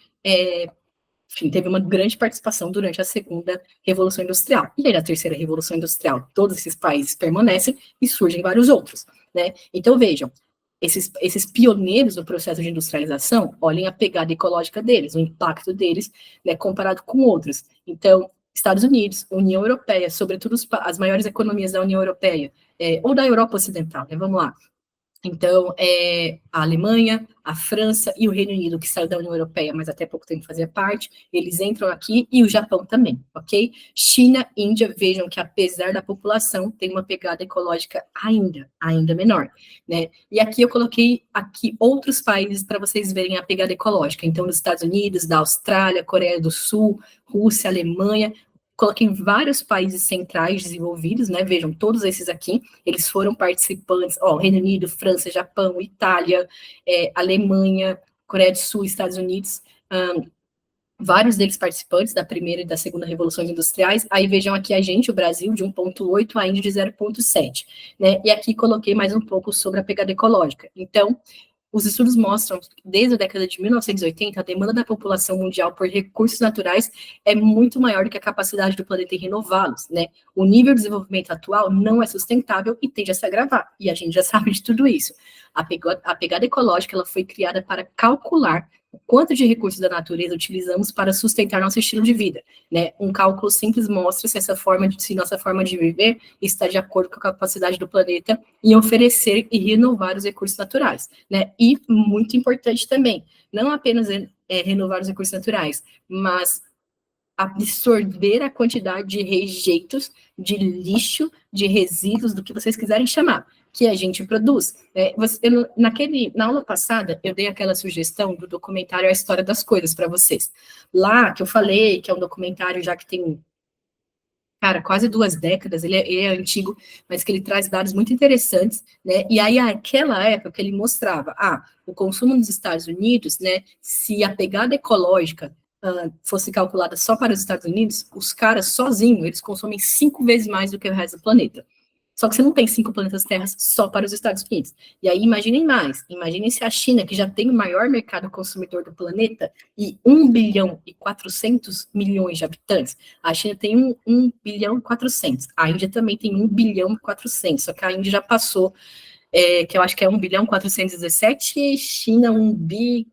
enfim, teve uma grande participação durante a segunda Revolução Industrial. E aí, na terceira Revolução Industrial, todos esses países permanecem e surgem vários outros, né? Então, vejam, esses pioneiros no processo de industrialização, olhem a pegada ecológica deles, o impacto deles, né, comparado com outros. Então, Estados Unidos, União Europeia, sobretudo as maiores economias da União Europeia, ou da Europa Ocidental, né? Vamos lá. Então, a Alemanha, a França e o Reino Unido, que saiu da União Europeia, mas até pouco tempo fazia parte, eles entram aqui, e o Japão também, ok? China, Índia, vejam que apesar da população, tem uma pegada ecológica ainda menor, né? E aqui eu coloquei outros países para vocês verem a pegada ecológica. Então, dos Estados Unidos, da Austrália, Coreia do Sul, Rússia, Alemanha, coloquei vários países centrais desenvolvidos, né? Vejam, todos esses aqui, eles foram participantes, Reino Unido, França, Japão, Itália, Alemanha, Coreia do Sul, Estados Unidos, vários deles participantes da primeira e da segunda revoluções industriais. Aí vejam aqui a gente, o Brasil, de 1,8, a Índia de 0,7, né? E aqui coloquei mais um pouco sobre a pegada ecológica. Então, os estudos mostram que desde a década de 1980, a demanda da população mundial por recursos naturais é muito maior do que a capacidade do planeta em renová-los, né? O nível de desenvolvimento atual não é sustentável e tende a se agravar, e a gente já sabe de tudo isso. A pegada ecológica, ela foi criada para calcular o quanto de recursos da natureza utilizamos para sustentar nosso estilo de vida, né? Um cálculo simples mostra se nossa forma de viver está de acordo com a capacidade do planeta em oferecer e renovar os recursos naturais, né? E, muito importante também, não apenas renovar os recursos naturais, mas absorver a quantidade de rejeitos, de lixo, de resíduos, do que vocês quiserem chamar, que a gente produz. Na aula passada, eu dei aquela sugestão do documentário A História das Coisas para vocês. Lá, que eu falei, que é um documentário já que tem, quase 2 décadas, ele é antigo, mas que ele traz dados muito interessantes, né? E aí, naquela época, ele mostrava, o consumo nos Estados Unidos, né, se a pegada ecológica fosse calculada só para os Estados Unidos, os caras sozinhos, eles consomem 5 vezes mais do que o resto do planeta. Só que você não tem 5 planetas terras só para os Estados Unidos. E aí, imaginem mais. Imaginem se a China, que já tem o maior mercado consumidor do planeta, e 1 bilhão e 400 milhões de habitantes. A China tem 1 bilhão e 400. A Índia também tem 1 bilhão e 400. Só que a Índia já passou, que eu acho que é 1 bilhão e 417, e China 1 bi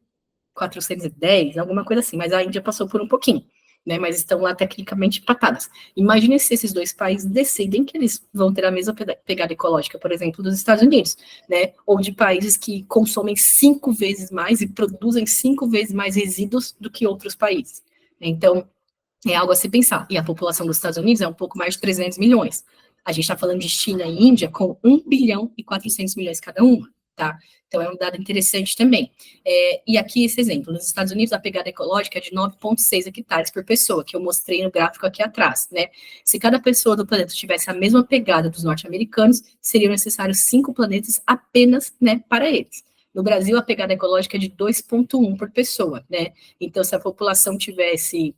410, alguma coisa assim. Mas a Índia passou por um pouquinho, né, mas estão lá tecnicamente empatadas. Imagine se esses 2 países decidem que eles vão ter a mesma pegada ecológica, por exemplo, dos Estados Unidos, né, ou de países que consomem 5 vezes mais e produzem 5 vezes mais resíduos do que outros países. Então, é algo a se pensar. E a população dos Estados Unidos é um pouco mais de 300 milhões. A gente está falando de China e Índia com 1 bilhão e 400 milhões cada uma, tá? Então, é um dado interessante também. E aqui esse exemplo, nos Estados Unidos a pegada ecológica é de 9,6 hectares por pessoa, que eu mostrei no gráfico aqui atrás, né? Se cada pessoa do planeta tivesse a mesma pegada dos norte-americanos, seriam necessários 5 planetas apenas, né, para eles. No Brasil, a pegada ecológica é de 2,1 por pessoa, né? Então, se a população tivesse...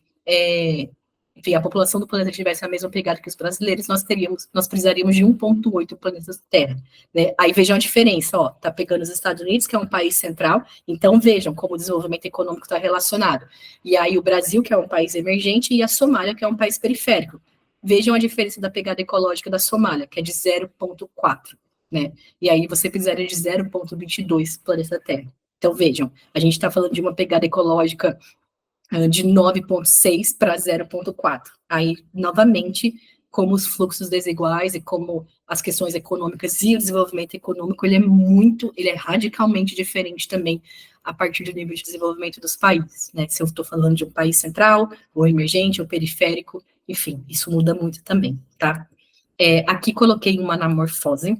enfim, a população do planeta tivesse a mesma pegada que os brasileiros, nós precisaríamos de 1,8 planetas Terra, né? Aí vejam a diferença, tá pegando os Estados Unidos, que é um país central, então vejam como o desenvolvimento econômico está relacionado. E aí o Brasil, que é um país emergente, e a Somália, que é um país periférico. Vejam a diferença da pegada ecológica da Somália, que é de 0,4, né? E aí você precisaria de 0,22 planeta Terra. Então vejam, a gente está falando de uma pegada ecológica de 9,6 para 0,4. Aí, novamente, como os fluxos desiguais e como as questões econômicas e o desenvolvimento econômico, ele é radicalmente diferente também a partir do nível de desenvolvimento dos países, né? Se eu estou falando de um país central, ou emergente, ou periférico, enfim, isso muda muito também, tá? Aqui coloquei uma anamorfose.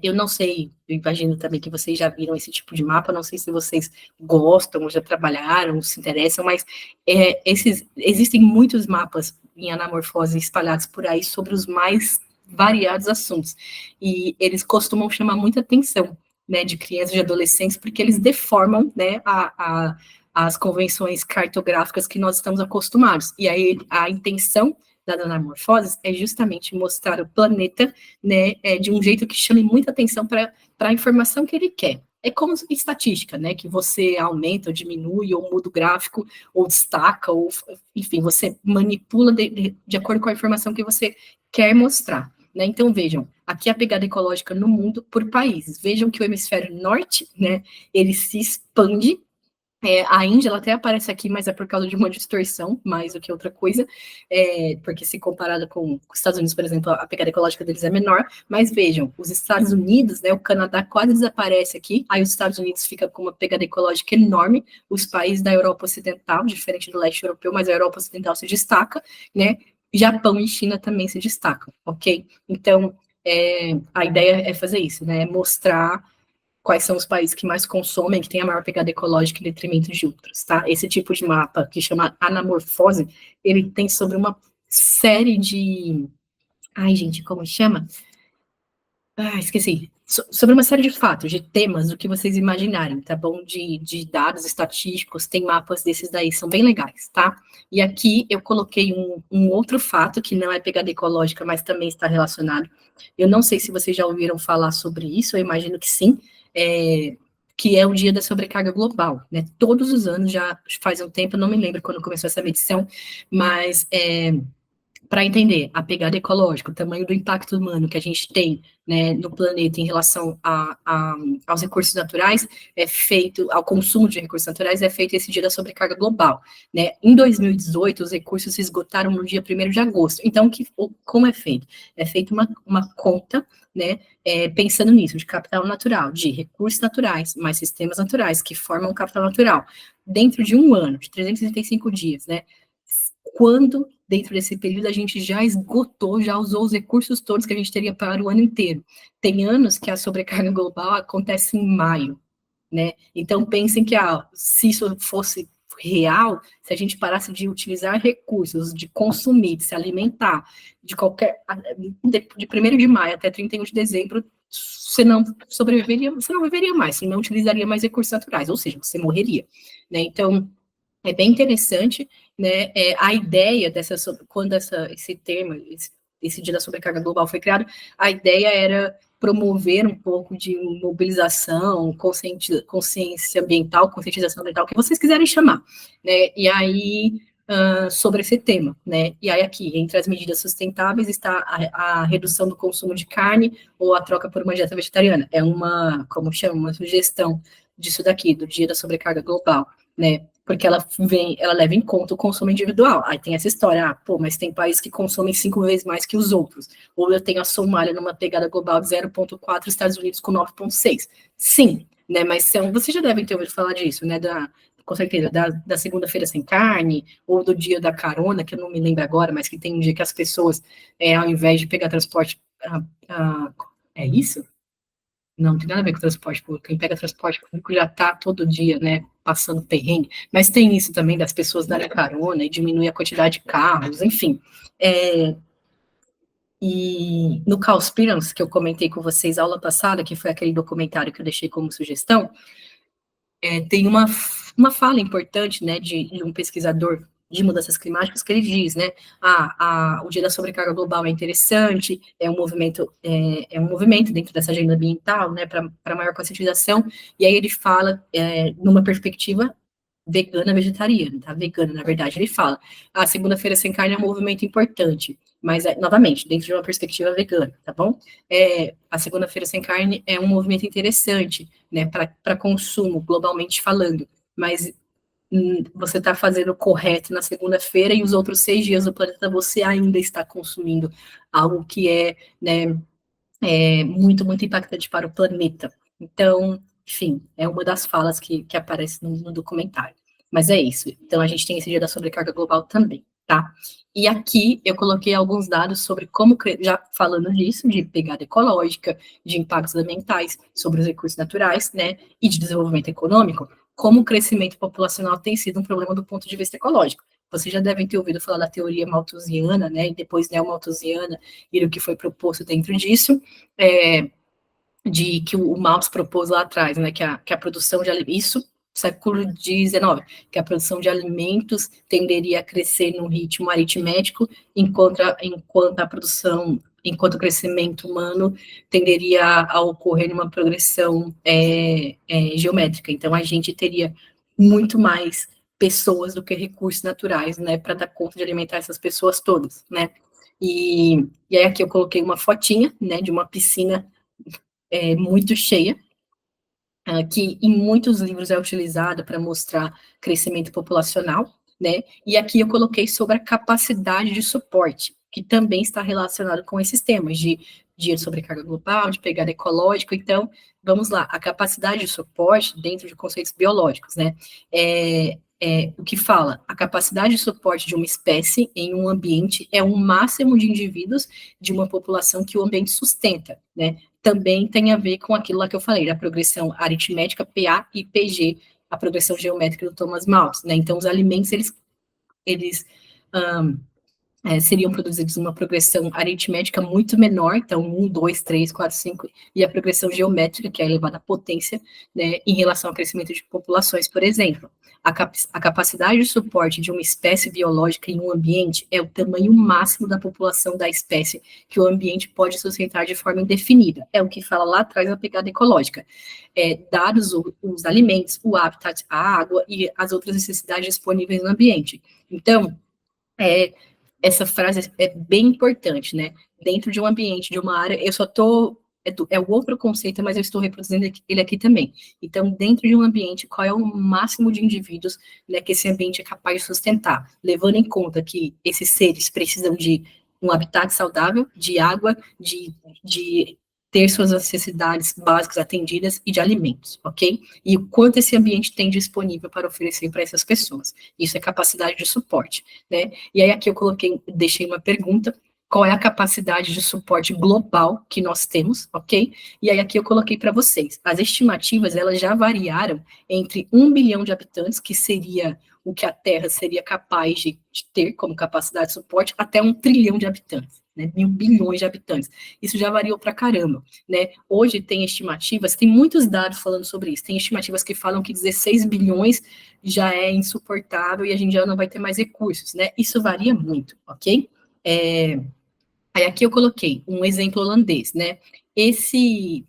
Eu não sei, eu imagino também que vocês já viram esse tipo de mapa, não sei se vocês gostam, ou já trabalharam, se interessam, mas existem muitos mapas em anamorfose espalhados por aí sobre os mais variados assuntos. E eles costumam chamar muita atenção, né, de crianças e adolescentes, porque eles deformam, né, as convenções cartográficas que nós estamos acostumados. E aí a intenção da Anamorfoses é justamente mostrar o planeta, né, de um jeito que chame muita atenção para a informação que ele quer. É como estatística, né, que você aumenta ou diminui, ou muda o gráfico, ou destaca, ou, enfim, você manipula de acordo com a informação que você quer mostrar. Né? Então, vejam, aqui a pegada ecológica no mundo por países. Vejam que o hemisfério norte, né, ele se expande. A Índia, ela até aparece aqui, mas é por causa de uma distorção, mais do que outra coisa, porque se comparada com os Estados Unidos, por exemplo, a pegada ecológica deles é menor, mas vejam, os Estados Unidos, né, o Canadá quase desaparece aqui, aí os Estados Unidos fica com uma pegada ecológica enorme, os países da Europa Ocidental, diferente do leste europeu, mas a Europa Ocidental se destaca, né, Japão e China também se destacam, ok? Então, a ideia é fazer isso, né, mostrar quais são os países que mais consomem, que têm a maior pegada ecológica em detrimento de outros, tá? Esse tipo de mapa, que chama Anamorfose, ele tem sobre uma série de... Ai, gente, como chama? Esqueci. Sobre uma série de fatos, de temas, do que vocês imaginarem, tá bom? De dados estatísticos, tem mapas desses daí, são bem legais, tá? E aqui eu coloquei um outro fato, que não é pegada ecológica, mas também está relacionado. Eu não sei se vocês já ouviram falar sobre isso, eu imagino que sim, que é o dia da sobrecarga global, né? Todos os anos, já faz um tempo, eu não me lembro quando começou essa medição, mas para entender a pegada ecológica, o tamanho do impacto humano que a gente tem, né, no planeta em relação aos recursos naturais, ao consumo de recursos naturais, é feito esse dia da sobrecarga global, né? Em 2018, os recursos se esgotaram no dia 1º de agosto. Então, como é feito? É feita uma conta, né, pensando nisso, de capital natural, de recursos naturais, mais sistemas naturais, que formam capital natural, dentro de um ano, de 365 dias, né? Quando, dentro desse período, a gente já esgotou, já usou os recursos todos que a gente teria para o ano inteiro. Tem anos que a sobrecarga global acontece em maio, né? Então, pensem que, se isso fosse real, se a gente parasse de utilizar recursos, de consumir, de se alimentar, de 1º de maio até 31 de dezembro, você não viveria mais, você não utilizaria mais recursos naturais, ou seja, você morreria, né? Então, é bem interessante, né, a ideia quando esse termo, esse dia da sobrecarga global foi criado, a ideia era promover um pouco de mobilização, consciência ambiental, conscientização ambiental, o que vocês quiserem chamar, né, e aí, sobre esse tema, né, e aí aqui, entre as medidas sustentáveis está a redução do consumo de carne ou a troca por uma dieta vegetariana, uma sugestão disso daqui, do dia da sobrecarga global, né, porque ela leva em conta o consumo individual. Aí tem essa história, mas tem países que consomem 5 vezes mais que os outros. Ou eu tenho a Somália numa pegada global de 0,4, Estados Unidos com 9,6. Sim, né, mas vocês já devem ter ouvido falar disso, né, com certeza, da segunda-feira sem carne, ou do dia da carona, que eu não me lembro agora, mas que tem um dia que as pessoas, ao invés de pegar transporte, é isso? Não tem nada a ver com transporte público. Quem pega transporte público já está todo dia, né, passando perrengue. Mas tem isso também das pessoas darem carona e diminuir a quantidade de carros, enfim. E no Cowspiracy, que eu comentei com vocês aula passada, que foi aquele documentário que eu deixei como sugestão, tem uma fala importante, né, de um pesquisador de mudanças climáticas, que ele diz, né, o dia da sobrecarga global é interessante, é um movimento dentro dessa agenda ambiental, né, para maior conscientização, e aí ele fala, numa perspectiva vegana, vegetariana, tá, vegana, na verdade, ele fala, a segunda-feira sem carne é um movimento importante, mas, novamente, dentro de uma perspectiva vegana, tá bom? A segunda-feira sem carne é um movimento interessante, né, para consumo, globalmente falando, mas você está fazendo o correto na segunda-feira e os outros 6 dias do planeta você ainda está consumindo algo que é, né, muito, muito impactante para o planeta. Então, enfim, é uma das falas que aparece no documentário. Mas é isso. Então, a gente tem esse dia da sobrecarga global também, tá? E aqui eu coloquei alguns dados sobre como, já falando disso, de pegada ecológica, de impactos ambientais, sobre os recursos naturais, né, e de desenvolvimento econômico, como o crescimento populacional tem sido um problema do ponto de vista ecológico. vocês já devem ter ouvido falar da teoria malthusiana, né, e depois neomalthusiana, e do que foi proposto dentro disso, de que o Malthus propôs lá atrás, né, que a produção de alimentos, século XIX, que a produção de alimentos tenderia a crescer num ritmo aritmético, enquanto o crescimento humano tenderia a ocorrer numa progressão geométrica. Então, a gente teria muito mais pessoas do que recursos naturais, né, para dar conta de alimentar essas pessoas todas, né. E aí aqui eu coloquei uma fotinha, né, de uma piscina muito cheia, que em muitos livros é utilizada para mostrar crescimento populacional, né? E aqui eu coloquei sobre a capacidade de suporte, que também está relacionado com esses temas de sobrecarga global, de pegada ecológica. Então, vamos lá, a capacidade de suporte dentro de conceitos biológicos, né? O que fala, a capacidade de suporte de uma espécie em um ambiente é o máximo de indivíduos de uma população que o ambiente sustenta, né? Também tem a ver com aquilo lá que eu falei, da progressão aritmética, PA e PG, a progressão geométrica do Thomas Malthus, né? Então, os alimentos, eles seriam produzidos numa progressão aritmética muito menor, então 1, 2, 3, 4, 5, e a progressão geométrica, que é elevada à potência, né, em relação ao crescimento de populações, por exemplo. A capacidade de suporte de uma espécie biológica em um ambiente é o tamanho máximo da população da espécie que o ambiente pode sustentar de forma indefinida. É o que fala lá atrás a pegada ecológica. Dados os alimentos, o habitat, a água e as outras necessidades disponíveis no ambiente. Então, essa frase é bem importante, né? Dentro de um ambiente, de uma área, eu só estou... É o outro conceito, mas eu estou reproduzindo ele aqui também. Então, dentro de um ambiente, qual é o máximo de indivíduos, né, que esse ambiente é capaz de sustentar? Levando em conta que esses seres precisam de um habitat saudável, de água, de ter suas necessidades básicas atendidas e de alimentos, ok? E o quanto esse ambiente tem disponível para oferecer para essas pessoas. Isso é capacidade de suporte, né? E aí aqui eu deixei uma pergunta: qual é a capacidade de suporte global que nós temos, ok? E aí aqui eu coloquei para vocês, as estimativas, elas já variaram entre 1 bilhão de habitantes, que seria o que a Terra seria capaz de ter como capacidade de suporte, até 1 trilhão de habitantes, né? 1.000 bilhões de habitantes. Isso já variou pra caramba, né? Hoje tem estimativas, tem muitos dados falando sobre isso, tem estimativas que falam que 16 bilhões já é insuportável e a gente já não vai ter mais recursos, né? Isso varia muito, ok? Aí aqui eu coloquei um exemplo holandês, né? Esse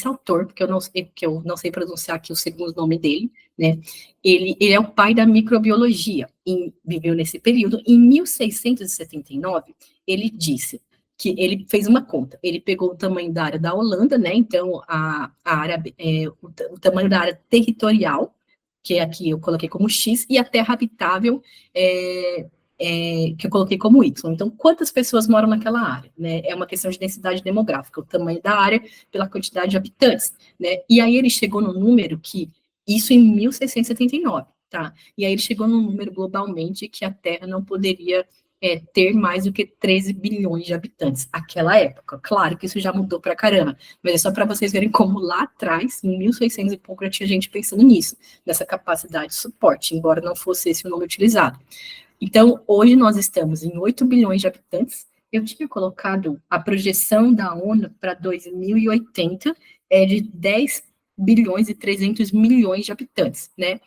autor, porque eu não sei pronunciar aqui o segundo nome dele, né? Ele é o pai da microbiologia, viveu nesse período. Em 1679, ele disse que ele fez uma conta, ele pegou o tamanho da área da Holanda, né? Então, a área, o tamanho da área territorial, que aqui eu coloquei como X, e a terra habitável, que eu coloquei como Y. Então, quantas pessoas moram naquela área, né? É uma questão de densidade demográfica, o tamanho da área pela quantidade de habitantes, né? E aí ele chegou no número que, isso em 1679, tá? E aí ele chegou no número globalmente que a Terra não poderia ter mais do que 13 bilhões de habitantes, naquela época. Claro que isso já mudou pra caramba, mas é só para vocês verem como lá atrás, em 1600 e pouco, já tinha gente pensando nisso, nessa capacidade de suporte, embora não fosse esse o nome utilizado. Então, hoje nós estamos em 8 bilhões de habitantes. Eu tinha colocado a projeção da ONU para 2080 de 10 bilhões e 300 milhões de habitantes, né?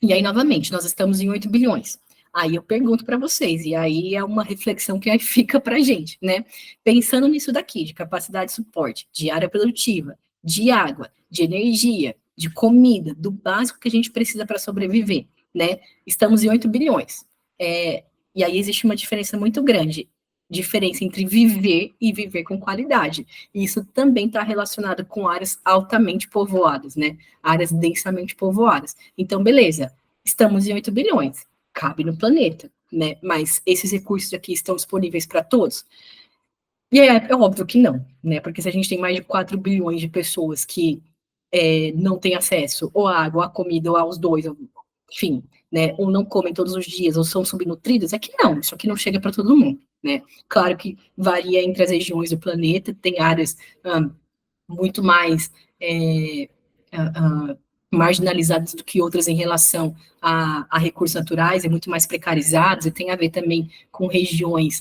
E aí, novamente, nós estamos em 8 bilhões. Aí eu pergunto para vocês, e aí é uma reflexão que aí fica para a gente, né? Pensando nisso daqui, de capacidade de suporte, de área produtiva, de água, de energia, de comida, do básico que a gente precisa para sobreviver, né? Estamos em 8 bilhões. E aí existe uma diferença muito grande, diferença entre viver e viver com qualidade. E isso também está relacionado com áreas altamente povoadas, né? Áreas densamente povoadas. Então, beleza, estamos em 8 bilhões, cabe no planeta, né? Mas esses recursos aqui estão disponíveis para todos? E é óbvio que não, né? Porque se a gente tem mais de 4 bilhões de pessoas que não têm acesso ou à água, ou à comida, ou aos dois, enfim, né, ou não comem todos os dias, ou são subnutridos, é que não, isso aqui não chega para todo mundo, né? Claro que varia entre as regiões do planeta, tem áreas muito mais marginalizadas do que outras em relação a recursos naturais, e muito mais precarizados, e tem a ver também com regiões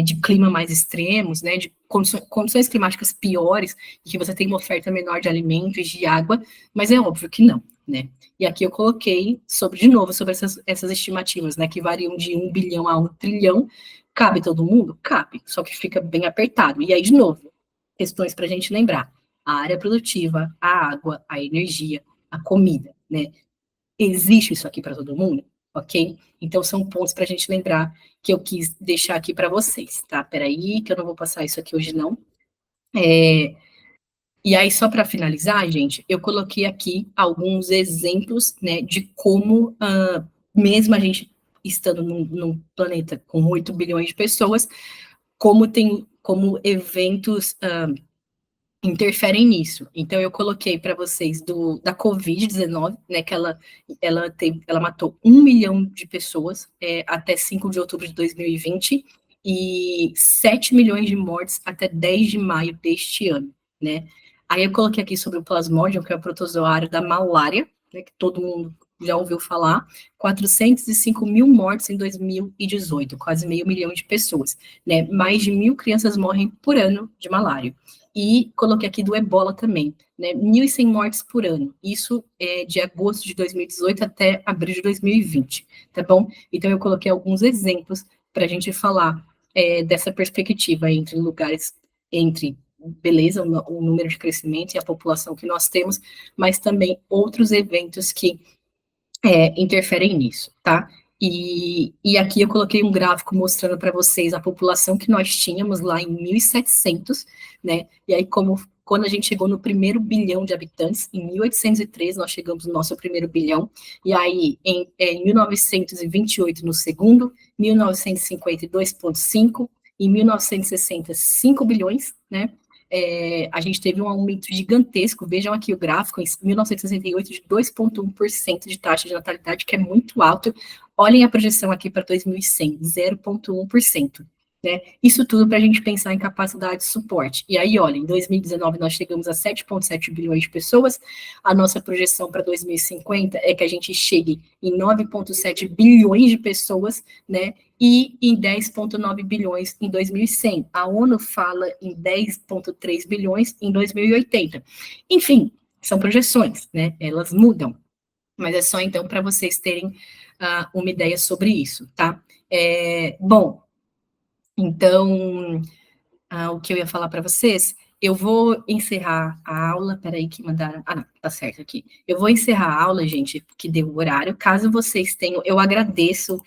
de clima mais extremos, né, de condições climáticas piores, e que você tem uma oferta menor de alimentos, de água, mas é óbvio que não, né. E aqui eu coloquei, de novo, sobre essas estimativas, né, que variam de 1 bilhão a 1 trilhão, cabe todo mundo? Cabe, só que fica bem apertado. E aí, de novo, questões para a gente lembrar: a área produtiva, a água, a energia, a comida, né? Existe isso aqui para todo mundo? Ok? Então, são pontos para a gente lembrar que eu quis deixar aqui para vocês, tá? Peraí, que eu não vou passar isso aqui hoje, não. E aí, só para finalizar, gente, eu coloquei aqui alguns exemplos, né, de como, mesmo a gente estando num planeta com 8 bilhões de pessoas, como eventos interferem nisso. Então, eu coloquei para vocês da Covid-19, né, que ela matou 1 milhão de pessoas até 5 de outubro de 2020, e 7 milhões de mortes até 10 de maio deste ano, né. Aí eu coloquei aqui sobre o Plasmodium, que é o protozoário da malária, né, que todo mundo já ouviu falar, 405 mil mortes em 2018, quase 500 mil de pessoas, né, mais de 1.000 crianças morrem por ano de malária. E coloquei aqui do ebola também, né, 1.100 mortes por ano, isso é de agosto de 2018 até abril de 2020, tá bom? Então eu coloquei alguns exemplos para a gente falar dessa perspectiva entre beleza, o número de crescimento e a população que nós temos, mas também outros eventos que interferem nisso, tá? E aqui eu coloquei um gráfico mostrando para vocês a população que nós tínhamos lá em 1700, né? E aí, quando a gente chegou no primeiro bilhão de habitantes, em 1803 nós chegamos no nosso primeiro bilhão, e aí em 1928 no segundo, 1950 2,5, em 1960 5 bilhões, né? A gente teve um aumento gigantesco, vejam aqui o gráfico, em 1968, de 2,1% de taxa de natalidade, que é muito alto. Olhem a projeção aqui para 2100, 0,1%. Né? Isso tudo para a gente pensar em capacidade de suporte. E aí, olha, em 2019 nós chegamos a 7,7 bilhões de pessoas, a nossa projeção para 2050 é que a gente chegue em 9,7 bilhões de pessoas, né? E em 10,9 bilhões em 2100. A ONU fala em 10,3 bilhões em 2080. Enfim, são projeções, né? Elas mudam. Mas é só, então, para vocês terem uma ideia sobre isso, tá? Bom, então, o que eu ia falar para vocês, eu vou encerrar a aula, peraí que mandaram, não, tá certo aqui. Eu vou encerrar a aula, gente, que deu o horário. Caso vocês tenham, eu agradeço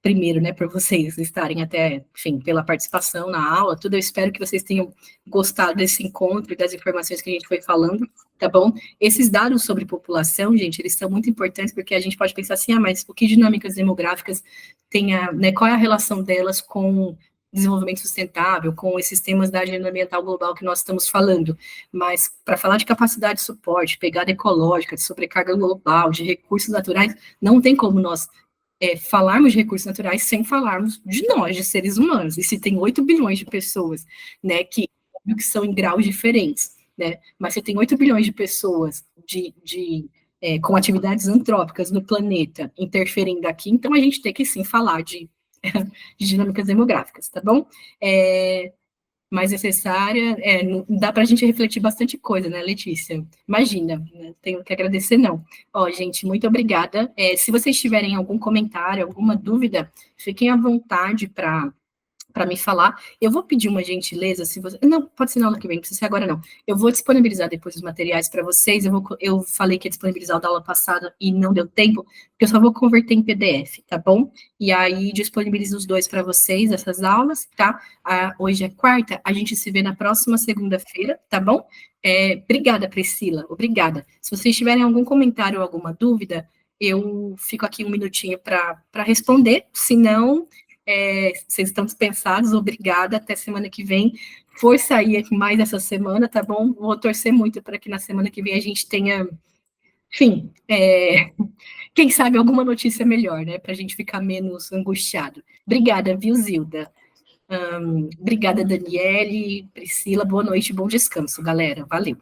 primeiro, né, por vocês estarem até, enfim, pela participação na aula, tudo. Eu espero que vocês tenham gostado desse encontro e das informações que a gente foi falando, tá bom? Esses dados sobre população, gente, eles são muito importantes, porque a gente pode pensar assim, mas o que dinâmicas demográficas tem né, qual é a relação delas com desenvolvimento sustentável, com esses temas da agenda ambiental global que nós estamos falando, mas para falar de capacidade de suporte, pegada ecológica, de sobrecarga global, de recursos naturais, não tem como nós falarmos de recursos naturais sem falarmos de nós, de seres humanos. E se tem 8 bilhões de pessoas, né, que são em graus diferentes, né, mas se tem 8 bilhões de pessoas com atividades antrópicas no planeta interferindo aqui, então a gente tem que sim falar de dinâmicas demográficas, tá bom? Mais necessária, dá para a gente refletir bastante coisa, né, Letícia? Imagina, não tenho que agradecer, não. Ó, gente, muito obrigada. Se vocês tiverem algum comentário, alguma dúvida, fiquem à vontade para me falar. Eu vou pedir uma gentileza, se você... Não, pode ser na aula que vem, não precisa ser agora, não. Eu vou disponibilizar depois os materiais para vocês. Eu falei que ia disponibilizar o da aula passada e não deu tempo, porque eu só vou converter em PDF, tá bom? E aí disponibilizo os dois para vocês, essas aulas, tá? Hoje é quarta, a gente se vê na próxima segunda-feira, tá bom? Obrigada, Priscila, obrigada. Se vocês tiverem algum comentário ou alguma dúvida, eu fico aqui um minutinho para responder, se não... vocês estão dispensados, obrigada, até semana que vem, força aí mais essa semana, tá bom? Vou torcer muito para que na semana que vem a gente tenha, enfim, quem sabe alguma notícia melhor, né, para a gente ficar menos angustiado. Obrigada, viu, Zilda? Obrigada, Daniele, Priscila, boa noite, bom descanso, galera, valeu.